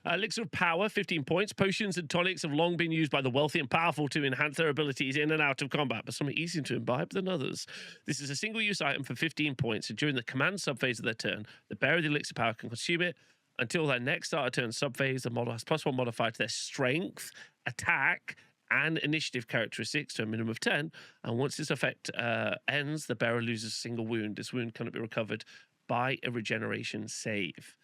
Elixir of Power, 15 points. Potions and tonics have long been used by the wealthy and powerful to enhance their abilities in and out of combat, but some are easier to imbibe than others. This is a single-use item for 15 points, and during the command subphase of their turn, the bearer of the Elixir of Power can consume it. Until their next starter turn subphase, the model has +1 modifier to their strength, attack, and initiative characteristics to a minimum of 10. And once this effect ends, the bearer loses a single wound. This wound cannot be recovered by a regeneration save.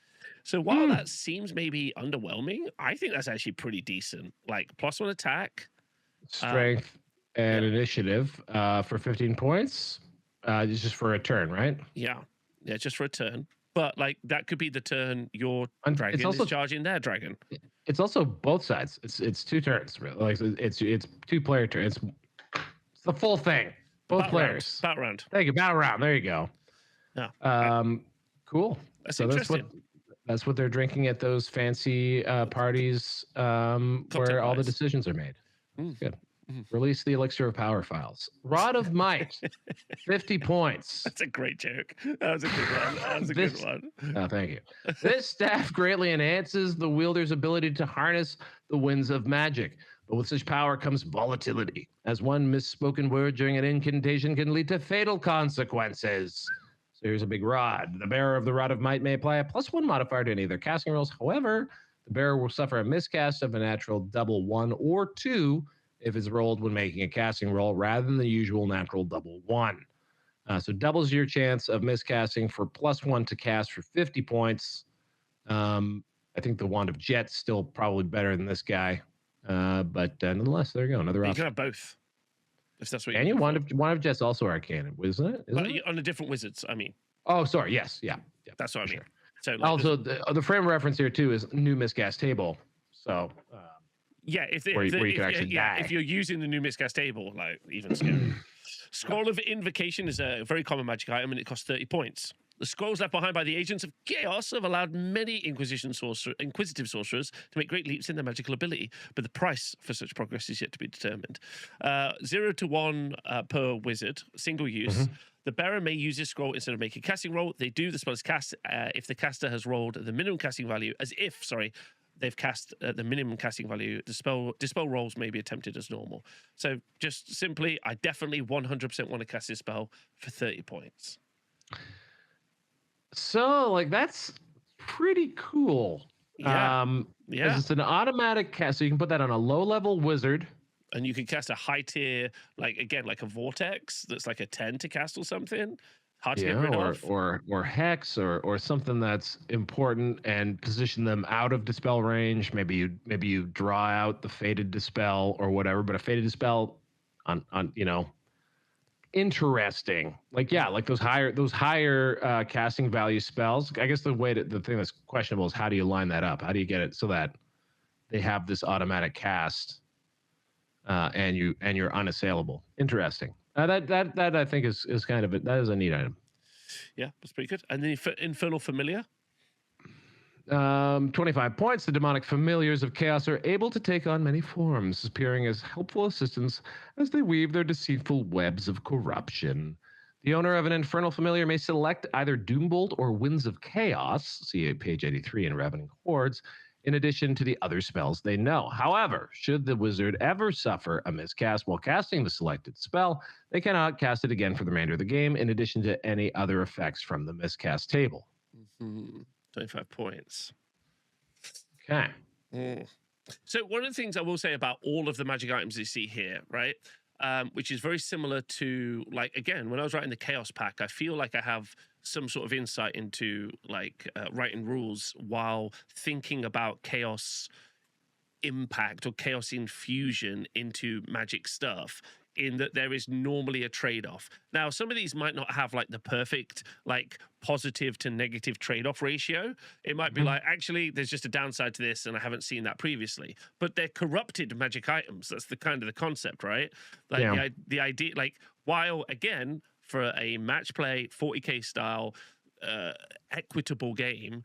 So while that seems maybe underwhelming, I think that's actually pretty decent. Like +1 attack, strength, and initiative for 15 points. It's just for a turn, right? Yeah, just for a turn. But like that could be the turn your dragon is charging their dragon. It's also both sides. It's 2 turns, really. Like it's 2-player turns. It's the full thing. Both players. Battle round. Thank you. Battle round. There you go. Yeah. Cool. That's so interesting. that's what they're drinking at those fancy parties where all the decisions are made. Good. Release the Elixir of Power files. Rod of Might, 50 points. That's a great joke. That was a good one. That was a good one. Oh, thank you. This staff greatly enhances the wielder's ability to harness the winds of magic. But with such power comes volatility, as one misspoken word during an incantation can lead to fatal consequences. So here's a big rod. The bearer of the Rod of Might may apply a +1 modifier to any of their casting rolls. However, the bearer will suffer a miscast of a natural double 1 or 2 if it's rolled when making a casting roll rather than the usual natural double 1. So doubles your chance of miscasting for +1 to cast for 50 points. I think the Wand of Jet's still probably better than this guy. But nonetheless, there you go. Another option. You can have both. If that's what and you Wand of Jet's also arcane, isn't it? On the different wizards, I mean. Oh, sorry. Yes. Yeah. That's what I mean. Sure. So like, also, the frame reference here too is new miscast table. So yeah, if you're using the new miscast table, like even scary. Scroll of Invocation is a very common magic item, and it costs 30 points. The scrolls left behind by the agents of chaos have allowed many inquisitive sorcerers to make great leaps in their magical ability, but the price for such progress is yet to be determined. 0 to 1 per wizard, single use. The bearer may use this scroll instead of making a casting roll. They do the spell is cast if the caster has rolled the minimum casting value, they've cast the minimum casting value. Dispel rolls may be attempted as normal. So just simply, I definitely 100% want to cast this spell for 30 points. So, like, that's pretty cool. Yeah. It's an automatic cast, so you can put that on a low-level wizard. And you can cast a high tier, like a vortex that's like a 10 to cast or something. Hard to get rid of. Or hex or something that's important and position them out of dispel range. Maybe you draw out the fated dispel or whatever, but a fated dispel on interesting. Like those higher casting value spells. I guess the thing that's questionable is how do you line that up? How do you get it so that they have this automatic cast and you're unassailable? Interesting. That I think is kind of that is a neat item. Yeah, that's pretty good. And then Infernal Familiar. 25 points. The demonic familiars of chaos are able to take on many forms, appearing as helpful assistants as they weave their deceitful webs of corruption. The owner of an infernal familiar may select either Doombolt or Winds of Chaos, see page 83 in Ravening Hordes, in addition to the other spells they know. However, should the wizard ever suffer a miscast while casting the selected spell, they cannot cast it again for the remainder of the game, in addition to any other effects from the miscast table. 25 points. Okay. So one of the things I will say about all of the magic items you see here, right, which is very similar to, like, again, when I was writing the Chaos Pack, I feel like I have some sort of insight into, like, writing rules while thinking about chaos impact or chaos infusion into magic stuff, in that there is normally a trade-off. Now, some of these might not have like the perfect, like, positive to negative trade-off ratio. It might be like, actually, there's just a downside to this, and I haven't seen that previously. But they're corrupted magic items. That's the kind of the concept, right? Like the idea, like, while again, for a match play 40k style equitable game,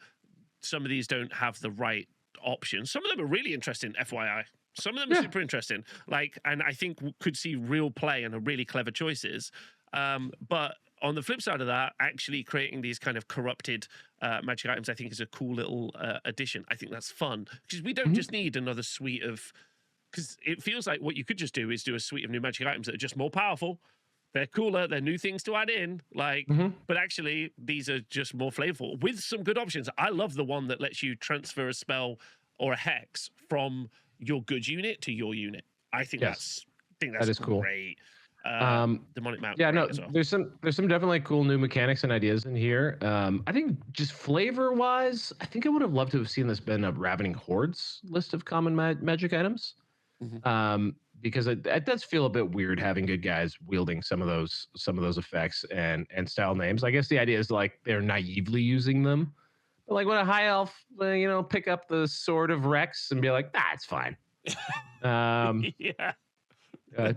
some of these don't have the right options. Some of them are really interesting, FYI. Some of them are super interesting, like, and I think could see real play and are really clever choices. But on the flip side of that, actually creating these kind of corrupted magic items, I think, is a cool little addition. I think that's fun because we don't just need another suite of. Because it feels like what you could just do is do a suite of new magic items that are just more powerful. They're cooler. They're new things to add in. Like, but actually, these are just more flavorful with some good options. I love the one that lets you transfer a spell or a hex from your goods unit to your unit. I think Yes. that's That is cool. great. Demonic Mount. Yeah, no, as well. there's some definitely cool new mechanics and ideas in here. I think just flavor wise, I think I would have loved to have seen this been a Ravening Hordes list of common magic items. Because it does feel a bit weird having good guys wielding some of those effects and style names. I guess the idea is like they're naively using them. But like when a high elf, pick up the Sword of Rex and be like, it's fine. Yeah.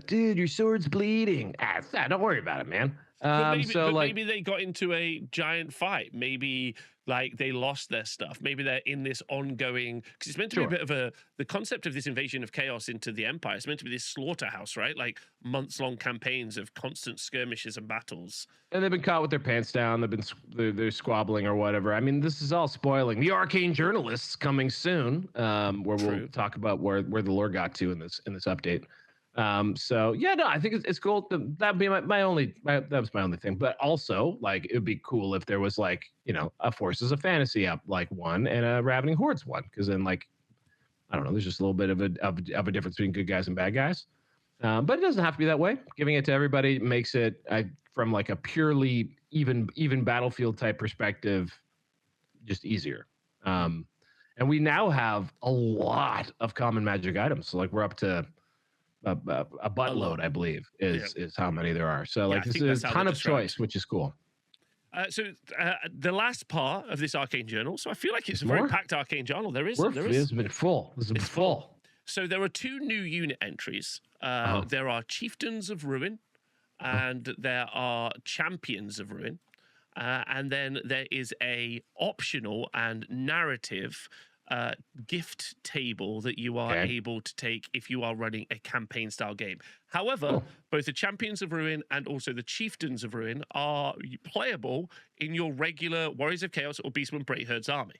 Dude, your sword's bleeding. Don't worry about it, man. But maybe they got into a giant fight. Maybe like they lost their stuff. Maybe they're in this ongoing, because it's meant to be a bit of the concept of this invasion of chaos into the Empire. It's meant to be this slaughterhouse, right? Like months-long campaigns of constant skirmishes and battles. And they've been caught with their pants down. They're squabbling or whatever. I mean, this is all spoiling. The Arcane Journalists coming soon, where we'll talk about where the lore got to in this update. So yeah, no, I think it's cool. That'd be that was my only thing. But also, like, it would be cool if there was like, a Forces of Fantasy up like one and a Ravening Hordes one, because then like, I don't know, there's just a little bit of a difference between good guys and bad guys. But it doesn't have to be that way. Giving it to everybody makes it from like a purely even battlefield type perspective just easier. And we now have a lot of common magic items. So like we're up to a buttload, I believe, is how many there are. So like this is a ton of choice, which is cool. So the last part of this Arcane Journal. So I feel like it's a very packed Arcane Journal. It's been full. This is full. So there are 2 new unit entries. There are Chieftains of Ruin, and there are Champions of Ruin, and then there is a optional and narrative gift table that you are able to take if you are running a campaign style game. However, both the Champions of Ruin and also the Chieftains of Ruin are playable in your regular Warriors of Chaos or Beastmen Braidherds army.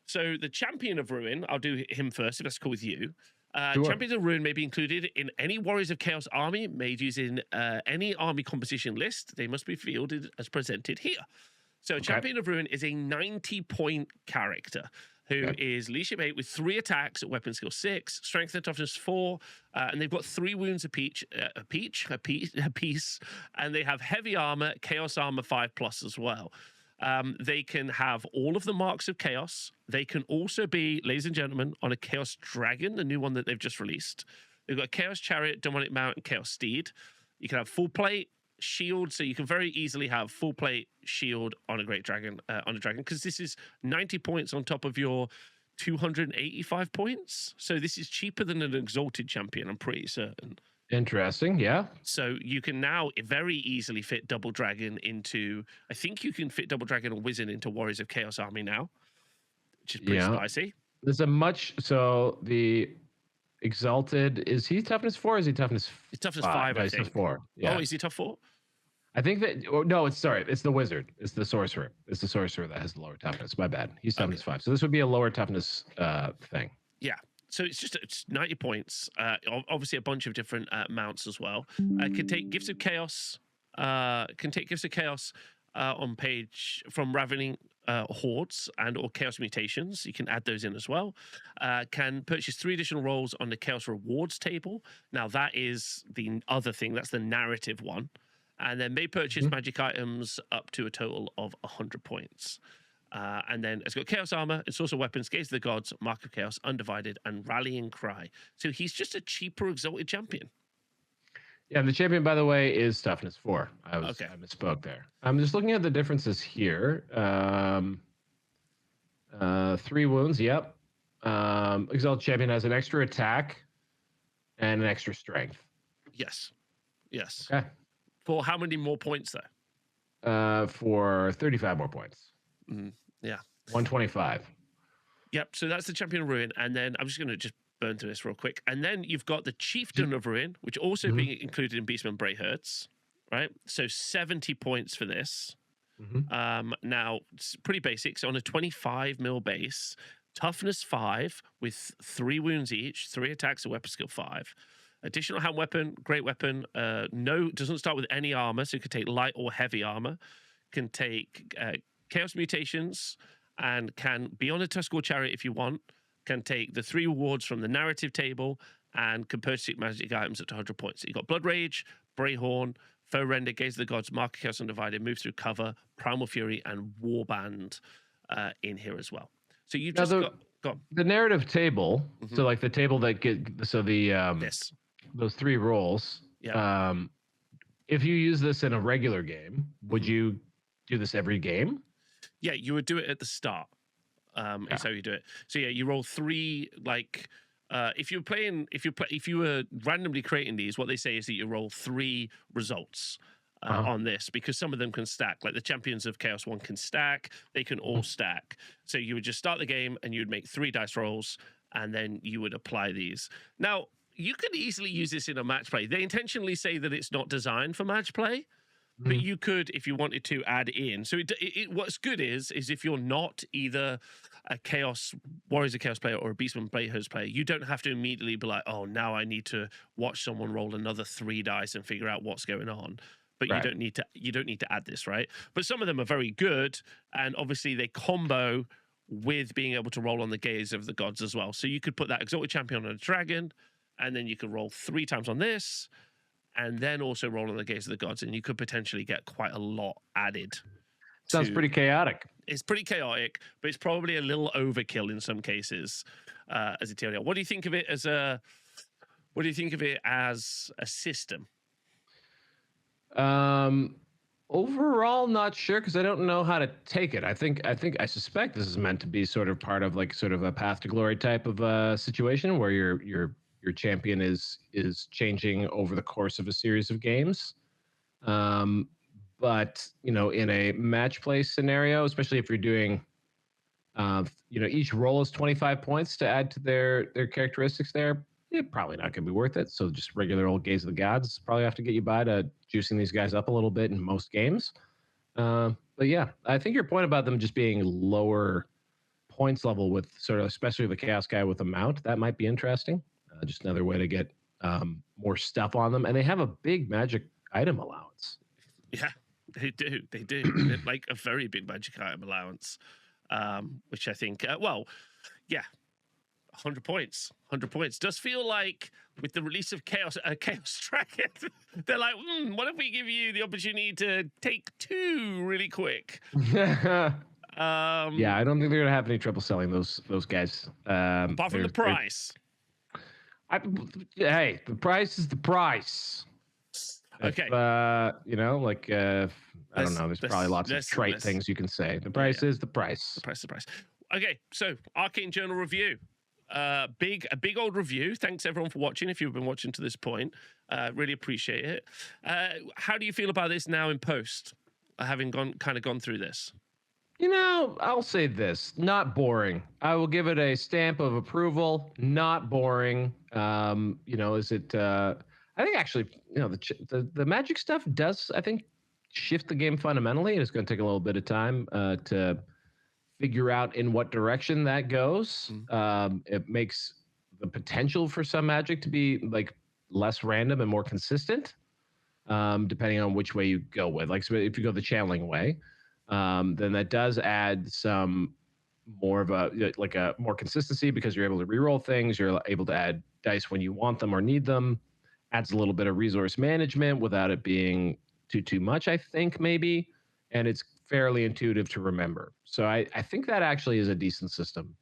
So the Champion of Ruin, I'll do him first if that's cool with you. Champions of Ruin may be included in any Warriors of Chaos army made using any army composition list. They must be fielded as presented here. So Champion of Ruin is a 90-point character who is leadership 8 with 3 attacks at weapon skill 6, strength and toughness 4, and they've got 3 wounds a piece, and they have heavy armor, chaos armor 5+ as well. They can have all of the marks of chaos. They can also be, ladies and gentlemen, on a Chaos Dragon, the new one that they've just released. They've got Chaos Chariot, Demonic Mount, and Chaos Steed. You can have full plate, shield, so you can very easily have full plate shield on a great dragon, because this is 90 points on top of your 285 points. So this is cheaper than an exalted champion, I'm pretty certain. Interesting, yeah. So you can now very easily fit double dragon into, I think you can fit double dragon or wizard into Warriors of Chaos army now, which is pretty spicy. There's the exalted, is he toughness 4 or is he toughness? It's toughness 5, I think. 4. Yeah. Oh, is he tough 4? I think that, it's the wizard. It's the sorcerer. It's the sorcerer that has the lower toughness. My bad. He's toughness 5. So this would be a lower toughness thing. Yeah. So it's 90 points. Obviously a bunch of different mounts as well. Can take Gifts of Chaos. On page from Ravening Hordes and or Chaos Mutations. You can add those in as well. Can purchase 3 additional rolls on the Chaos Rewards table. Now that is the other thing. That's the narrative one. And then may purchase magic items up to a total of 100 points. And then it's got Chaos Armor, it's also weapons, Gaze of the Gods, Mark of Chaos, Undivided, and Rallying Cry. So he's just a cheaper exalted champion. Yeah, the champion, by the way, is toughness 4. I misspoke there. I'm just looking at the differences here. 3 wounds, yep. Exalted champion has an extra attack and an extra strength. Yes. Okay. For how many more points, though? For 35 more points. Yeah. 125. Yep. So that's the Champion of Ruin. And then I'm just going to just burn through this real quick. And then you've got the Chieftain of Ruin, which also being included in Beastmen Braidherds, right? So 70 points for this. Now, it's pretty basic. So on a 25 mil base, toughness 5 with 3 wounds each, 3 attacks, a weapon skill 5. Additional hand weapon, great weapon. Doesn't start with any armor, so you can take light or heavy armor. Can take Chaos Mutations and can be on a Tuskor Chariot if you want. Can take the 3 rewards from the narrative table and can purchase magic items up to 100 points. You've got Blood Rage, Brayhorn, Foe Render, Gaze of the Gods, Mark of Chaos Undivided, Move Through Cover, Primal Fury, and Warband in here as well. So you've just got the narrative table. So like the table that this. Those 3 rolls. Yeah. If you use this in a regular game, would you do this every game? Yeah, you would do it at the start. Is how you do it. So yeah, you roll 3 like. If you were randomly creating these, what they say is that you roll 3 results on this, because some of them can stack. Like the Champions of Chaos one can stack; they can all stack. So you would just start the game and you would make 3 dice rolls, and then you would apply these. Now you could easily use this in a match play. They intentionally say that it's not designed for match play. But you could, if you wanted to, add in. So what's good is if you're not either a Warriors of Chaos player or a Beastmen Playhost player, you don't have to immediately be like, oh, now I need to watch someone roll another 3 dice and figure out what's going on. But you don't need to add this, right? But some of them are very good, and obviously they combo with being able to roll on the Gaze of the Gods as well. So you could put that Exalted Champion on a Dragon, and then you could roll 3 times on this, and then also roll on the Gaze of the Gods, and you could potentially get quite a lot added. Sounds pretty chaotic. It's pretty chaotic, but it's probably a little overkill in some cases as a TLDR. What do you think of it as a system? Overall, not sure, because I don't know how to take it. I suspect this is meant to be sort of part of like sort of a Path to Glory type of situation where your champion is changing over the course of a series of games. But in a match play scenario, especially if you're doing each roll is 25 points to add to their characteristics there, probably not going to be worth it. So just regular old Gaze of the Gods probably have to get you by to juicing these guys up a little bit in most games. But yeah, I think your point about them just being lower points level with sort of, especially the Chaos guy with a mount, that might be interesting. Just another way to get more stuff on them. And they have a big magic item allowance. Yeah, they do. Like a very big magic item allowance, which I think, 100 points. 100 points. Does feel like with the release of Chaos Dragon, they're like, what if we give you the opportunity to take 2 really quick? Yeah, I don't think they're gonna have any trouble selling those guys. Apart from the price. Hey, the price is the price. Okay. If, I don't know. There's probably lots of trite things you can say. The price is the price. The price. Okay, so Arcane Journal review. A big old review. Thanks everyone for watching. If you've been watching to this point, really appreciate it. How do you feel about this now in post? Having gone through this. I'll say this: not boring. I will give it a stamp of approval. Not boring. Is it? I think actually, the magic stuff does, I think, shift the game fundamentally. It's going to take a little bit of time to figure out in what direction that goes. It makes the potential for some magic to be like less random and more consistent, depending on which way you go with. Like, so if you go the channeling way, then that does add some more of a more consistency, because you're able to reroll things. You're able to add dice when you want them or need them. Adds a little bit of resource management without it being too much, I think, maybe. And it's fairly intuitive to remember. So I think that actually is a decent system.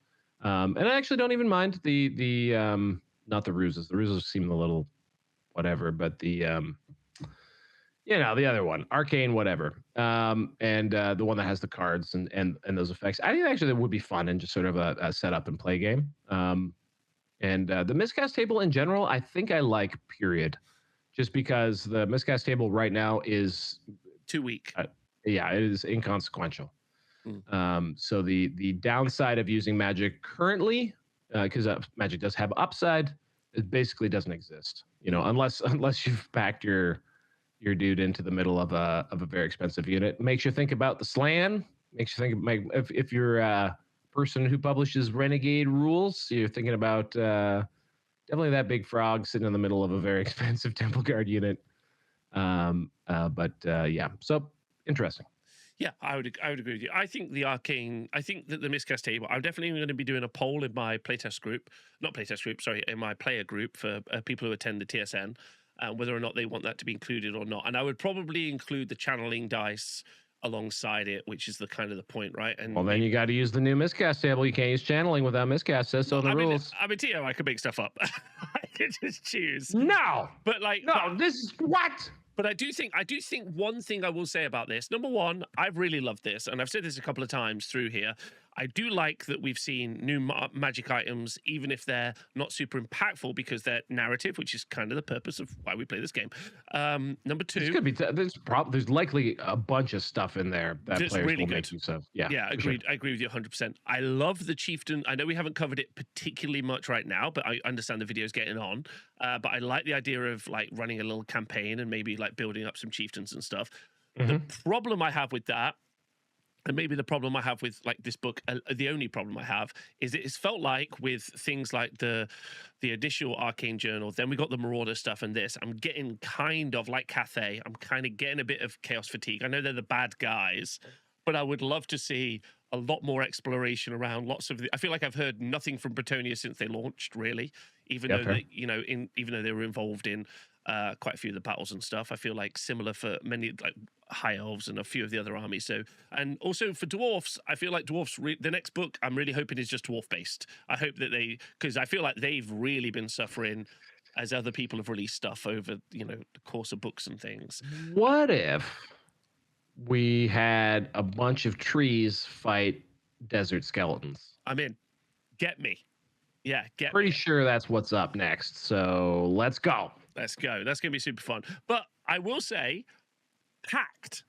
And I actually don't even mind the not the ruses. The ruses seem a little whatever, but the the other one, Arcane whatever. And the one that has the cards and those effects. I think actually that would be fun and just sort of a set up and play game. And the miscast table in general, I think I like, period. Just because the miscast table right now is too weak. It is inconsequential. So the downside of using magic currently, because magic does have upside, it basically doesn't exist. Unless you've backed your dude into the middle of a very expensive unit. Makes you think about the slan. Makes you think if you're person who publishes Renegade rules, you're thinking about definitely that big frog sitting in the middle of a very expensive Temple Guard unit. So interesting. Yeah, I would agree with you. I think that the miscast table, I'm definitely going to be doing a poll in my playtest group, not playtest group, sorry, in my player group for people who attend the TSN, whether or not they want that to be included or not. And I would probably include the channeling dice alongside it, which is the kind of the point, right? And Well, then you got to use the new miscast table. You can't use channeling without miscast. Says so in the rules. I mean, Tio, I could make stuff up. I could just choose. No, but like, this is what. But I do think one thing I will say about this. Number one, I've really loved this, and I've said this a couple of times through here. I do like that we've seen new magic items, even if they're not super impactful because they're narrative, which is kind of the purpose of why we play this game. Number two, this could be there's likely a bunch of stuff in there that players really will make use of. Yeah, agreed. Sure. I agree with you 100%. I love the chieftain. I know we haven't covered it particularly much right now, but I understand the video's getting on. But I like the idea of like running a little campaign and maybe like building up some chieftains and stuff. The problem I have with that, and maybe the problem I have with like this book, the only problem I have is it's felt like with things like the initial Arcane Journal, then we got the Marauder stuff and this, I'm getting kind of like Cathay, I'm kind of getting a bit of chaos fatigue. I know they're the bad guys, but I would love to see a lot more exploration around lots of I feel like I've heard nothing from Bretonia since they launched, really, even though they, even though they were involved in quite a few of the battles and stuff. I feel like similar for many like high elves and a few of the other armies. So, and also for dwarfs, I feel like dwarfs. The next book I'm really hoping is just dwarf based. I hope that because I feel like they've really been suffering as other people have released stuff over the course of books and things. What if we had a bunch of trees fight desert skeletons? I'm in. Get me. Yeah, Pretty sure that's what's up next. So let's go. Let's go. That's going to be super fun. But I will say, packed.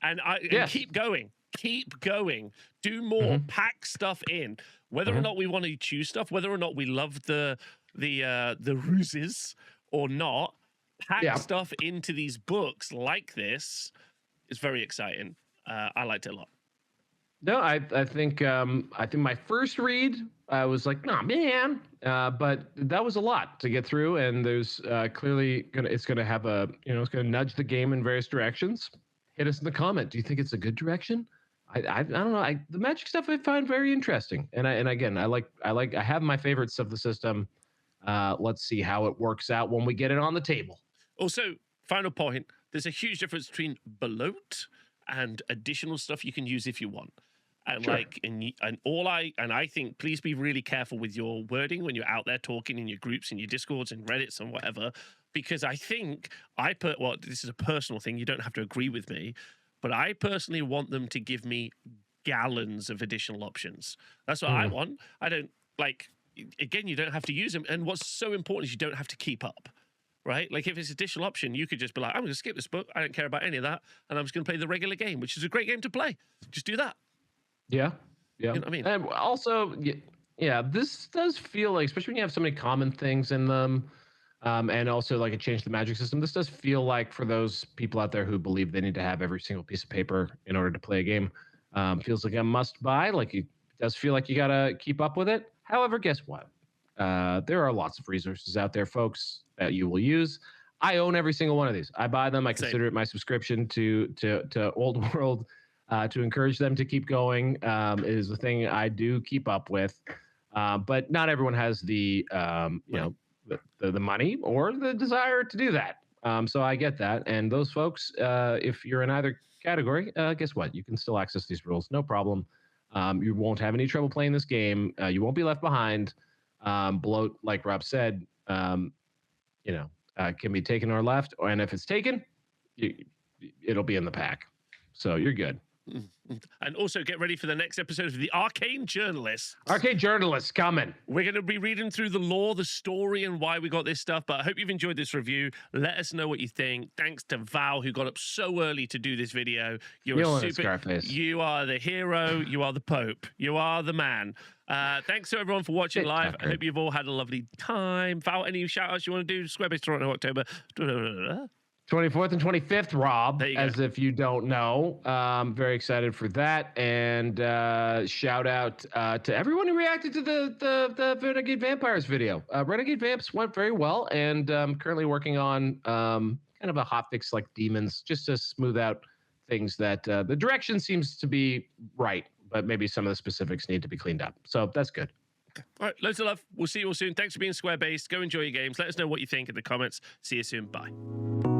And keep going. Keep going. Do more. Pack stuff in. Whether or not we want to choose stuff, whether or not we love the ruses or not, pack stuff into these books like this is very exciting. I liked it a lot. No, I think my first read I was like, nah, man, but that was a lot to get through, and there's clearly it's gonna have it's gonna nudge the game in various directions. Hit us in the comment. Do you think it's a good direction? I don't know. The magic stuff I find very interesting, and again I have my favorites of the system. Let's see how it works out when we get it on the table. Also, final point: there's a huge difference between bloat and additional stuff you can use if you want. And sure. I think please be really careful with your wording when you're out there talking in your groups and your Discords and Reddits and whatever, because I think this is a personal thing. You don't have to agree with me, but I personally want them to give me gallons of additional options. That's what I want. I don't again, you don't have to use them. And what's so important is you don't have to keep up. Right? Like if it's additional option, you could just be like, I'm going to skip this book. I don't care about any of that. And I'm just going to play the regular game, which is a great game to play. Just do that. Yeah. You know what I mean? And also, this does feel like, especially when you have so many common things in them, and also like it changed the magic system. This does feel like for those people out there who believe they need to have every single piece of paper in order to play a game, feels like a must buy. Like it does feel like you got to keep up with it. However, guess what? There are lots of resources out there, folks, that you will use. I own every single one of these. I buy them. I consider it my subscription to Old World. To encourage them to keep going is the thing I do keep up with, but not everyone has the the money or the desire to do that. So I get that, and those folks, if you're in either category, guess what? You can still access these rules, no problem. You won't have any trouble playing this game. You won't be left behind. Bloat, like Rob said, can be taken or left, and if it's taken, it'll be in the pack. So you're good. And also get ready for the next episode of the Arcane Journalists. Arcane Journalists coming. We're going to be reading through the lore, the story, and why we got this stuff. But I hope you've enjoyed this review. Let us know what you think. Thanks to Val, who got up so early to do this video. You are the hero. You are the Pope. You are the man. Thanks to everyone for watching live. I hope you've all had a lovely time. Val, any shout outs you want to do? Squarebase Toronto, October. 24th and 25th, Rob, as if you don't know. Very excited for that. And shout out to everyone who reacted to the Renegade Vampires video. Renegade Vamps went very well, and currently working on kind of a hotfix like Demons, just to smooth out things that the direction seems to be right, but maybe some of the specifics need to be cleaned up. So that's good. All right, loads of love. We'll see you all soon. Thanks for being square based. Go enjoy your games. Let us know what you think in the comments. See you soon. Bye.